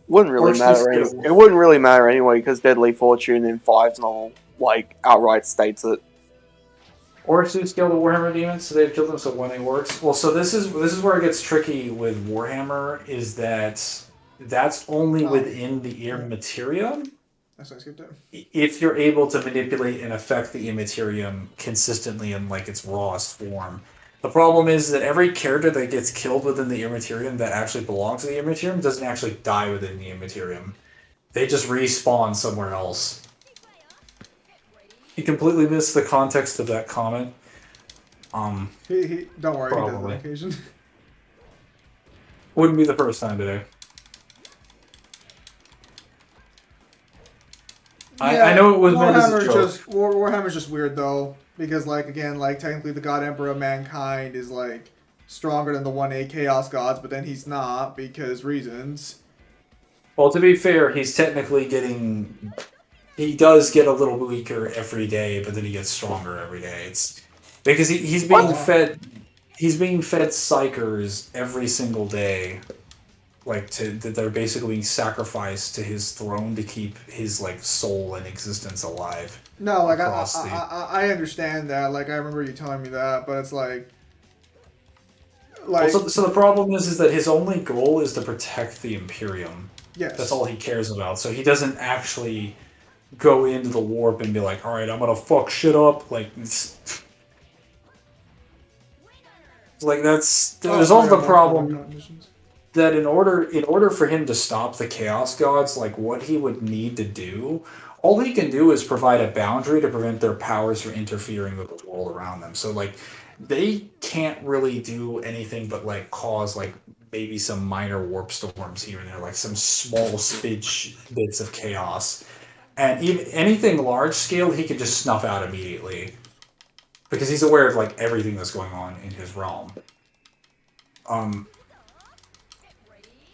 Wouldn't really matter. It wouldn't really matter anyway because Deadly Fortune in 5's novel like outright states it. Orcs do scale the Warhammer demons, so they've killed them. So when it works, well, so this is where it gets tricky with Warhammer. Is that's only within the Immaterium. That's why I skipped it. If you're able to manipulate and affect the Immaterium consistently in, like, its rawest form. The problem is that every character that gets killed within the Immaterium that actually belongs to the Immaterium doesn't actually die within the Immaterium. They just respawn somewhere else. You completely missed the context of that comment. He don't worry, Probably. he does on occasion. Wouldn't be the first time today. I know it was meant as a joke. Warhammer's just weird though, because, like, again, like, technically the God Emperor of Mankind is, like, stronger than the 1A Chaos Gods, but then he's not because reasons. Well, to be fair, he's technically getting. He does get a little weaker every day, but then he gets stronger every day. It's because he's being fed. He's being fed psychers every single day, like that they're basically being sacrificed to his throne to keep his like soul and existence alive. No, like across I understand that. Like I remember you telling me that, but it's like so the problem is that his only goal is to protect the Imperium. Yes. That's all he cares about. So he doesn't actually go into the warp and be like, all right, I'm gonna fuck shit up. Like it's like there's also the problem that in order for him to stop the Chaos Gods, like what he would need to do, all he can do is provide a boundary to prevent their powers from interfering with the world around them. So like they can't really do anything but like cause like maybe some minor warp storms here and there, like some small bits of chaos. And even anything large scale, he can just snuff out immediately because he's aware of like everything that's going on in his realm.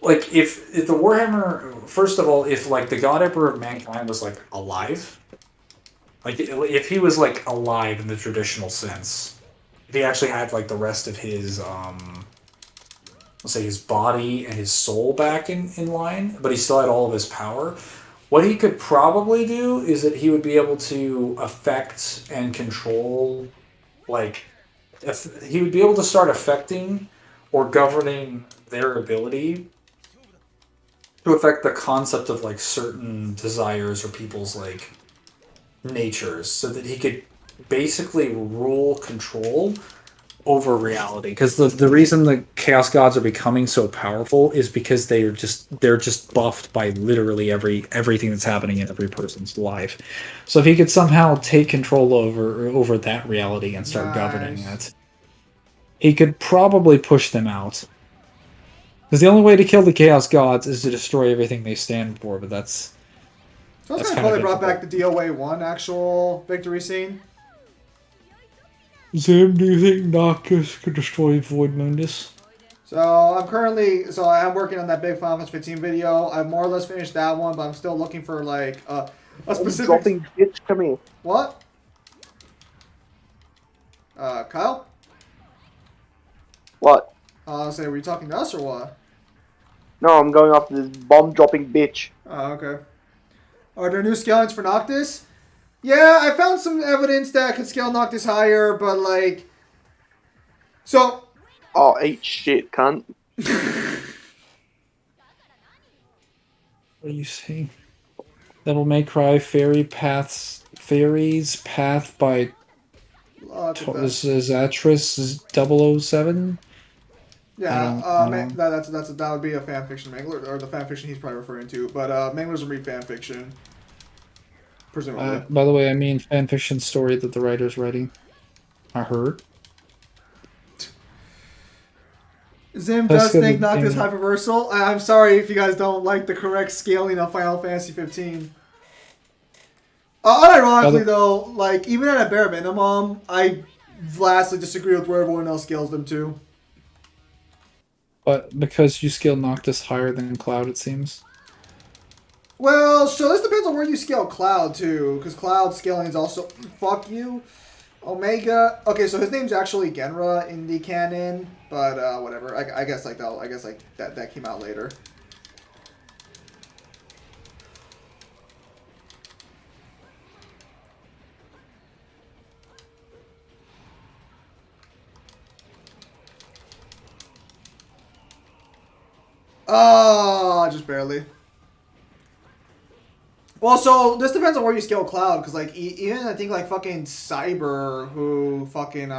Like if the Warhammer, first of all, if like the God Emperor of Mankind was like alive, like if he was like alive in the traditional sense, if he actually had like the rest of his let's say his body and his soul back in line, but he still had all of his power. What he could probably do is that he would be able to affect and control, like, if he would be able to start affecting or governing their ability to affect the concept of like certain desires or people's like natures, so that he could basically rule control over reality. Because the reason the Chaos Gods are becoming so powerful is because they're just buffed by literally everything that's happening in every person's life. So if he could somehow take control over that reality and start governing it, he could probably push them out. Because the only way to kill the Chaos Gods is to destroy everything they stand for, but that's... So it's kind of cool they brought back the DOA 1 actual victory scene. Sam, do you think Noctis could destroy Void Mundus? So I'm working on that big Final Fantasy 15 video. I've more or less finished that one, but I'm still looking for like a specific... Dropping bitch, come here. What? Kyle? What? Say, were you talking to us or what? No, I'm going after this bomb-dropping bitch. Oh, okay. Are there new scalings for Noctis? Yeah, I found some evidence that could scale Noctis higher, but like... So... Oh, eat shit, cunt. What do you see? Devil May Cry Fairies Path by Zatris 007? Yeah, that would be a fanfiction Mangler, or the fanfiction he's probably referring to. But Mangler doesn't read fanfiction, presumably. By the way, I mean fanfiction story that the writer's writing. I heard. Zim does think Noctis hyperversal. I'm sorry if you guys don't like the correct scaling of Final Fantasy 15. Unironically, though, like even at a bare minimum, I vastly disagree with where everyone else scales them to. But because you scale Noctis higher than Cloud, it seems. Well, so this depends on where you scale Cloud, too. Because Cloud scaling is also... Fuck you. Omega... Okay, so his name's actually Genra in the canon. But, whatever. I guess, like, that came out later. Oh, just barely. Well, so this depends on where you scale Cloud, because like even I think like fucking Cyber, who fucking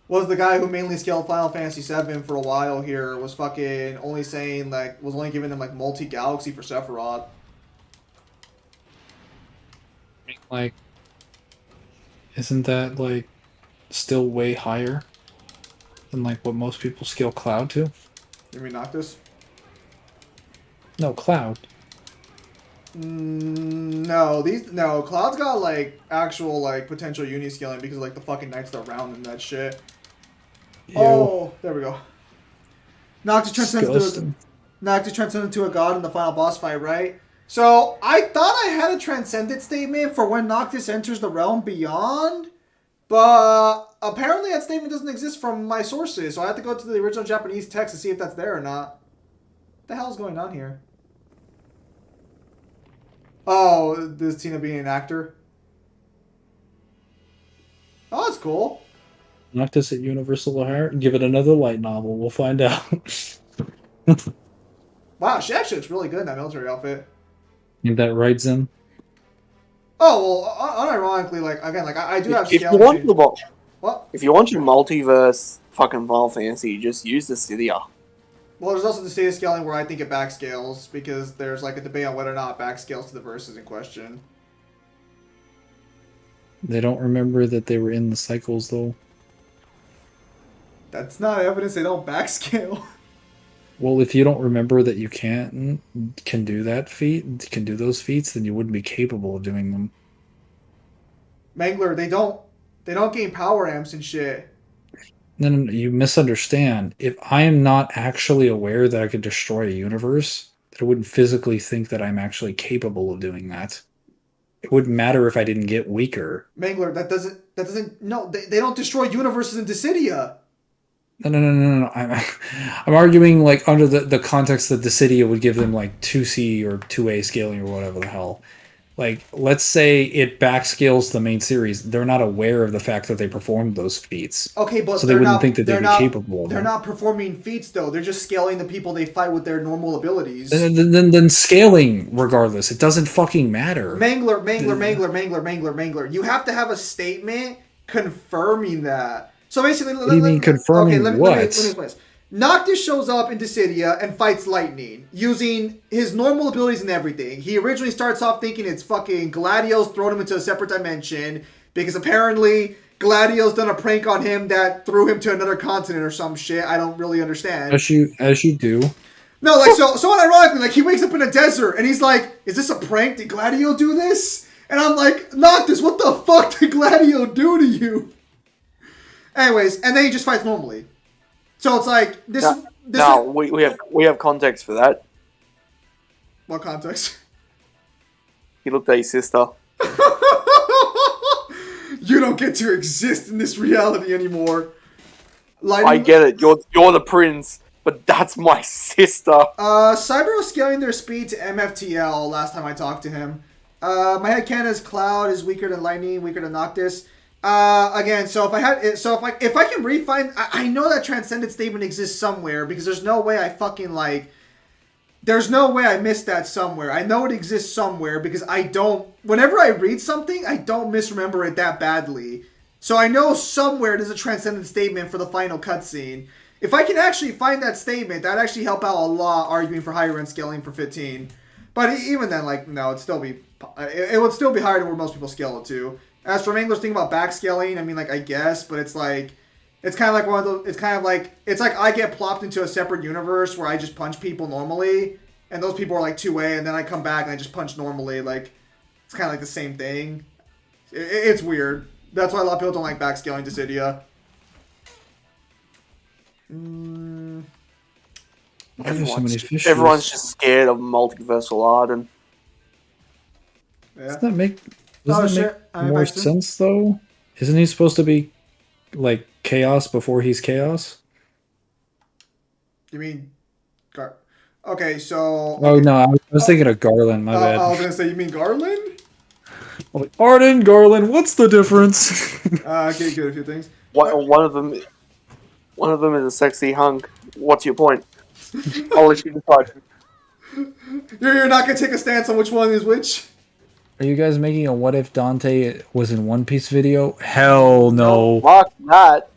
was the guy who mainly scaled Final Fantasy VII for a while here, was fucking only saying like was only giving him like multi-galaxy for Sephiroth. Like, isn't that like still way higher than like what most people scale Cloud to? You mean Noctis? No, Cloud. No, Cloud's got like actual like potential uni scaling because of, like the fucking Knights that round and that shit. Ew. Oh, there we go. Noctis transcends Noctis transcends into a god in the final boss fight, right? So I thought I had a transcendent statement for when Noctis enters the realm beyond, but apparently that statement doesn't exist from my sources, so I have to go to the original Japanese text to see if that's there or not. What the hell is going on here? Oh, this Tina being an actor? Oh, that's cool. Noctis at Universal O'Hare. Give it another light novel. We'll find out. Wow, she actually looks really good in that military outfit. Think that rides in. Oh, well, unironically, like, again, like, I do have If you scale want change. the What? if you want your multiverse fucking Final Fantasy, just use the Cydia. Well, there's also the state of scaling where I think it backscales, because there's, like, a debate on whether or not it backscales to the verses in question. They don't remember that they were in the cycles, though. That's not evidence they don't backscale. Well, if you don't remember that you can do that feat, can do those feats, then you wouldn't be capable of doing them. Mangler, they don't gain power amps and shit. No, you misunderstand. If I am not actually aware that I could destroy a universe, that I wouldn't physically think that I'm actually capable of doing that. It wouldn't matter if I didn't get weaker. Mangler, that doesn't, no, they don't destroy universes in Dissidia. No. I'm arguing like under the context that Dissidia would give them like 2C or 2A scaling or whatever the hell. Like, let's say it backscales the main series. They're not aware of the fact that they performed those feats. Okay, but so they wouldn't think that they'd be capable of They're them. not performing feats, though. They're just scaling the people they fight with their normal abilities. Then scaling, regardless. It doesn't fucking matter. Mangler. You have to have a statement confirming that. So basically, What do you mean confirming let me what? explain this. Noctis shows up in Dissidia and fights Lightning using his normal abilities and everything. He originally starts off thinking it's fucking Gladio's thrown him into a separate dimension because apparently Gladio's done a prank on him that threw him to another continent or some shit. I don't really understand. As you do. No, like so unironically, like he wakes up in a desert and he's like, "Is this a prank? Did Gladio do this?" And I'm like, "Noctis, what the fuck did Gladio do to you?" Anyways, and then he just fights normally. So it's like this. We have context for that. What context? He looked at his sister. You don't get to exist in this reality anymore. Lightning, I get it. You're the prince, but that's my sister. Cyber was scaling their speed to MFTL last time I talked to him. My headcanon is Cloud is weaker than Lightning, weaker than Noctis. Again, so if I can refine, I know that transcendent statement exists somewhere because there's no way I fucking there's no way I missed that somewhere. I know it exists somewhere because whenever I read something, I don't misremember it that badly. So I know somewhere there's a transcendent statement for the final cutscene. If I can actually find that statement, that'd actually help out a lot arguing for higher end scaling for 15. But even then, no, it would still be higher than where most people scale it to. As for Mangler's thing about backscaling, I mean, I guess, but it's kind of like one of those, it's like I get plopped into a separate universe where I just punch people normally, and those people are like 2A, and then I come back and I just punch normally, it's kind of like the same thing. It's weird. That's why a lot of people don't like backscaling Dissidia. Everyone's just scared of multiversal Arden. Yeah. Doesn't that make more sense, though? Isn't he supposed to be, chaos before he's chaos? You mean... Okay, so... Oh, no, I was thinking of Garland, my bad. I was going to say, you mean Garland? Arden, Garland, what's the difference? Okay, good, a few things. One of them is a sexy hunk. What's your point? I'll let you decide. You're not going to take a stance on which one is which? Are you guys making a what if Dante was in One Piece video? Hell no. Fuck that.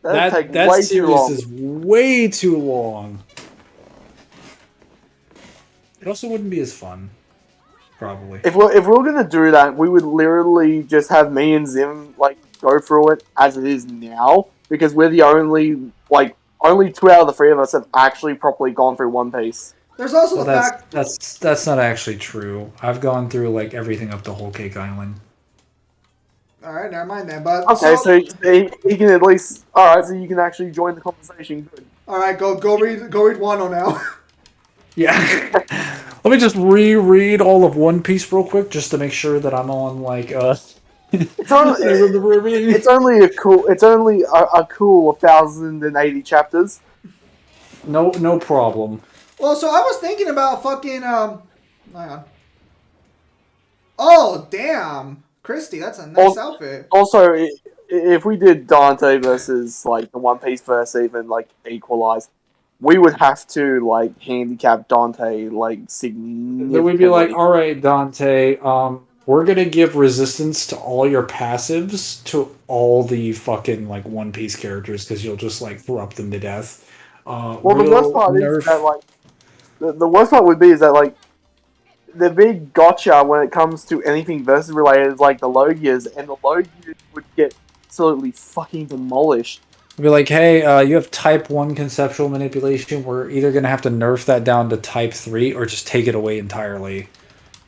That'd take That way too series long. is way too long. It also wouldn't be as fun. Probably. If we're gonna do that, we would literally just have me and Zim go through it as it is now, because we're the only 2 out of the 3 of us have actually properly gone through One Piece. There's also the fact... That's not actually true. I've gone through, everything up to Whole Cake Island. All right, never mind then. But Okay, so he can at least. All right, so you can actually join the conversation. Good. all right, go read Wano now. Yeah. Let me just reread all of One Piece real quick, just to make sure that I'm on like It's only a cool 1,080 chapters. no problem. Well, so I was thinking about fucking hang on. Oh damn, Christy, that's a nice outfit. Also, if we did Dante versus like the One Piece verse, even like Equalize, we would have to like handicap Dante like significantly. Then we'd be like, all right, Dante, we're gonna give resistance to all your passives to all the fucking like One Piece characters because you'll just like corrupt them to death. Well, the worst part is that like the worst part would be is that like the big gotcha when it comes to anything versus related is like the Logias, and the Logias would get absolutely fucking demolished. Be like, hey, you have type 1 conceptual manipulation. We're either going to have to nerf that down to type 3 or just take it away entirely.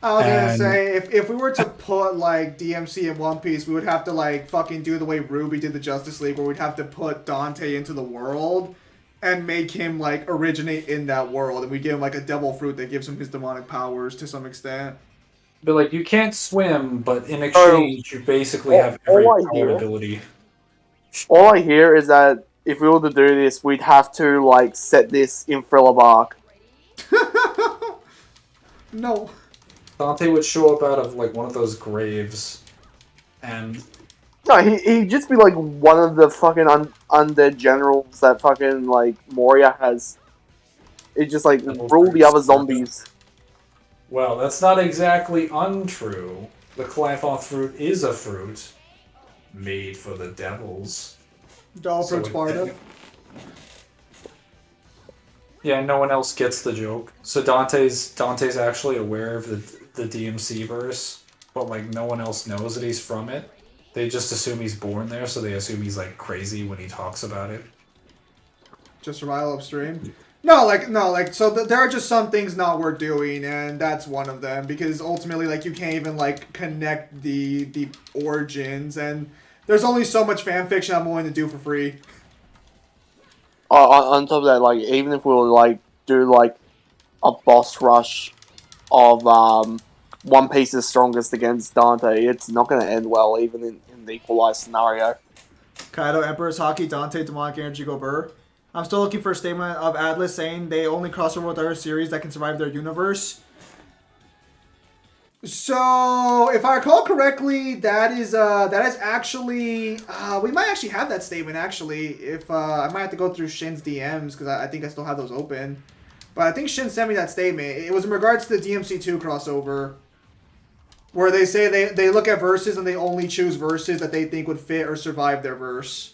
I was gonna say, if we were to put like DMC in One Piece, we would have to like fucking do the way Ruby did the Justice League, where we'd have to put Dante into the world and make him like originate in that world, and we give him like a devil fruit that gives him his demonic powers to some extent. But like, you can't swim, but in exchange, you basically have every power ability. All I hear is that if we were to do this, we'd have to like set this in Thriller Bark. No. Dante would show up out of like one of those graves, and no, he'd just be like one of the fucking undead generals that fucking like Moria has. It just like rule the other zombies. Well, that's not exactly untrue. The Clythoth fruit is a fruit made for the devils. Doll from Sparta. Yeah, no one else gets the joke. So Dante's actually aware of the DMC verse, but like no one else knows that he's from it. They just assume he's born there, so they assume he's like crazy when he talks about it. Just survival upstream. No, so there are just some things not worth doing, and that's one of them, because ultimately, like, you can't even, like, connect the origins, and there's only so much fan fiction I'm willing to do for free. On top of that, like, even if we were, like, do, like, a boss rush of, One Piece's strongest against Dante, it's not going to end well, even in the equalized scenario. Kaido, Emperor's Hockey, Dante, Demonic Energy, Go Burr. I'm still looking for a statement of Atlas saying they only cross over with other series that can survive their universe. So, if I recall correctly, that is actually we might actually have that statement actually. If I might have to go through Shin's DMs because I think I still have those open. But I think Shin sent me that statement. It was in regards to the DMC2 crossover, where they say they look at verses and they only choose verses that they think would fit or survive their verse.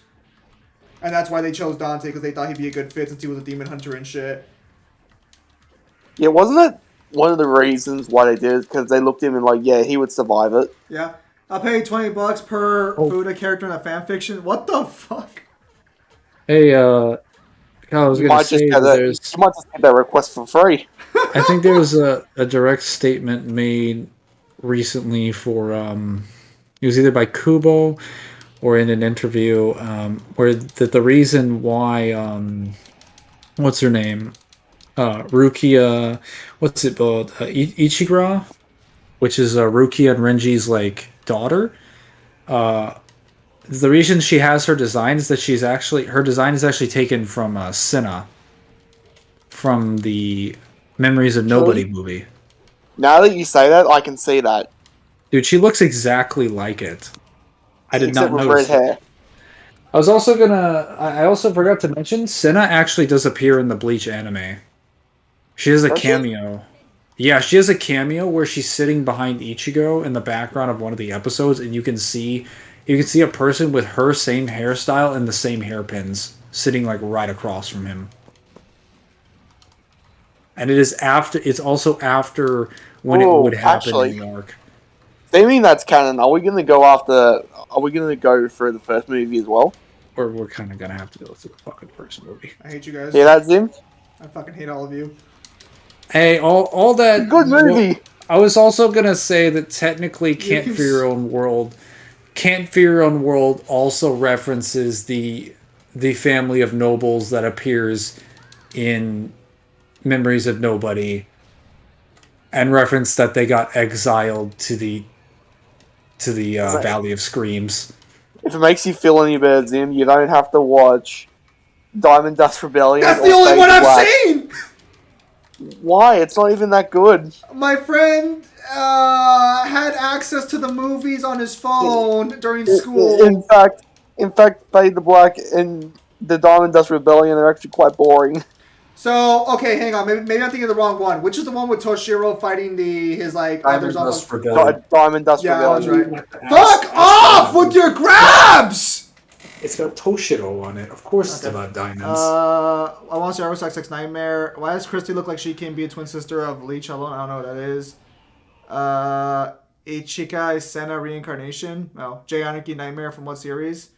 And that's why they chose Dante, because they thought he'd be a good fit since he was a demon hunter and shit. Yeah, wasn't it one of the reasons why they did it? Because they looked at him and like, yeah, he would survive it. Yeah. I'll pay $20 per Fuda character in a fanfiction. What the fuck? Hey, I was going to say you might just get that request for free. I think there was a direct statement made recently for, it was either by Kubo or in an interview, where the reason why, what's her name? Rukia, what's it called? Ichigra, which is Rukia and Renji's like daughter. The reason she has her design is that her design is actually taken from Senna, from the Memories of Nobody movie. Now that you say that, I can see that. Dude, she looks exactly like it. I did Except not with notice red hair. I was also gonna. I also forgot to mention Senna actually does appear in the Bleach anime. She has a cameo. Yeah, she has a cameo where she's sitting behind Ichigo in the background of one of the episodes, and you can see a person with her same hairstyle and the same hairpins sitting like right across from him. And it's also after when it would happen in the arc. They mean that's canon. Are we gonna go through the first movie as well? Or we're kind of gonna have to go through the fucking first movie. I hate you guys. Yeah, that's him. I fucking hate all of you. Hey, all that good movie. I was also gonna say that technically Can't For Your Own World Can't Fear Unworld also references the family of nobles that appears in Memories of Nobody, and reference that they got exiled to the Valley of Screams. If it makes you feel any better, Zim, you don't have to watch Diamond Dust Rebellion. That's or the only Fade one to I've Black. seen! Why? It's not even that good. My friend had access to the movies on his phone during school. In fact, Fade to Black and the Diamond Dust Rebellion are actually quite boring. So, okay, hang on. Maybe I'm thinking of the wrong one. Which is the one with Toshiro fighting his, like, Diamond others off Dust of... Rebellion. Diamond Dust Yeah, I was Rebellion. right. Fuck off with your grabs! It's got Toshiro on it. Of course it's about diamonds. I want to say Argo Sex Nightmare. Why does Christy look like she can be a twin sister of Lee Chalon? I don't know what that is. Ichikai Senna Reincarnation. No. J Anarchy Nightmare from what series?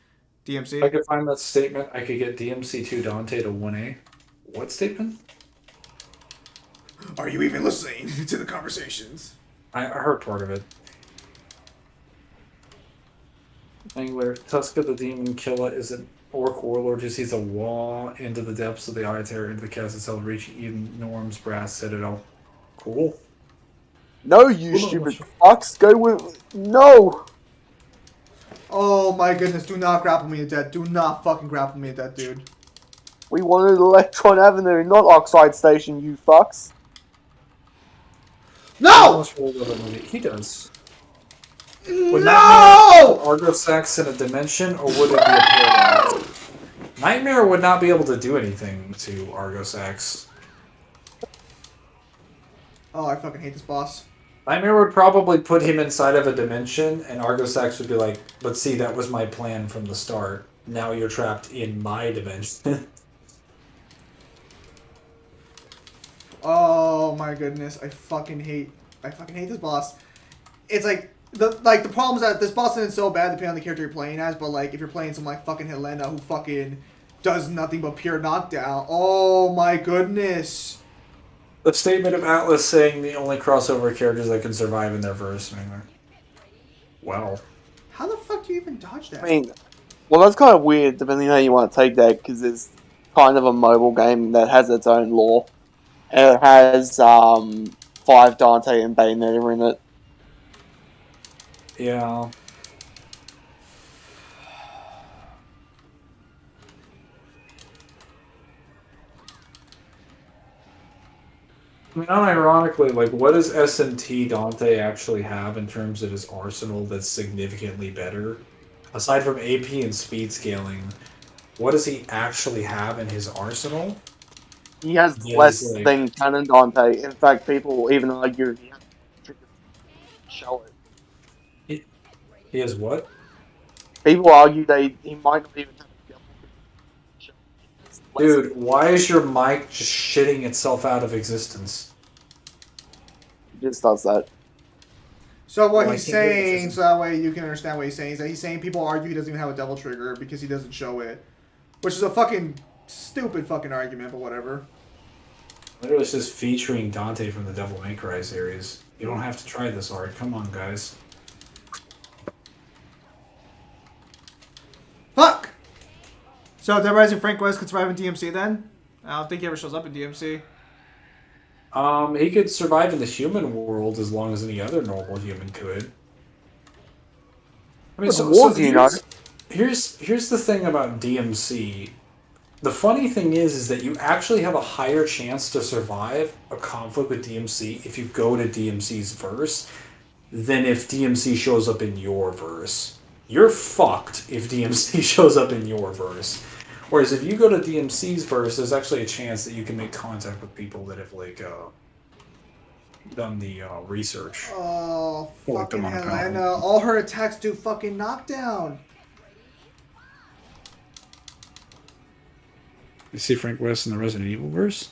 DMC. If I could find that statement, I could get DMC2 Dante to 1A. What statement? Are you even listening to the conversations? I heard part of it. Angler, Tuska the Demon Killer is an orc warlord who sees a wall into the depths of the eye terror into the cast itself, reaching even Norm's brass citadel. Cool. No, you stupid fucks. Go with... No! Oh my goodness, do not grapple me to death. Do not fucking grapple me to death, dude. We wanted Electron Avenue, not Oxide Station, you fucks. No! He does. No! Would Nightmare Argo Sax in a dimension, or would it be a paradox? Nightmare would not be able to do anything to Argo Sax. Oh, I fucking hate this boss. Nightmare would probably put him inside of a dimension, and Argo Sax would be like, but see, that was my plan from the start. Now you're trapped in my dimension. Oh my goodness, I fucking hate this boss. It's like the problem is that this boss isn't so bad depending on the character you're playing as, but like if you're playing someone like fucking Helena who fucking does nothing but pure knockdown. Oh my goodness. The statement of Atlas saying the only crossover characters that can survive in their verse. Wow. How the fuck do you even dodge that? I mean, well, that's kind of weird, depending on how you want to take that, because it's kind of a mobile game that has its own lore. And it has 5 Dante and Bayonetta in it. Yeah. I mean, unironically, like, what does SMT Dante actually have in terms of his arsenal that's significantly better? Aside from AP and speed scaling, what does he actually have in his arsenal? He has Yeah, less he's like- than Canon Dante. In fact, people even argue he has to show it. He has what? People argue he might not even have a double. Dude, why is your mic just shitting itself out of existence? He just does that. So what Well, he's I can't hear saying, this. so that way you can understand what he's saying, is that he's saying people argue he doesn't even have a double trigger because he doesn't show it. Which is a fucking stupid fucking argument, but whatever. Literally, it's just featuring Dante from the Devil May Cry series. You don't have to try this hard. Come on, guys. Fuck! So Dead Rising Frank West could survive in DMC then? I don't think he ever shows up in DMC. He could survive in the human world as long as any other normal human could. I mean, here's the thing about DMC. The funny thing is that you actually have a higher chance to survive a conflict with DMC if you go to DMC's verse than if DMC shows up in your verse. You're fucked if DMC shows up in your verse. Whereas if you go to DMC's verse, there's actually a chance that you can make contact with people that have done the research. Oh, Or fucking Demonic Helena. Island. All her attacks do fucking knockdown. You see Frank West in the Resident Evil verse?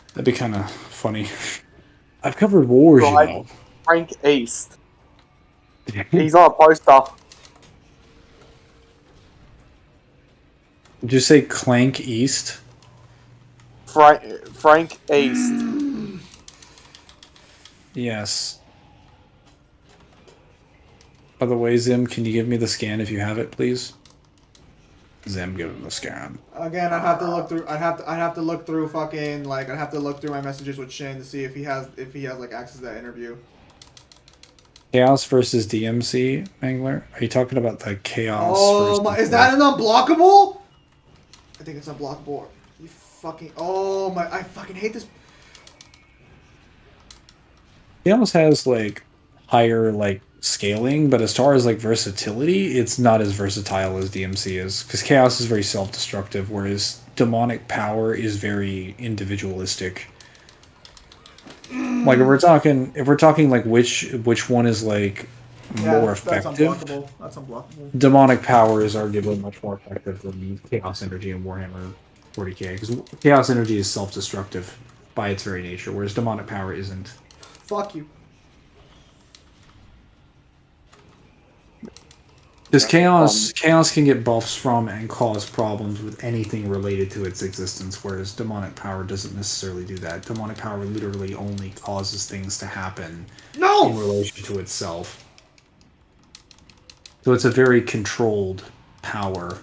That'd be kind of funny. I've covered wars, Right. you know. Frank East. He's on a poster. Did you say Clank East? Frank East. Yes. By the way, Zim, can you give me the scan if you have it, please? Zim, give him the scan. Again, I'd have to look through. I'd have to look through fucking like I'd have to look through my messages with Shane to see if he has like access to that interview. Chaos versus DMC, Mangler? Are you talking about the Chaos? Oh my! Is that an unblockable? I think it's unblockable. You fucking. Oh my! I fucking hate this. Chaos has like higher like scaling, but as far as like versatility, it's not as versatile as DMC is. Because Chaos is very self-destructive, whereas demonic power is very individualistic. Like if we're talking like which one is like more effective. That's unblockable. That's unblockable. Demonic power is arguably much more effective than Chaos Energy and Warhammer 40k, because Chaos Energy is self-destructive by its very nature, whereas demonic power isn't. Fuck you. Because Chaos can get buffs from and cause problems with anything related to its existence, whereas demonic power doesn't necessarily do that. Demonic power literally only causes things to happen in relation to itself. So it's a very controlled power.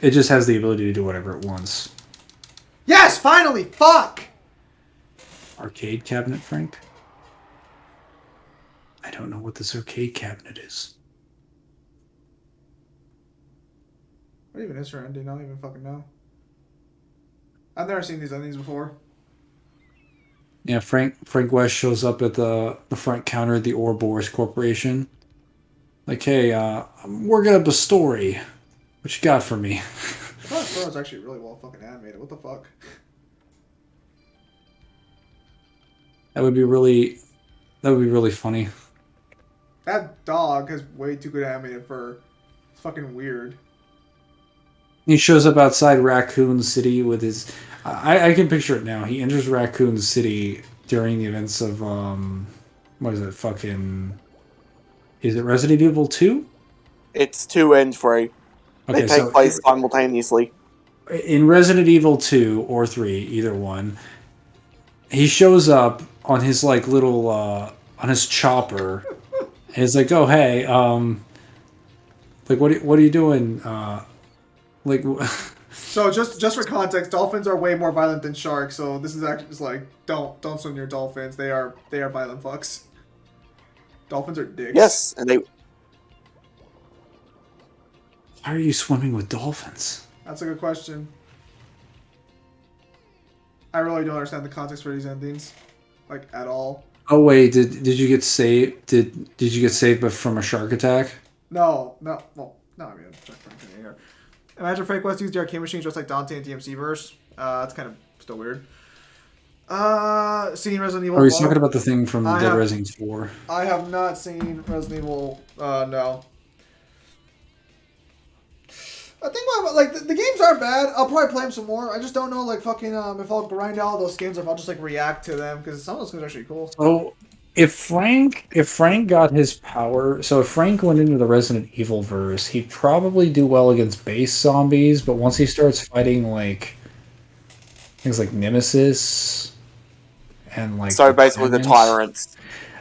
It just has the ability to do whatever it wants. Yes, finally! Fuck! Arcade cabinet, Frank? I don't know what this arcade cabinet is. What even is her ending? I don't even fucking know. I've never seen these endings before. Yeah, Frank West shows up at the front counter at the Ouroboros Corporation. Like, hey, I'm working up a story. What you got for me? I thought it was actually really well fucking animated. What the fuck? That would be really funny. That dog has way too good animated fur. It's fucking weird. He shows up outside Raccoon City with his... I can picture it now. He enters Raccoon City during the events of... what is it? Fucking... Is it Resident Evil 2? It's 2 and 3. Okay, They take place simultaneously. In Resident Evil 2 or 3, either one, he shows up on his like little on his chopper. And he's like, "Oh hey, like what are you doing? Like." So just for context, dolphins are way more violent than sharks. So this is actually just like don't swim near dolphins. They are violent fucks. Dolphins are dicks. Yes, and they. Why are you swimming with dolphins? That's a good question. I really don't understand the context for these endings, like at all. Oh wait, did you get saved? Did you get saved from a shark attack? No. Well, no. I mean, here. Imagine Frank West used the arcade machine just like Dante and DMC verse. That's kind of still weird. Seen Resident Evil. Are you talking about the thing from Dead Rising 4? I have not seen Resident Evil. No. I think like the games aren't bad. I'll probably play them some more. I just don't know like fucking if I'll grind out all those skins or if I'll just like react to them because some of those skins are actually cool. So if Frank got his power, so if Frank went into the Resident Evil verse, he'd probably do well against base zombies. But once he starts fighting like things like Nemesis and like So basically, the tyrants.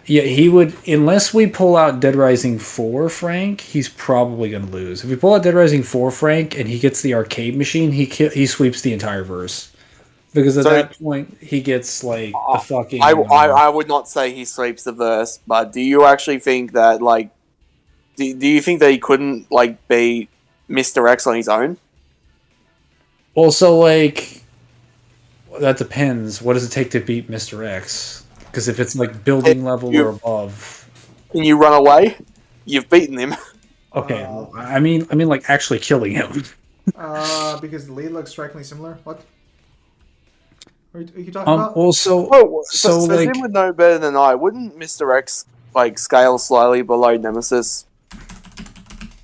Yeah, he would, unless we pull out Dead Rising 4 Frank, he's probably going to lose. If we pull out Dead Rising 4 Frank and he gets the arcade machine, he sweeps the entire verse. Because at that point, he gets, like, the fucking... I would not say he sweeps the verse, but do you actually think that, like... Do you think that he couldn't, like, beat Mr. X on his own? Well, so, like... That depends. What does it take to beat Mr. X? Because if it's like building level or above, can you run away? You've beaten him. Okay, I mean, like actually killing him. Because the lead looks strikingly similar. What? Are you talking about? Also, so like, him would know better than I. Wouldn't Mr. X like scale slightly below Nemesis?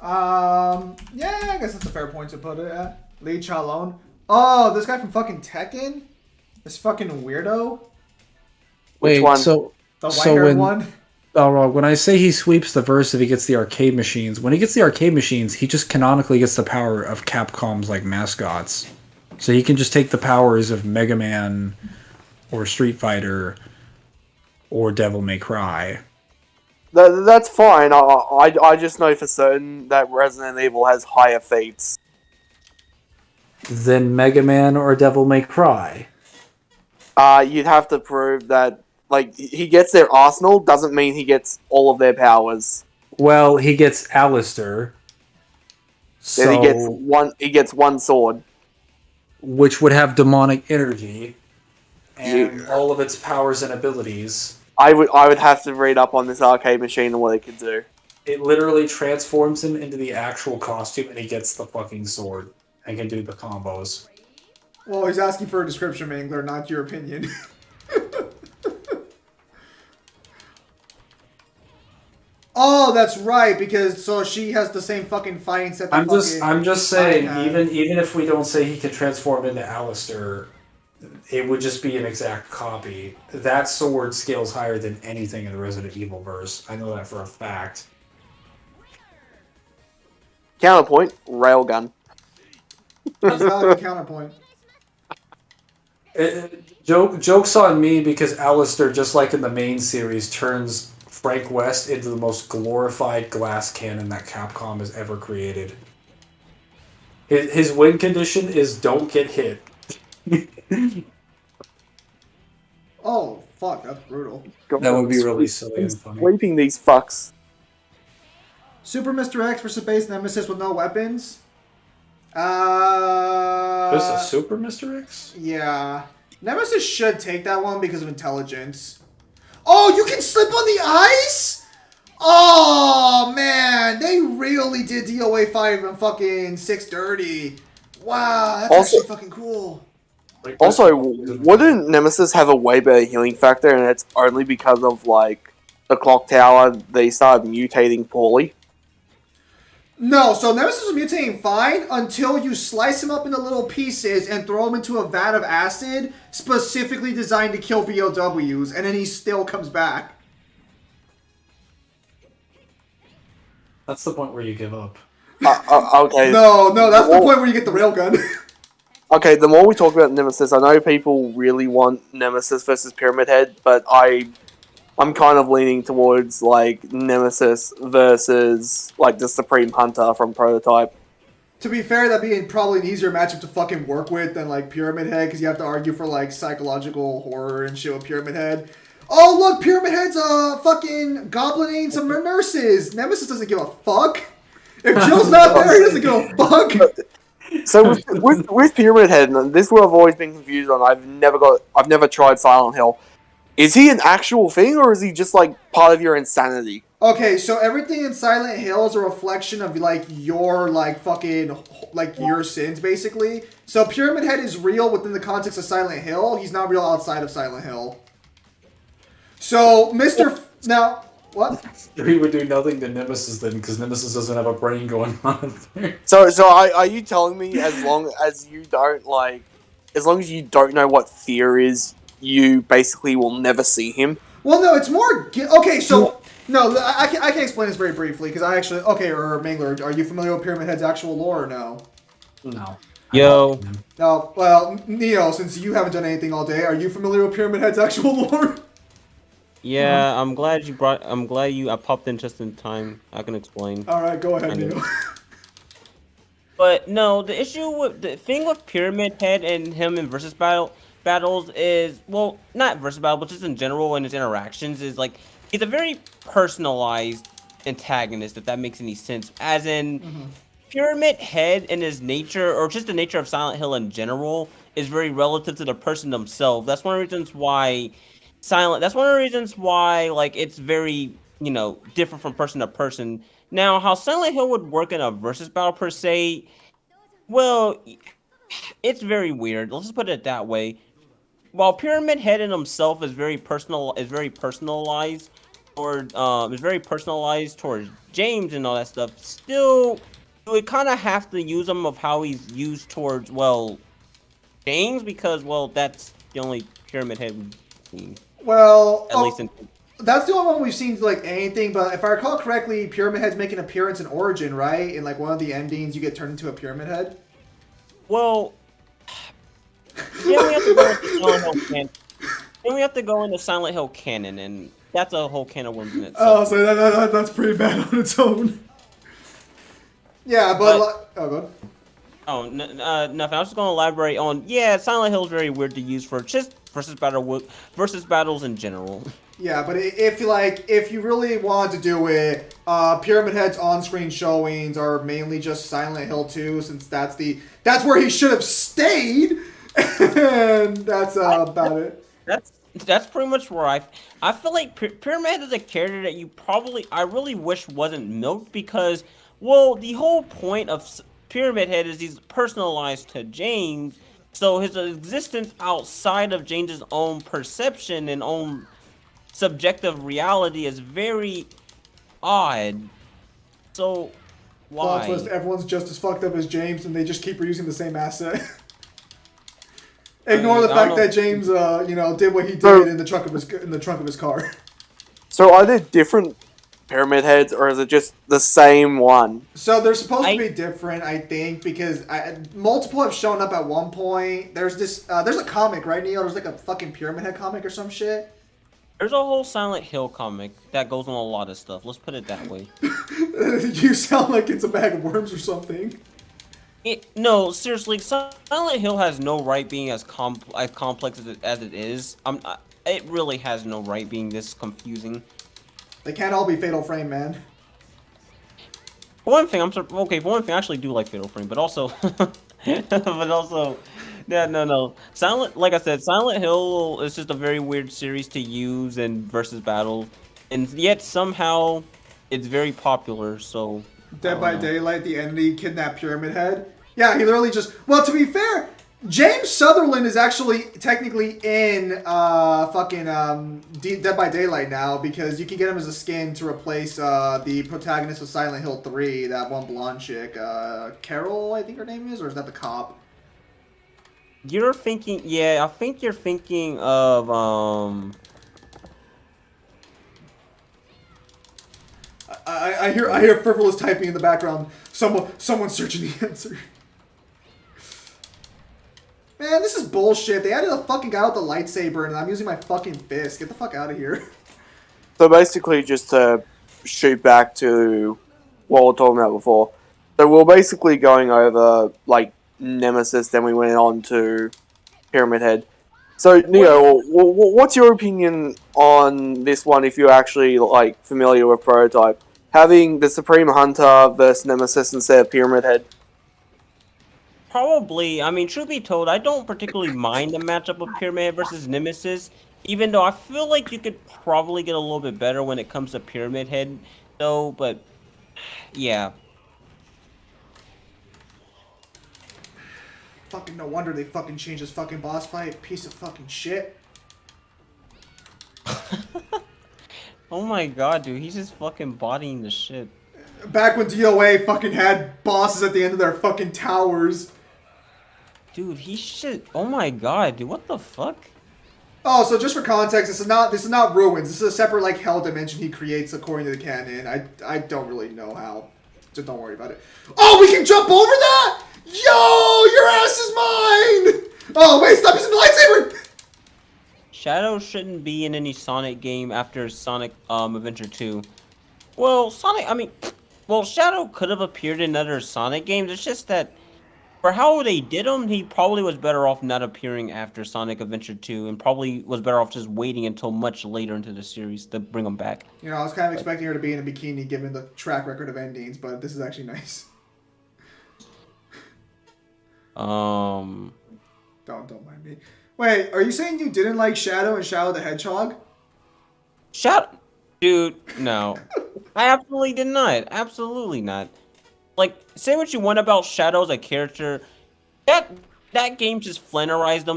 Yeah, I guess that's a fair point to put it at. Lee Chalone. Oh, this guy from fucking Tekken. This fucking weirdo. Wait, Which one? so The white-haired one? Oh, when I say he sweeps the verse if he gets the arcade machines, when he gets the arcade machines, he just canonically gets the power of Capcom's like mascots. So he can just take the powers of Mega Man or Street Fighter or Devil May Cry. That's fine. I just know for certain that Resident Evil has higher fates. Then Mega Man or Devil May Cry. You'd have to prove that, like, he gets their arsenal doesn't mean he gets all of their powers. Well, he gets Alistair. So, Then he gets one sword. which would have demonic energy and all of its powers and abilities. I would have to read up on this arcade machine and what it could do. It literally transforms him into the actual costume, and he gets the fucking sword and can do the combos. Well, he's asking for a description, Mangler, not your opinion. Oh, that's right, because so she has the same fucking fighting set. I'm just saying, even if we don't say he can transform into Alistair, it would just be an exact copy. That sword scales higher than anything in the Resident Evil verse. I know that for a fact. Counterpoint: railgun. That's not a counterpoint. Joke's on me because Alistair, just like in the main series, turns Frank West into the most glorified glass cannon that Capcom has ever created. His win condition is don't get hit. Oh, fuck, that's brutal. That would be really silly and funny. Sweeping these fucks. Super Mr. X versus Base Nemesis with no weapons. There's a Super Mr. X? Yeah. Nemesis should take that one because of intelligence. Oh, you can slip on the ice? Oh, man. They really did DOA 5 and fucking 6 dirty. Wow, that's actually fucking cool. Also, wouldn't Nemesis have a way better healing factor, and it's only because of, like, the clock tower, they started mutating poorly? No, so Nemesis was mutating fine until you slice him up into little pieces and throw him into a vat of acid specifically designed to kill BOWs, and then he still comes back. That's the point where you give up. Okay. No, that's the point where you get the railgun. Okay, the more we talk about Nemesis, I know people really want Nemesis versus Pyramid Head, but I'm kind of leaning towards, like, Nemesis versus, like, the Supreme Hunter from Prototype. To be fair, that'd be probably an easier matchup to fucking work with than, like, Pyramid Head, because you have to argue for, like, psychological horror and shit with Pyramid Head. Oh, look, Pyramid Head's fucking goblinating some nurses. Nemesis doesn't give a fuck. If Jill's not there, he doesn't give a fuck. So with Pyramid Head, and this is what I've always been confused on. I've never tried Silent Hill. Is he an actual thing, or is he just, like, part of your insanity? Okay, so everything in Silent Hill is a reflection of, like, your, like, fucking, like, your sins, basically. So Pyramid Head is real within the context of Silent Hill. He's not real outside of Silent Hill. So, Now, what? He would do nothing to Nemesis then, because Nemesis doesn't have a brain going on. So are you telling me as long as you don't know what fear is, you basically will never see him? Well, no, it's more... Okay, so... No, I can explain this very briefly, because I actually... Okay, or Mangler, are you familiar with Pyramid Head's actual lore, or no? No. Yo. No, well, Neo, since you haven't done anything all day, are you familiar with Pyramid Head's actual lore? Yeah, I'm glad I popped in just in time. I can explain. Alright, go ahead, Neo. But no, the thing with Pyramid Head and him in versus battles is, well, not versus battle, but just in general in his interactions, is like he's a very personalized antagonist, if that makes any sense. As in, Pyramid Head and his nature, or just the nature of Silent Hill in general, is very relative to the person themselves. That's one of the reasons why like it's very, different from person to person. Now, how Silent Hill would work in a versus battle per se, well, it's very weird. Let's just put it that way. While Pyramid Head in himself is very personalized towards James and all that stuff, still you would kind of have to use him of how he's used towards, well, James, because, well, that's the only Pyramid Head we've seen. Well, at least in... that's the only one we've seen, like, anything, but if I recall correctly, Pyramid Head's making an appearance in Origin, right? In, like, one of the endings, you get turned into a Pyramid Head? Well, yeah, we have to go into Silent Hill canon. Then we have to go into Silent Hill canon, and that's a whole can of worms in itself. Oh, so that's pretty bad on its own. Yeah, but go. Oh, nothing. I was just gonna elaborate on. Yeah, Silent Hill is very weird to use for just versus battles in general. Yeah, but if you really want to do it, Pyramid Head's on-screen showings are mainly just Silent Hill 2, since that's where he should have stayed, and that's about it. That's pretty much where I feel like Pyramid Head is a character that I really wish wasn't milked, because, well, the whole point of Pyramid Head is he's personalized to James, so his existence outside of James's own perception and own subjective reality is very odd. So why? Plot twist, everyone's just as fucked up as James, and they just keep reusing the same asset. Ignore the fact that James, did what he did in the trunk of his car. So are there different Pyramid Heads, or is it just the same one? So they're supposed to be different, I think, because multiple have shown up at one point. There's there's a comic, right, Neo? There's like a fucking Pyramid Head comic or some shit. There's a whole Silent Hill comic that goes on a lot of stuff. Let's put it that way. You sound like it's a bag of worms or something. No, seriously, Silent Hill has no right being as complex as it is. It really has no right being this confusing. They can't all be Fatal Frame, man. For one thing, I actually do like Fatal Frame, but also, yeah, no. Like I said, Silent Hill is just a very weird series to use in versus battle, and yet somehow it's very popular. So Dead by Daylight, the entity kidnapped Pyramid Head. Yeah, he literally just. Well, to be fair, James Sutherland is actually technically in Dead by Daylight now, because you can get him as a skin to replace the protagonist of Silent Hill 3, that one blonde chick, Carol, I think her name is, or is that the cop? You're thinking, yeah, I think you're thinking of I hear frivolous typing in the background. Someone's searching the answer. Man, this is bullshit. They added a fucking guy with the lightsaber, and I'm using my fucking fist. Get the fuck out of here. So basically, just to shoot back to what we were talking about before. So we're basically going over, like, Nemesis, then we went on to Pyramid Head. So, Neo, what's your opinion on this one, if you're actually, like, familiar with Prototype? Having the Supreme Hunter versus Nemesis instead of Pyramid Head? Probably. I mean, truth be told, I don't particularly mind the matchup of Pyramid Head versus Nemesis, even though I feel like you could probably get a little bit better when it comes to Pyramid Head, though, but, yeah. Fucking no wonder they fucking changed this fucking boss fight. Piece of fucking shit. Oh my god, dude, he's just fucking bodying the shit. Back when DOA fucking had bosses at the end of their fucking towers. Dude, he should. Oh my god, dude, what the fuck? Oh, so just for context, this is not Ruins. This is a separate like hell dimension he creates according to the canon. I don't really know how. Just don't worry about it. Oh, we can jump over that? Yo, your ass is mine! Oh wait, stop using the lightsaber! Shadow shouldn't be in any Sonic game after Sonic Adventure 2. Well, Shadow could have appeared in other Sonic games. It's just that for how they did him, he probably was better off not appearing after Sonic Adventure 2, and probably was better off just waiting until much later into the series to bring him back. You know, I was kind of expecting her to be in a bikini given the track record of endings, but this is actually nice. Don't mind me. Wait, are you saying you didn't like Shadow and Shadow the Hedgehog? Dude, no. I absolutely did not. Absolutely not. Like, say what you want about Shadow as a character. That game just flannerized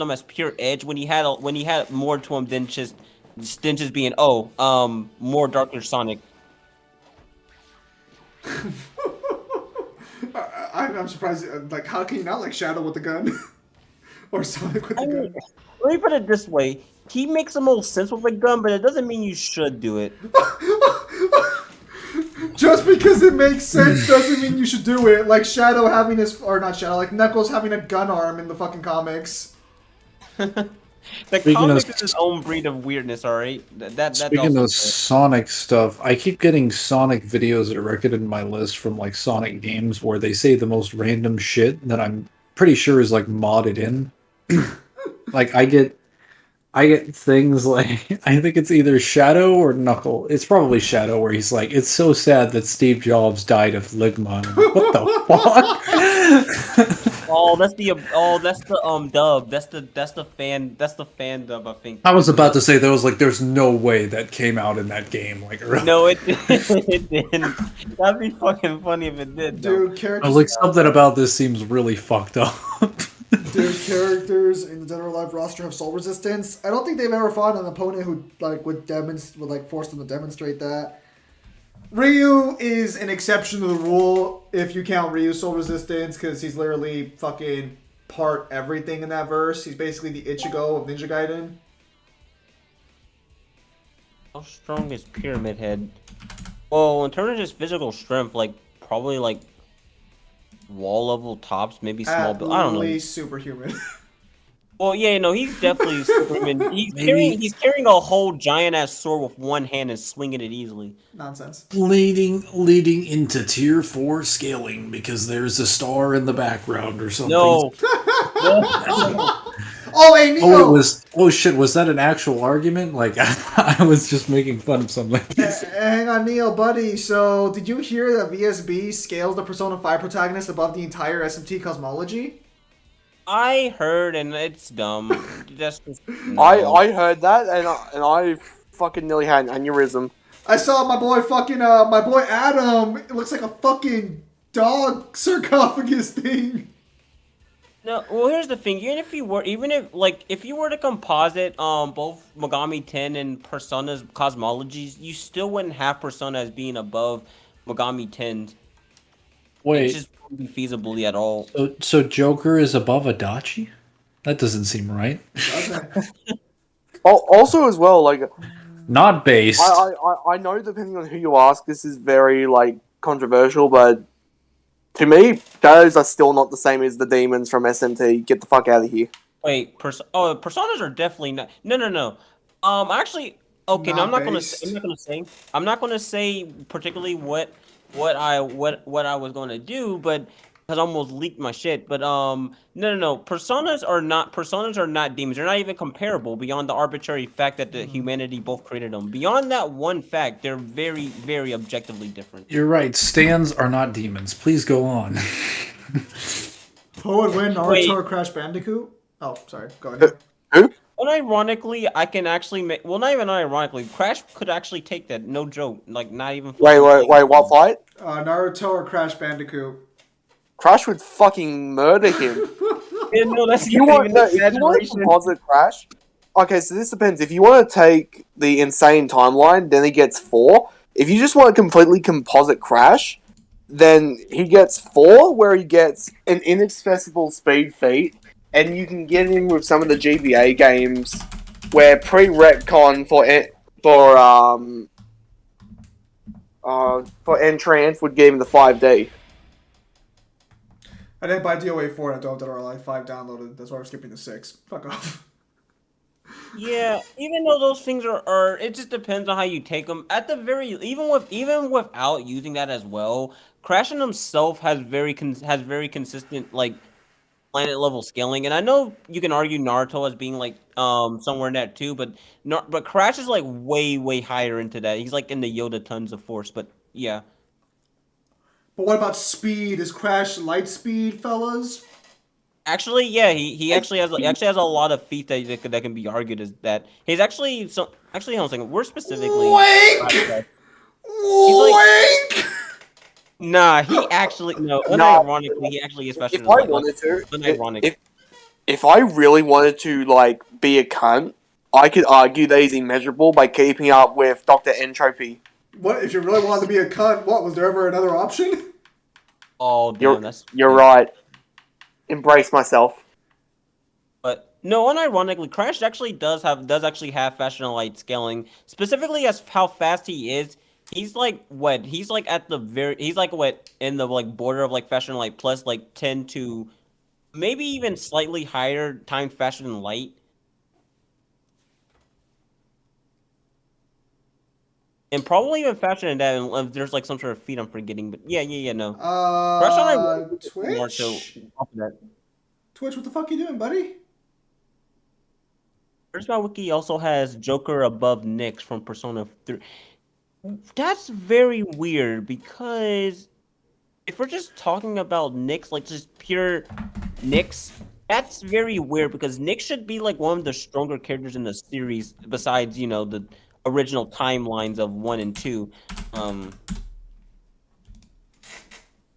him as pure edge when he had more to him than just being more darker Sonic. I'm surprised. Like, how can you not like Shadow with the gun? Or Sonic with the gun? Let me put it this way. He makes the most sense with a gun, but it doesn't mean you should do it. Just because it makes sense doesn't mean you should do it. Like Shadow having like Knuckles having a gun arm in the fucking comics. The Speaking of- comic is its own breed of weirdness. All right, that's Speaking also of Sonic stuff, I keep getting Sonic videos directed in my list from like Sonic games where they say the most random shit that I'm pretty sure is like modded in. Like I get things like I think it's either Shadow or Knuckle. It's probably Shadow where he's like, "It's so sad that Steve Jobs died of ligma." I'm like, what the fuck? that's the dub. That's the fan dub. I think. I was about to say there's no way that came out in that game. Like, really? No, it it didn't. That'd be fucking funny if it did. Though. Dude, characters. Like something about this seems really fucked up. Dude, characters in the Dead or Alive roster have soul resistance. I don't think they've ever fought an opponent who like would force them to demonstrate that. Ryu is an exception to the rule if you count Ryu's soul resistance because he's literally fucking part everything in that verse. He's basically the Ichigo of Ninja Gaiden. How strong is Pyramid Head? Well, in terms of just physical strength, like probably like wall level tops, maybe small. But I don't know. At least superhuman. Well, yeah, no, he's definitely Superman. He's carrying a whole giant ass sword with one hand and swinging it easily. Nonsense. leading into tier 4 scaling because there's a star in the background or something. No. Oh, hey, Neo! Oh, it was. Oh shit! Was that an actual argument? Like I was just making fun of something. Hang on, Neo, buddy. So, did you hear that VSB scales the Persona 5 protagonist above the entire SMT cosmology? I heard, and it's dumb. That's just, no. I heard that, and I fucking nearly had an aneurysm. I saw my boy Adam. It looks like a fucking dog sarcophagus thing. No, well, here's the thing. If you were to composite both Megami 10 and Persona's cosmologies, you still wouldn't have Persona as being above Megami 10. Wait, It just wouldn't be feasible at all. so Joker is above Adachi? That doesn't seem right. Also, as well, like Not based. I know depending on who you ask, this is very like controversial, but to me, those are still not the same as the demons from SMT. Get the fuck out of here. Wait, Personas are definitely not. No. Actually, okay. No, I'm not gonna say particularly what I was gonna do, but because I almost leaked my shit. But no. Personas are not demons. They're not even comparable beyond the arbitrary fact that the humanity both created them. Beyond that one fact, they're very, very objectively different. You're right. Stands are not demons. Please go on. Who would win, Naruto Wait. or Crash Bandicoot? Oh, sorry. Go ahead. Unironically, I can actually make. Well, not even ironically, Crash could actually take that. No joke. Like, not even. Wait, what fight? Naruto or Crash Bandicoot? Crash would fucking murder him. Yeah, no, that's If you want to composite Crash, okay, so this depends. If you want to take the insane timeline, then he gets 4. If you just want to completely composite Crash, then he gets 4, where he gets an inaccessible speed feat, and you can get him with some of the GBA games where pre-retcon for Entrance would give him the 5D. I didn't buy DOA 4 and I don't have Dead or Alive 5 downloaded. That's why we're skipping the 6. Fuck off. Yeah, even though those things are, it just depends on how you take them. At the even without using that as well, Crash in himself has very consistent like planet level scaling. And I know you can argue Naruto as being like somewhere in that too, but Crash is like way higher into that. He's like in the Yoda tons of force. But yeah. But what about speed? Is Crash light speed, fellas? Actually, yeah, he actually has a lot of feats that can be argued as that. He's actually hold on a second. We're specifically Wink! Wink! Nah, he actually unironically he actually is If I wanted to, unironic. if I really wanted to like be a cunt, I could argue that he's immeasurable by keeping up with Dr. Entropy. What if you really wanted to be a cunt? What was there ever another option? Oh, damn, You're right. Embrace myself. But no, unironically, Crash actually does actually have fashion light scaling. Specifically as how fast he is. He's like what? He's like at the in the like border of like fashion light plus like 10 to maybe even slightly higher time fashion light. and probably even faster than that. And there's like some sort of feat I'm forgetting, but yeah, no. Crush on Naruto Twitch? off of that. Twitch, what the fuck you doing, buddy? First My Wiki also has Joker above Nyx from Persona 3. That's very weird because if we're just talking about Nyx, like just pure Nyx, that's very weird because Nyx should be like one of the stronger characters in the series besides, the original timelines of 1 and 2.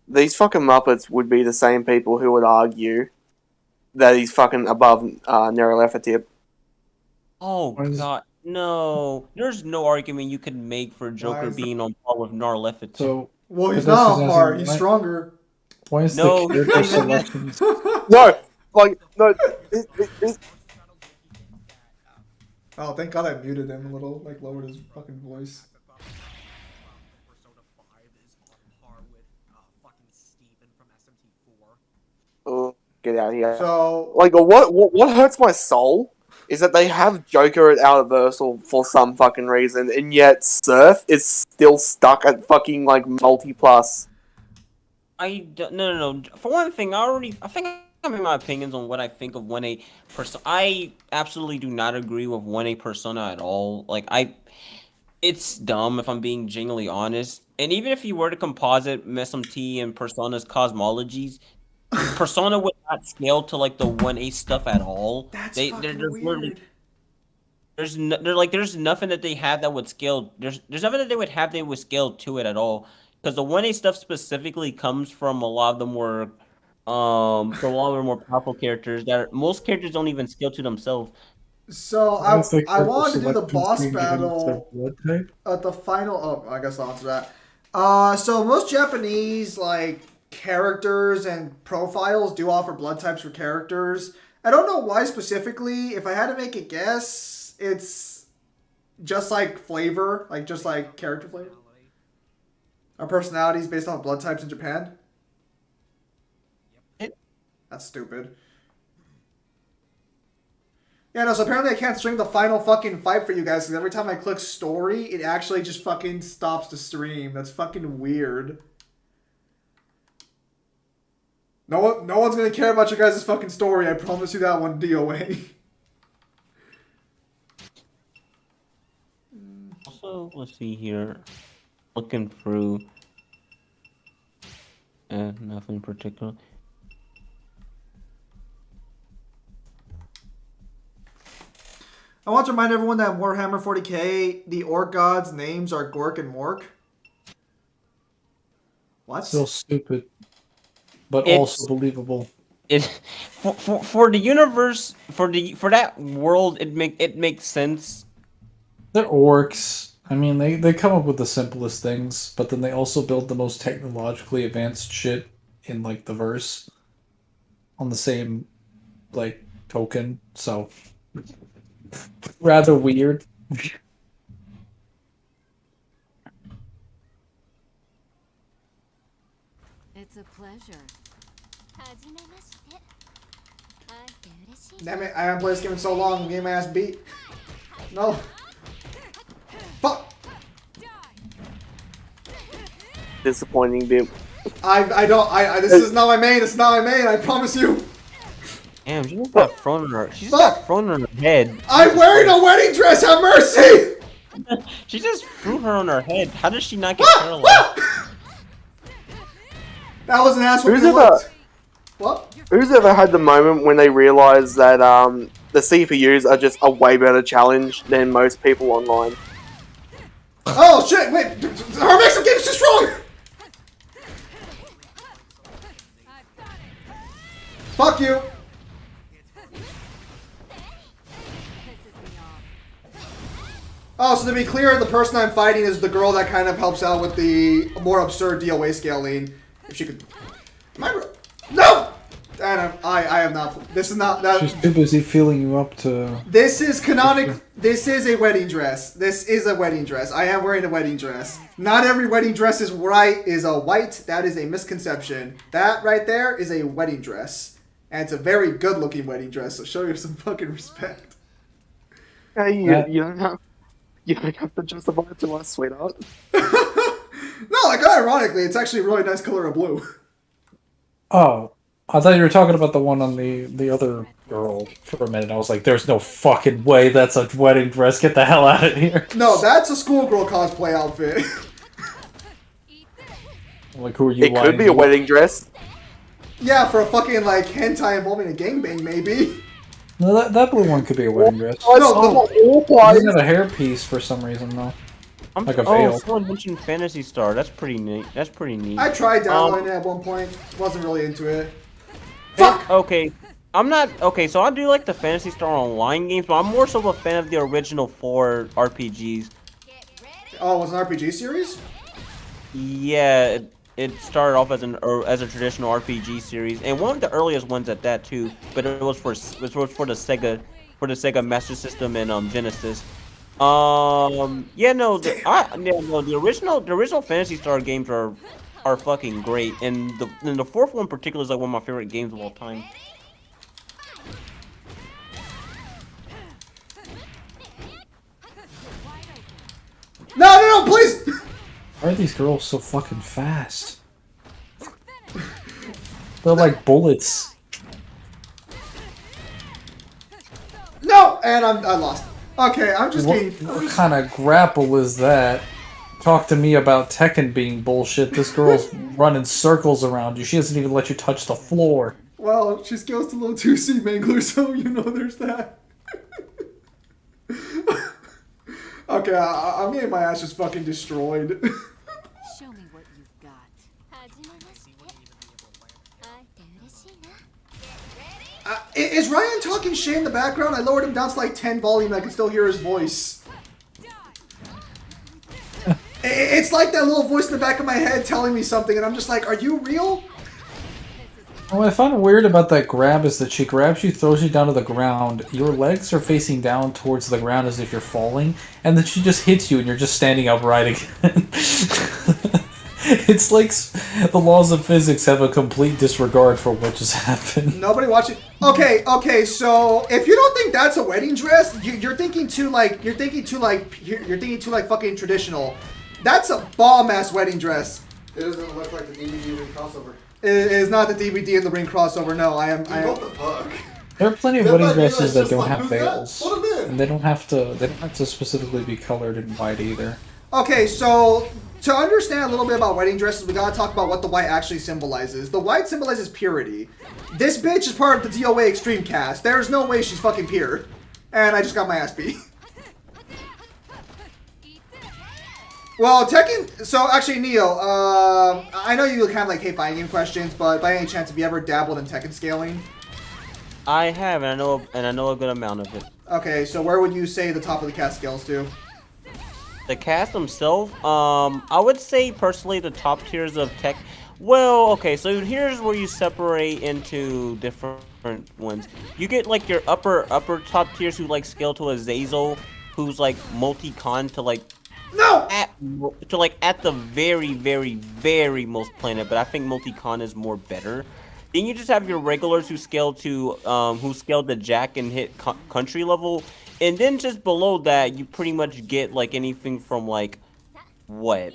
These fucking Muppets would be the same people who would argue that he's fucking above Neralefatip. Oh god, no. There's no argument you could make for Joker being on par with Narlefatip. So, Well, he's I guess not he's on par. asking, He's why- stronger. why is No. the character selections? No, like no. Oh, thank God I muted him a little. Like, lowered his fucking voice. Oh, get out of here. So, Like, what hurts my soul is that they have Joker at Universal for some fucking reason, and yet Surf is still stuck at fucking like multi-plus. No. For one thing, I think I made my opinions on what I think of 1A Persona. I absolutely do not agree with 1A Persona at all. Like, it's dumb if I'm being genuinely honest. And even if you were to composite SMT and Persona's cosmologies, Persona would not scale to like the 1A stuff at all. that's There's fucking literally weird. there's nothing that they have that would scale. There's nothing that they would have that would scale to it at all. Because the 1A stuff specifically comes from a lot of the more powerful characters most characters don't even scale to themselves. So, Why is the I wanted to do the character boss selections being given its battle blood type? at the final. Oh, I guess I'll answer that. So most Japanese, like, characters and profiles do offer blood types for characters. I don't know why specifically. If I had to make a guess, it's just like flavor, like just like character flavor. Our personalities based on blood types in Japan. That's stupid. Yeah, no, so apparently I can't stream the final fucking fight for you guys because every time I click story, it actually just fucking stops the stream. That's fucking weird. No one's gonna care about your guys' fucking story. I promise you that one, DOA. Also, let's see here. Looking through. Nothing particular. I want to remind everyone that in Warhammer 40k, the Orc gods' names are Gork and Mork. What? Still stupid, but It's- also believable. It for the universe for that world it makes sense. They're orcs. I mean, they come up with the simplest things, but then they also build the most technologically advanced shit in like the verse on the same like token. So rather weird. It's a pleasure. Damn it, I haven't played this game in so long. I'm getting my ass beat. No. Fuck. Disappointing bit. This is not my main. It's not my main. I promise you. Damn, she just got thrown on her. She just got thrown on her head. I'm wearing a wedding dress. Have mercy. She just threw her on her head. How did she not get paralyzed? That was an ass Who's whooping. ever- What? Who's ever had the moment when they realize that the CPUs are just a way better challenge than most people online? Oh shit! Wait, her makes the game's too strong. Fuck you. Oh, so to be clear, the person I'm fighting is the girl that kind of helps out with the more absurd DOA scaling. If she could. No! Adam, I am not. This is not. She's too busy feeling you up to. This is canonic. This is a wedding dress. This is a wedding dress. I am wearing a wedding dress. Not every wedding dress is a white. That is a misconception. That right there is a wedding dress. And it's a very good looking wedding dress, so show you some fucking respect. Hey, you don't have. You don't have to justify it to us, sweetheart. No, like ironically, it's actually a really nice color of blue. Oh, I thought you were talking about the one on the other girl for a minute. I was like, "There's no fucking way that's a wedding dress. Get the hell out of here!" No, that's a schoolgirl cosplay outfit. Like, who are you? It could lying be a to? wedding dress. Yeah, for a fucking like hentai involving a gangbang, maybe. No, that blue one could be a wedding dress. Oh, No, no, all It boys. doesn't have a hairpiece for some reason though. Like a Oh, veil. someone mentioned Fantasy Star. That's pretty neat. That's pretty neat. I tried downloading it at one point. Wasn't really into it. Okay, I'm not okay. So I do like the Fantasy Star Online games, but I'm more so a fan of the original 4 RPGs. Oh, it was an RPG series? Yeah, it started off as a traditional RPG series, and one of the earliest ones at that too. But it was for the Sega Master System and Genesis. Yeah, no, the original Fantasy Star games are fucking great, and the fourth one in particular is like one of my favorite games of all time. No, please! Why are these girls so fucking fast? They're like bullets. No! And I lost. Okay, I'm just getting... What kind of grapple is that? Talk to me about Tekken being bullshit. This girl's running circles around you. She doesn't even let you touch the floor. Well, she scales to level 2C Mangler, so you know there's that. Okay, I'm getting my ass just fucking destroyed. Show me what you've got. 嬉しいな。 Is Ryan talking shit in the background? I lowered him down to like 10 volume. I can still hear his voice. It's like that little voice in the back of my head telling me something, and I'm just like, are you real? What I find weird about that grab is that she grabs you, throws you down to the ground, your legs are facing down towards the ground as if you're falling, and then she just hits you and you're just standing upright again. It's like the laws of physics have a complete disregard for what just happened. Nobody watching. Okay. So if you don't think that's a wedding dress, you're thinking too like fucking traditional. That's a bomb ass wedding dress. It doesn't look like the DVD ring crossover. It is not the DVD and the ring crossover. No, I am. What the fuck? There are plenty of wedding dresses that don't have who's that? veils, Put 'em in. and they don't have to specifically be colored in white either. Okay, so to understand a little bit about wedding dresses, we gotta talk about what the white actually symbolizes. The white symbolizes purity. This bitch is part of the DOA Extreme cast. There is no way she's fucking pure. And I just got my ass beat. Well, Tekken... So, actually, Neo, I know you kind of like hate fighting game questions, but by any chance, have you ever dabbled in Tekken Scaling? I have, and I know a good amount of it. Okay, so where would you say the top of the cast scales to? The cast themselves, I would say personally the top tiers of tech. Well, okay, so here's where you separate into different ones. You get like your upper top tiers who like scale to a Zazel, who's like multi-con to like No! at the very most planet, but I think multi-con is more better. Then you just have your regulars who scale to Jack and hit country level. And then just below that, you pretty much get like anything from like what?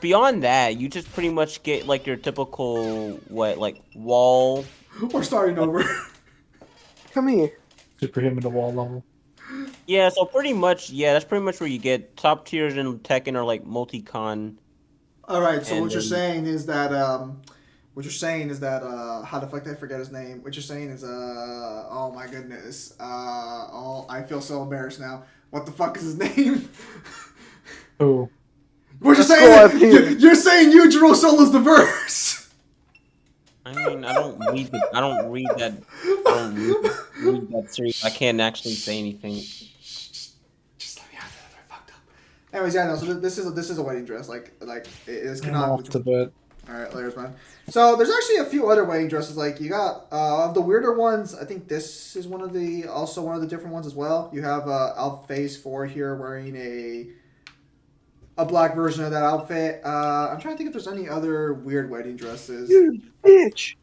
Beyond that, you just pretty much get like your typical like wall. We're starting over. Come here. Superhuman to wall level. Yeah, so pretty much, yeah, that's pretty much where you get top tiers in Tekken are like multi-con. All right, so And what you're then- saying is that how the fuck did I forget his name? What you're saying is oh my goodness. I feel so embarrassed now. What the fuck is his name? Who? What you're Let's go up saying? here. You're saying Yujiro Solo's the verse. I mean, I don't read that series. I can't actually say anything. Just let me have that. I fucked up. Anyways, yeah, no. So this is a wedding dress. Like it is I'm cannot. off to bed. All right, layers, man. So there's actually a few other wedding dresses. Like you got of the weirder ones. I think this is one of the different ones as well. You have Alpha Phase 4 here wearing a black version of that outfit. I'm trying to think if there's any other weird wedding dresses. You bitch.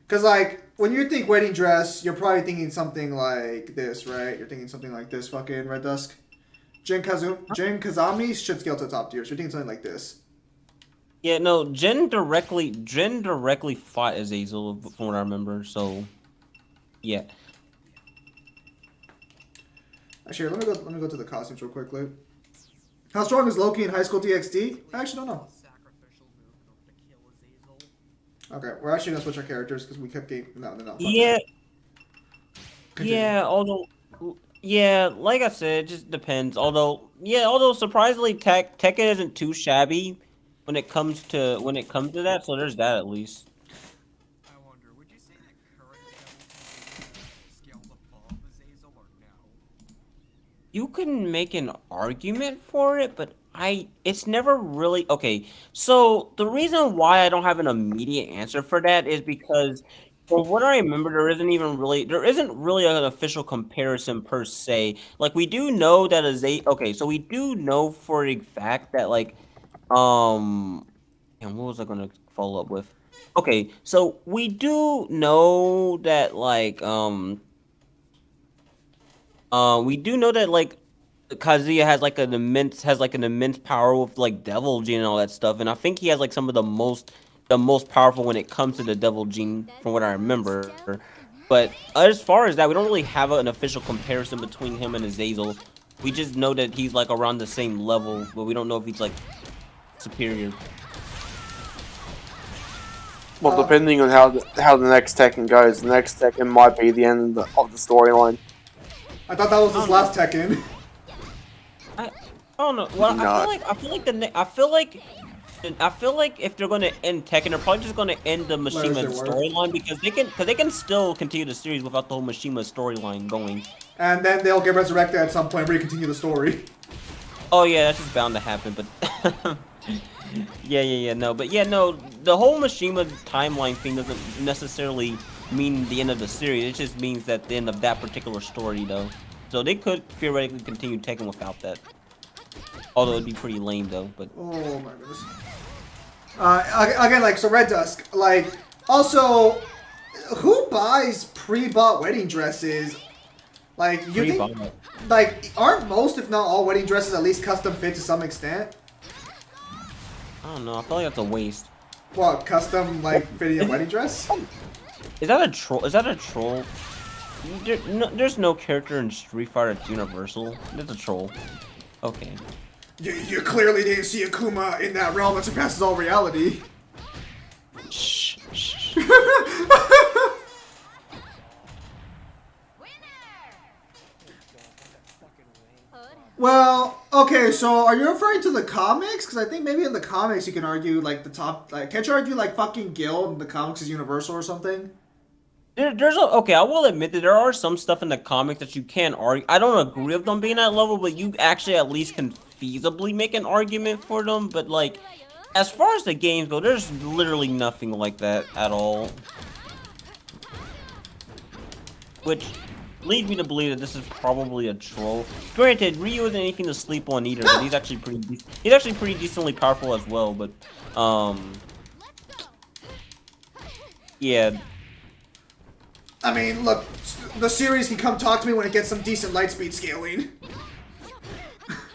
Because like when you think wedding dress, you're probably thinking something like this, right? You're thinking something like this, fucking Red Dusk. Jin Kazami should scale to top tier. So you're thinking something like this. Yeah, no, Jin directly fought Azazel from what I remember. So, yeah. Actually, let me go to the costumes real quickly. How strong is Loki in High School DxD? I actually don't know. Okay, we're actually gonna switch our characters because we kept getting no. Yeah. Continue. Yeah, although, yeah, like I said, it just depends. Although surprisingly, Tekken isn't too shabby when it comes to that. So there's that at least. I wonder, would you say that current scales above Azazel or no? You can make an argument for it, but it's never really okay. So the reason why I don't have an immediate answer for that is because from what I remember, there isn't really an official comparison per se. Like we do know that so we do know for a fact that like and what was I gonna follow up with? Okay, so we do know that we do know that like Kazuya has like an immense power with like Devil Gene and all that stuff, and I think he has like some of the most powerful when it comes to the Devil Gene, from what I remember. But as far as that, we don't really have an official comparison between him and Azazel. We just know that he's like around the same level, but we don't know if he's like superior. Well, depending on how the next Tekken goes, the next Tekken might be the end of the storyline. I thought that was his last Tekken. I don't know. Well, No. I feel like if they're gonna end Tekken, they're probably just gonna end the Mishima storyline because they can still continue the series without the whole Mishima storyline going. And then they'll get resurrected at some point where you continue the story. Oh yeah, that's just bound to happen. But no, the whole Mishima timeline thing doesn't necessarily mean the end of the series. It just means that the end of that particular story, though. So they could theoretically continue Tekken without that. Although it'd be pretty lame, though. But oh my goodness. Again, like, so Red Dusk, like, also, who buys pre-bought wedding dresses? Like, you think, like, aren't most, if not all, wedding dresses at least custom fit to some extent? I don't know. I feel like that's a waste. What, custom, like, fitting a wedding dress? Is that a troll? There's no character in Street Fighter that's universal. It's a troll. Okay. You clearly didn't see Akuma in that realm that surpasses all reality. Shh. Shh. Well, okay, so are you referring to the comics? Because I think maybe in the comics you can argue, like, the top... Like, can't you argue, like, fucking Guild in the comics is universal or something? Okay, I will admit that there are some stuff in the comics that you can argue. I don't agree with them being at level, but you actually at least can feasibly make an argument for them. But, like, as far as the games go, there's literally nothing like that at all. Which leads me to believe that this is probably a troll. Granted, Ryu isn't anything to sleep on either, but he's actually pretty decently powerful as well. But yeah. I mean, look, the series can come talk to me when it gets some decent light speed scaling.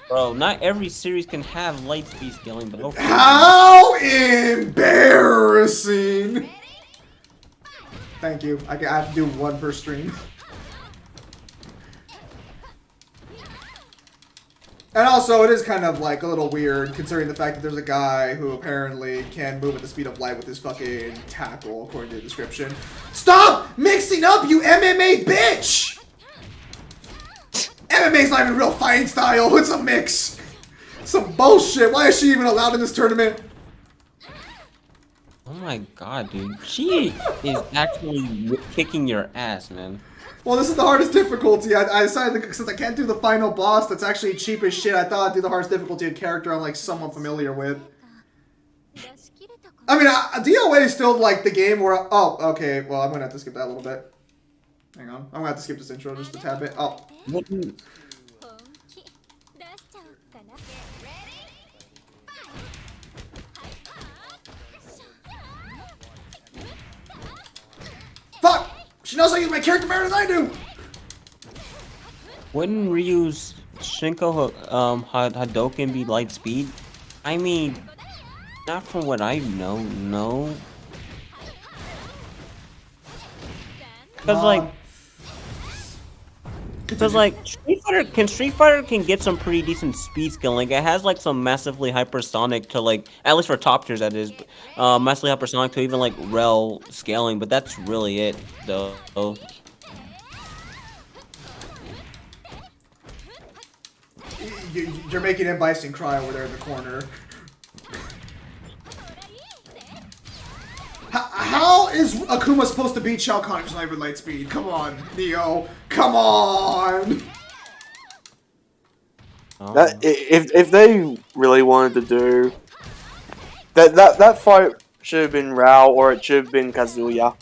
Bro, not every series can have light speed scaling, but okay. How embarrassing! Thank you. I have to do one per stream. And also, it is kind of like a little weird, considering the fact that there's a guy who apparently can move at the speed of light with his fucking tackle, according to the description. Stop mixing up, you MMA bitch! MMA's not even real fighting style, it's a mix. Some bullshit, why is she even allowed in this tournament? Oh my god, dude. She is actually kicking your ass, man. Well, this is the hardest difficulty. I decided that since I can't do the final boss that's actually cheap as shit, I thought I'd do the hardest difficulty of character I'm like somewhat familiar with. I mean, DOA is still like the game where... Oh, okay. Well, I'm going to have to skip that a little bit. Hang on. I'm going to have to skip this intro just a tad bit. Oh. Fuck! She knows how to use my character better than I do! Wouldn't Ryu's Shinko Hadoken be light speed? I mean, not from what I know, no. Because Street Fighter can get some pretty decent speed scaling. It has like some massively hypersonic to like, at least for top tiers that is, massively hypersonic to even like rel scaling, but that's really it though. You're making M. Bison cry over there in the corner. How is Akuma supposed to beat Shao Kahn if he's not even light speed? Come on, Neo. Come on! That if they really wanted to do that fight should have been Rao or it should have been Kazuya.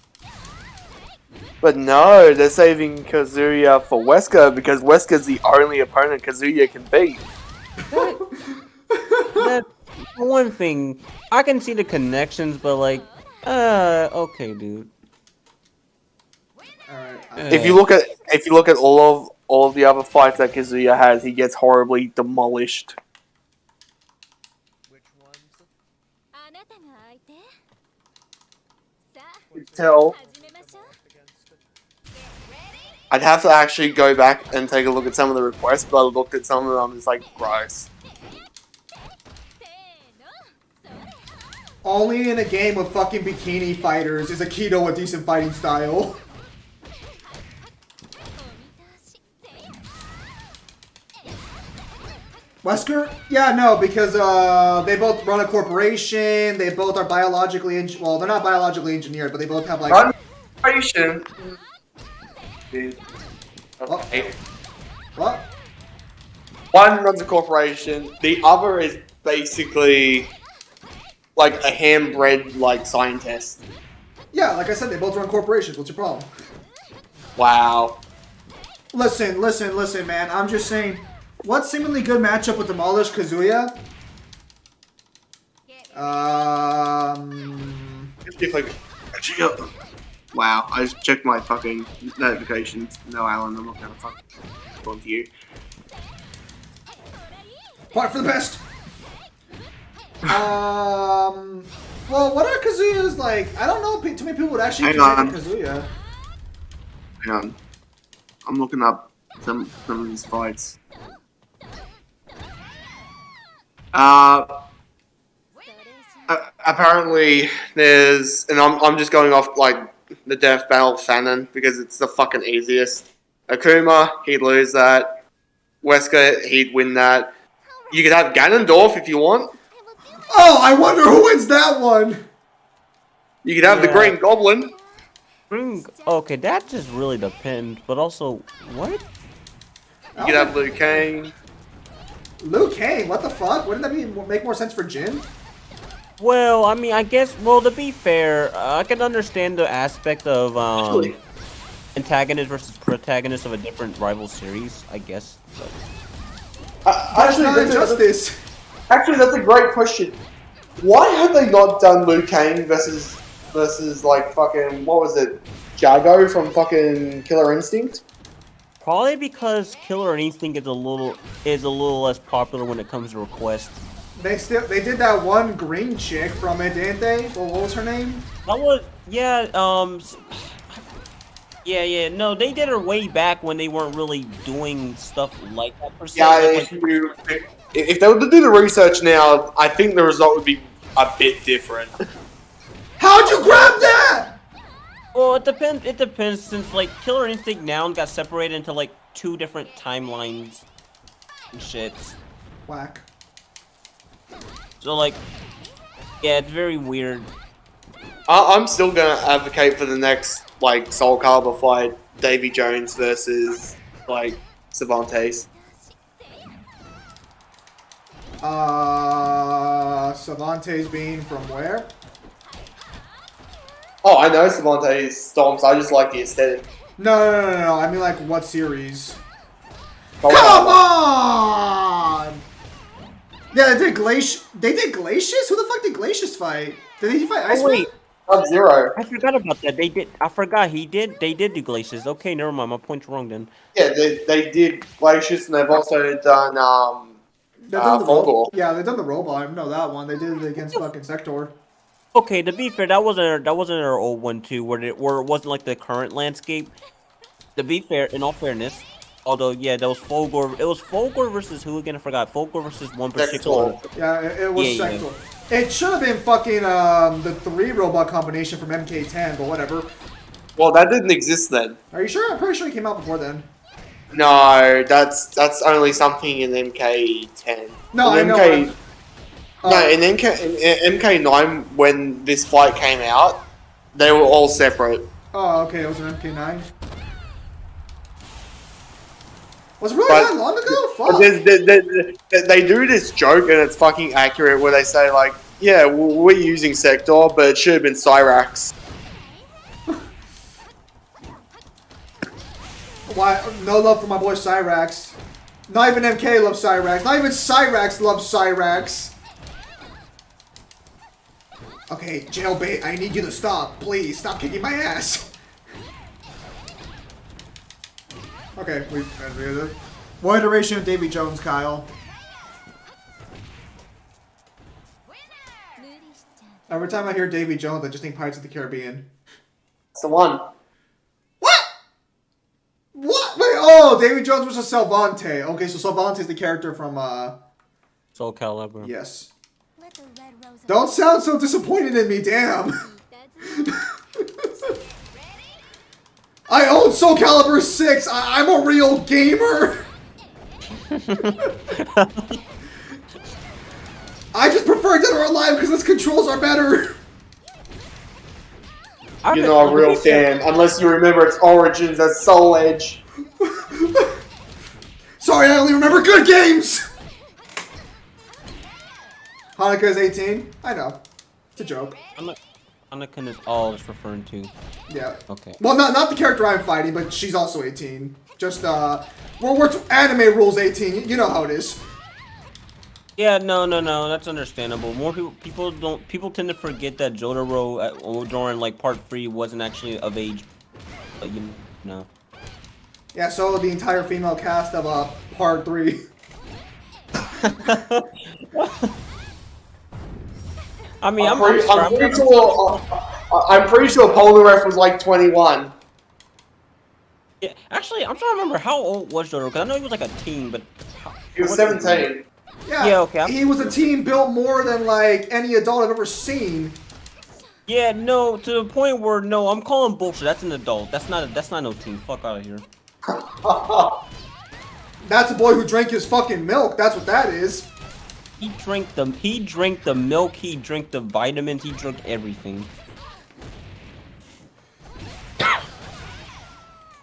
But no, they're saving Kazuya for Wesker because Wesker's the only opponent Kazuya can beat. That's one thing. I can see the connections, but like, okay, dude. Alright. If you look at all of the other fights that Kazuya has, he gets horribly demolished. Which ones? あなたが相手さあ Tell 始めましょう Against I'd have to actually go back and take a look at some of the requests, but I looked at some of them and it's like gross. せーの Only in a game with fucking bikini fighters is Aikido a decent fighting style. お見通し Wesker? Yeah, no, because they both run a corporation. They both are biologically well, they're not biologically engineered, but they both have like. Corporation. Okay. What? One runs a corporation. The other is basically like a hand-bred like scientist. Yeah, like I said, they both run corporations. What's your problem? Wow. Listen, man. I'm just saying, what seemingly good matchup with Demolish Kazuya? Wow, I just checked my fucking notifications. No, Alan, I'm not gonna fucking go to you. Part for the best. Well, what are Kazuya's like? I don't know. Too many people would actually Hang on. Kazuya. Hang on. I'm looking up some of these fights. Apparently there's, and I'm just going off like the Death Battle Fanon because it's the fucking easiest. Akuma, he'd lose that. Wesker, he'd win that. You could have Ganondorf if you want. Oh, I wonder who wins that one. You could have the Green Goblin. Okay, that just really depends. But also, what? You could have Liu Kang. Liu Kang? What the fuck? Wouldn't that make more sense for Jin? Well, I mean, I guess. Well, to be fair, I can understand the aspect of antagonist versus protagonist of a different rival series. I guess. That's not injustice. Actually, that's a great question. Why have they not done Liu Kang versus like fucking what was it, Jago from fucking Killer Instinct? Probably because Killer Instinct is a little less popular when it comes to requests. They did that one green chick from it, didn't they? Well, what was her name? That was yeah. No, they did her way back when they weren't really doing stuff like that per se. Yeah, if they were to do the research now, I think the result would be a bit different. How'd you grab that? Well, it depends since like Killer Instinct now got separated into like 2 different timelines and shit. Whack. So like, yeah, it's very weird. I'm still gonna advocate for the next like Soul Calibur fight, Davy Jones versus like Cervantes. Cervantes being from where? Oh, I know Cervantes Stomps. I just like the aesthetic. No. I mean, like, what series? Soul Come Calibur. on! Yeah, they did Glacius. Who the fuck did Glacius fight? Did he fight Iceman? Wait, Sub-Zero. I forgot about that. They did. I forgot he did. They did do glaciers. Okay, never mind. My point's wrong then. Yeah, they did Glacius, and they've also done They've done the Fulgor. Yeah, they've done the robot. I know that one. They did it against fucking Sector. Okay, to be fair, that wasn't our old one too, where it wasn't like the current landscape. To be fair, in all fairness, although yeah, that was Fulgor. It was Fulgor versus who again? I forgot. Fulgor versus one particular. Yeah, it was Yeah, Sector. It should have been fucking the 3 robot combination from MK10, but whatever. Well, that didn't exist then. Are you sure? I'm pretty sure it came out before then. No, that's only something in MK10. No, I in know. MK, no, in MK9 when this fight came out, they were all separate. Oh, okay, it was an MK9. Was it really But- that long ago? But Fuck. they do this joke, and it's fucking accurate, where they say like, "Yeah, we're using Sector, but it should have been Cyrax." Why? No love for my boy Cyrax. Not even MK loves Cyrax. Not even Cyrax loves Cyrax. Okay, jailbait, I need you to stop. Please, stop kicking my ass. Okay, we've edited it. One iteration of Davy Jones, Kyle. Every time I hear Davy Jones, I just think Pirates of the Caribbean. That's the one. What? What? Wait, oh, Davy Jones versus Salvante. Okay, so Salvante's the character from, Soul Calibur. Yes. Let the red rose Don't sound so disappointed in me, damn. I own Soul Calibur 6. I'm a real gamer. I just prefer Dead or Alive because its controls are better. You're not a real fan, unless you remember its origins as Soul Edge. Sorry, I only remember good games. Hanukkah is 18. I know. It's a joke. Anakin is all it's referring to. Yeah. Okay. Well, not the character I'm fighting, but she's also 18. Just, we're anime rules 18. You know how it is. Yeah, no, that's understandable. More people tend to forget that Jotaro during like part 3 wasn't actually of age. You know. Yeah, so the entire female cast of, part 3. I mean, I'm pretty sure Polnareff was like 21. Yeah, actually, I'm trying to remember how old was Jotaro, because I know he was like a teen, but... He was 17. Yeah, okay. He was a teen built more than, like, any adult I've ever seen. Yeah, no, to the point where, no, I'm calling bullshit. That's an adult. That's not no teen. Fuck out of here. That's a boy who drank his fucking milk. That's what that is. He drank the milk, he drank the vitamins, he drank everything.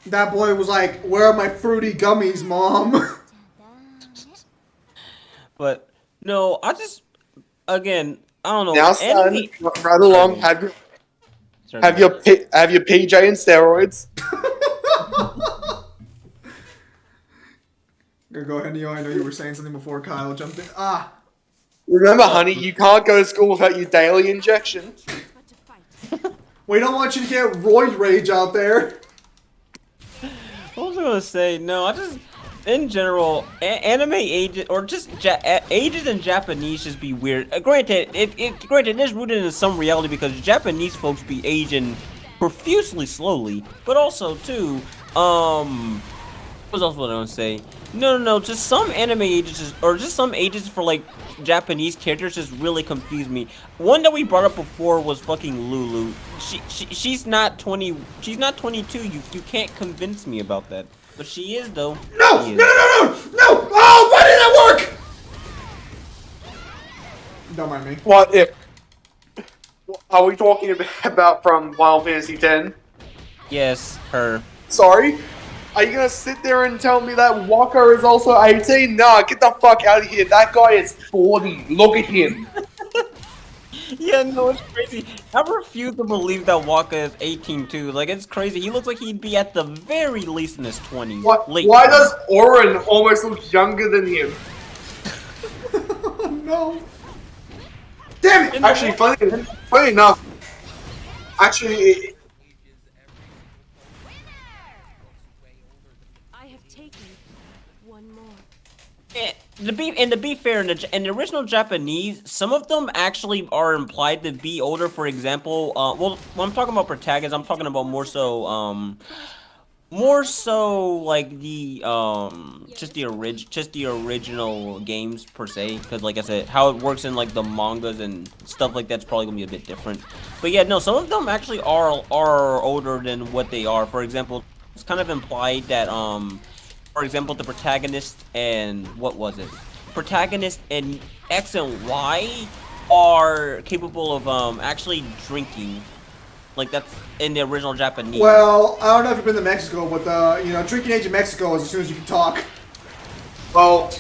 That boy was like, where are my fruity gummies, Mom? But, no, I just, again, I don't know. Now, son, right along, have your PJ and steroids. Go ahead, Neo. I know you were saying something before Kyle jumped in. Ah. Remember, honey, you can't go to school without your daily injection. We don't want you to get roid rage out there. What was I gonna say? No, I just, in general, anime ages, or just ages in Japanese just be weird. Granted, it is rooted in some reality because Japanese folks be aging profusely slowly, but also too, what else was I gonna say? No, just some anime ages, or just some ages for like Japanese characters just really confuse me. One that we brought up before was fucking Lulu. She's not 20. She's not 22. You can't convince me about that. But she is though. No! Oh, why didn't that work? Don't mind me. What if? Are we talking about from Final Fantasy X? Yes, her. Sorry? Are you gonna sit there and tell me that Waka is also 18? Nah, get the fuck out of here. That guy is 40. Look at him. Yeah, no, it's crazy. I refuse to believe that Waka is 18 too. Like, it's crazy. He looks like he'd be at the very least in his 20s. Why does Orin almost look younger than him? Oh, no. Damn it! Actually, funny enough, Actually, I have taken one more. To be fair, in the original Japanese, some of them actually are implied to be older. For example, well, when I'm talking about protagonists, I'm talking about more so like the just the original games per se, because like I said, how it works in like the mangas and stuff like that's probably gonna be a bit different. But yeah, no, some of them actually are older than what they are. For example, it's kind of implied that for example, the protagonist and what was it? Protagonist and X and Y are capable of actually drinking. Like that's in the original Japanese. Well, I don't know if you've been to Mexico, but drinking age in Mexico is as soon as you can talk. well,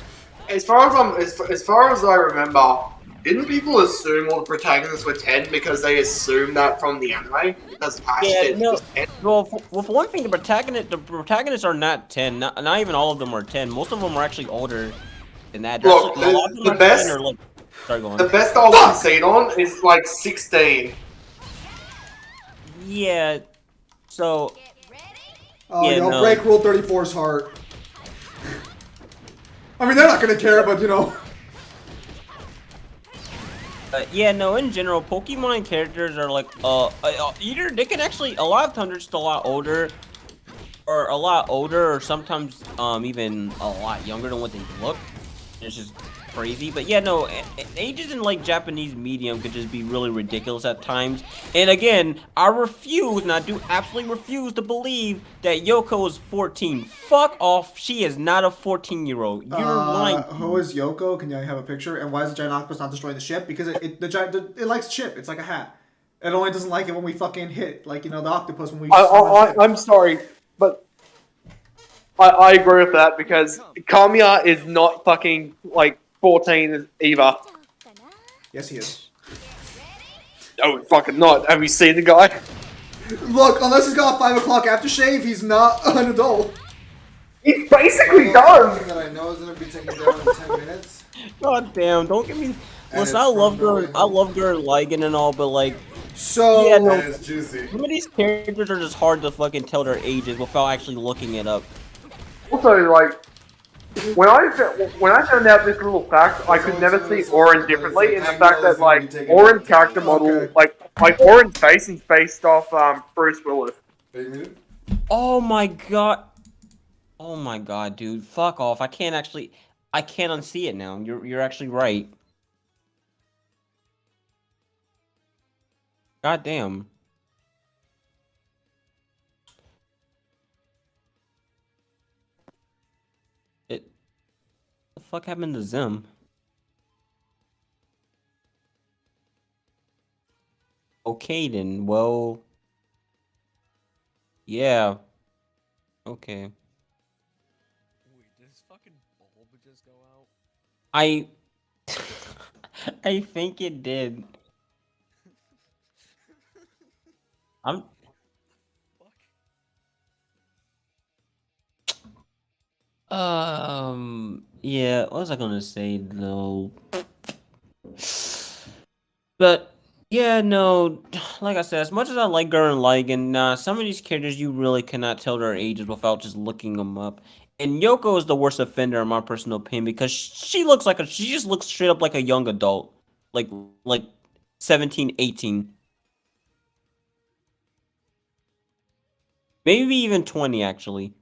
as far as I remember, didn't people assume all the protagonists were 10 because they assumed that from the anime? Because Ash Yeah, said he no. was 10. Well, for one thing, the protagonists are not 10. Not even all of them are 10. Most of them are actually older than that. Look, Actually, a lot of them the actually best, are like. Sorry, go on. the best I can see it on is like 16. Yeah. So. Oh, Yeah, no. break Rule 34's heart. I mean, they're not gonna care, but Yeah, no, in general, Pokemon characters are like, either they can actually, a lot of times they're just a lot older, or sometimes, even a lot younger than what they look. It's just crazy. But yeah, no, ages in like Japanese medium could just be really ridiculous at times. And again, I refuse, and I do absolutely refuse to believe that Yoko is 14. Fuck off. She is not a 14-year-old. You're lying. Who is Yoko? Can I have a picture? And why is the giant octopus not destroying the ship? Because it likes chip. It's like a hat. It only doesn't like it when we fucking hit, like, the octopus when we... I'm sorry, but I agree with that because Kamiya is not fucking like 14 either. Yes, he is. No, fucking not. Have you seen the guy? Look, unless he's got a 5 o'clock aftershave, he's not an adult. He basically does. That I know is gonna be taken down in 10 minutes. God damn, don't get me... Listen, I love Gurren Lagann and all, but like... So... Yeah, no, it's juicy. some of these characters are just hard to fucking tell their ages without actually looking it up. Also, like, when I found out this little fact, I could never see Orin differently in the fact that, like, Orin's character model, like Orin's face is based off Bruce Willis. Oh my god. Oh my god, dude. Fuck off. I can't unsee it now. You're actually right. God damn. The fuck happened to Zim? Okay then, well... Yeah. Okay. Wait, did his fucking bulb just go out? I... I think it did. I'm... Yeah, what was I gonna say, though? But, yeah, no, like I said, as much as I like Gurren Lagann, nah, some of these characters you really cannot tell their ages without just looking them up. And Yoko is the worst offender in my personal opinion because she just looks straight up like a young adult. Like 17, 18. Maybe even 20, actually.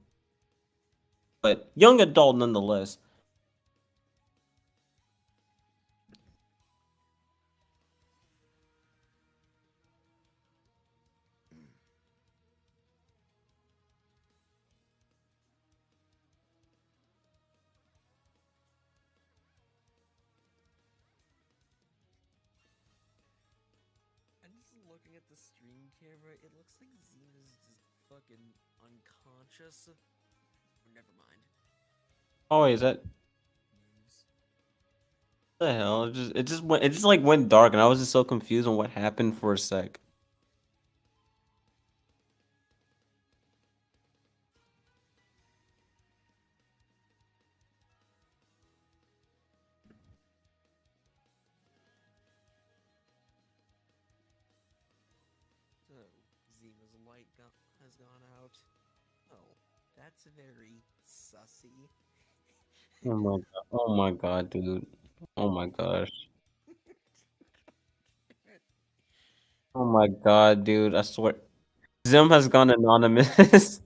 But young adult nonetheless. I'm just looking at the stream camera. It looks like Xena's just fucking unconscious. Never mind. Oh, wait, is that... Moves. What the hell? It just like went dark and I was just so confused on what happened for a sec. Zima's light has gone out. Oh, that's very sussy. Oh my god, dude. Oh my gosh. Oh my god, dude. I swear. Zim has gone anonymous.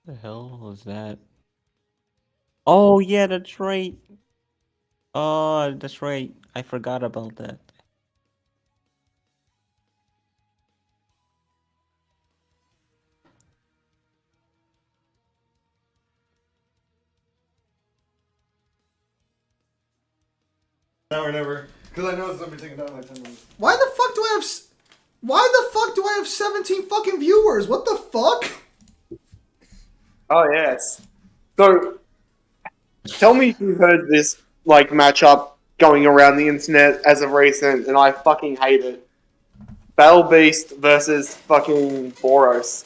The hell was that? Oh yeah, that's right. Oh, that's right. I forgot about that. Now or never. Because I know it's going to be taking down like 10 minutes. Why the fuck do I have... Why the fuck do I have 17 fucking viewers? What the fuck? Oh yes. So, tell me if you heard this like matchup going around the internet as of recent, and I fucking hate it. Battle Beast versus fucking Boros.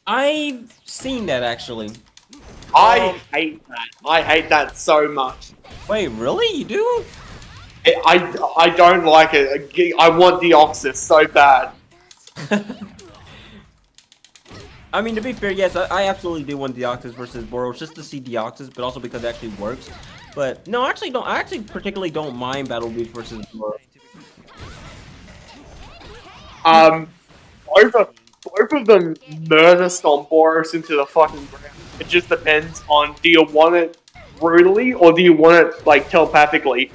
I've seen that actually. I hate that. I hate that so much. Wait, really? You do? I don't like it. I want Deoxys so bad. I mean, to be fair, yes, I absolutely do want Deoxys versus Boros just to see Deoxys, but also because it actually works. But no, I actually don't. I actually particularly don't mind Battle Beast versus Boros. Both of them murder stomp Boros into the fucking ground. It just depends on, do you want it brutally or do you want it like telepathically?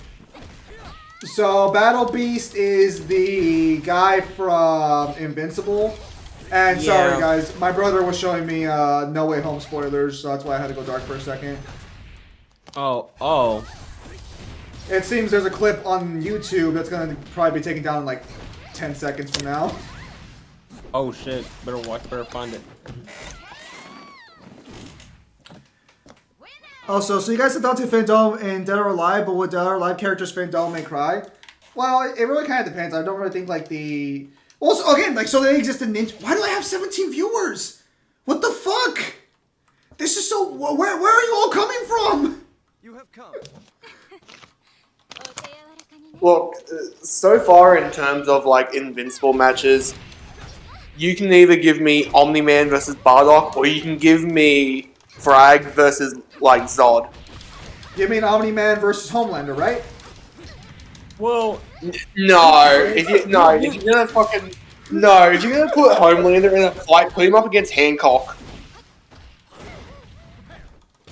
So, Battle Beast is the guy from Invincible. And sorry guys, my brother was showing me No Way Home spoilers, so that's why I had to go dark for a second. Oh. It seems there's a clip on YouTube that's going to probably be taken down in like 10 seconds from now. Oh shit, better find it. Also, so you guys said Dante Fandom in Dead or Alive, but would Dead or Alive characters Fandom may cry? Well, it really kind of depends. I don't really think like the... Also, again, like, so they exist in Ninja... Why do I have 17 viewers? What the fuck? This is so... Where are you all coming from? You have come. Look, so far in terms of like Invincible matches, you can either give me Omni-Man versus Bardock, or you can give me Frag versus like Zod. You mean Omni-Man versus Homelander, right? Well, if you're gonna put Homelander in a fight, put him up against Hancock.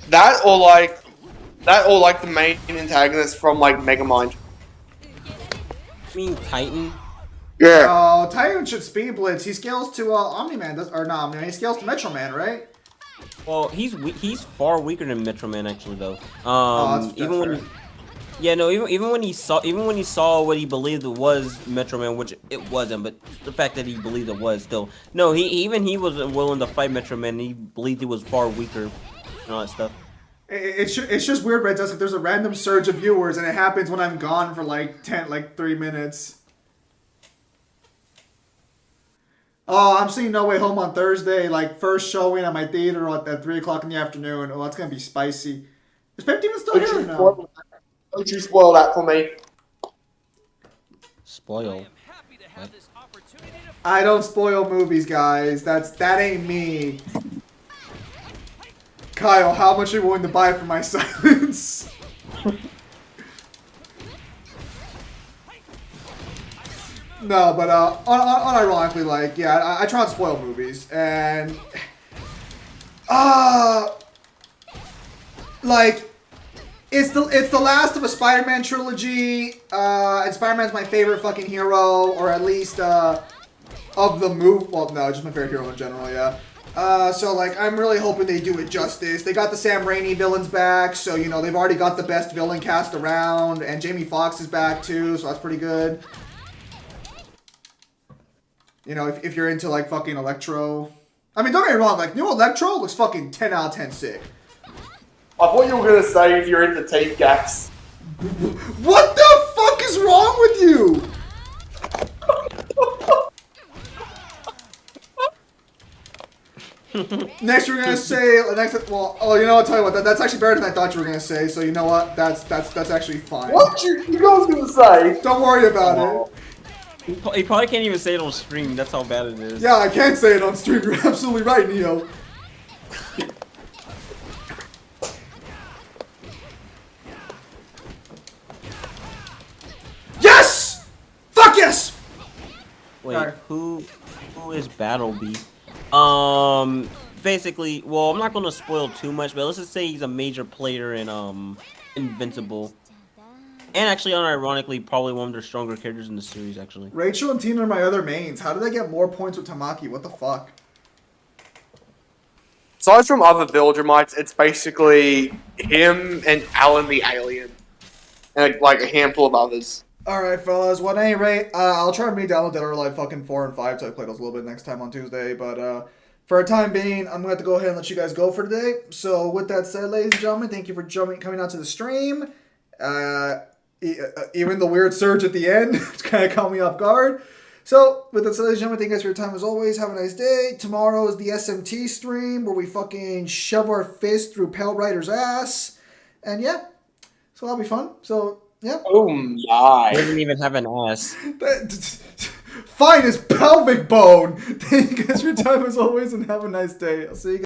That or like the main antagonist from like Megamind. I mean Titan. Yeah. Oh, Titan should speed blitz. He scales to Omni-Man, or not Omni-Man. He scales to Metro Man, right? Well, he's far weaker than Metro Man actually though. That's Even when fair. even when he saw what he believed it was Metro Man, which it wasn't, but the fact that he believed it was still. No, he wasn't willing to fight Metro Man. He believed he was far weaker and all that stuff. It's just weird, Red Dusk. If there's a random surge of viewers and it happens when I'm gone for like 3 minutes. Oh, I'm seeing No Way Home on Thursday, like first showing at my theater at 3 o'clock in the afternoon. Oh, that's gonna be spicy. Is Pep Demon still here or no? Don't you spoil that for me. Spoil. I don't spoil movies, guys. That ain't me. Kyle, how much are you willing to buy for my silence? No, but unironically, like, yeah, I try not to spoil movies, and like, it's the last of a Spider-Man trilogy, and Spider-Man's my favorite fucking hero, or at least of the movie. Well, no, just my favorite hero in general, yeah. So like, I'm really hoping they do it justice. They got the Sam Raimi villains back, so you know they've already got the best villain cast around, and Jamie Foxx is back too, so that's pretty good. You know, if you're into, like, fucking Electro. I mean, don't get me wrong, like, new Electro looks fucking 10 out of 10 sick. I thought you were gonna say if you're into Teeth Gax. What the fuck is wrong with you? Next, we're gonna say next. Well, oh, you know, I'll tell you what. That's actually better than I thought you were gonna say. So you know what? That's actually fine. What you guys gonna say? Don't worry about it. He probably can't even say it on stream. That's how bad it is. Yeah, I can't say it on stream. You're absolutely right, Neo. Yes! Fuck yes! Wait, Alright. who is Battle Beast? Basically, well, I'm not gonna spoil too much, but let's just say he's a major player in Invincible, and actually, unironically, probably one of their stronger characters in the series. Actually, Rachel and Tina are my other mains. How did I get more points with Tamaki? What the fuck? Aside from other villager mites, it's basically him and Alan the alien, and like a handful of others. Alright, fellas. Well, at any rate, I'll try and be down with Dead or Alive fucking 4 and 5, so I play those a little bit next time on Tuesday. But for a time being, I'm going to have to go ahead and let you guys go for today. So with that said, ladies and gentlemen, thank you for coming out to the stream. Even the weird surge at the end kind of caught me off guard. So with that said, ladies and gentlemen, thank you guys for your time as always. Have a nice day. Tomorrow is the SMT stream where we fucking shove our fist through Pale Rider's ass. And yeah, so that'll be fun. So... yeah. Oh my. he doesn't even have an ass. Fine, his pelvic bone. Thank you guys for your time as always, and have a nice day. I'll see you guys.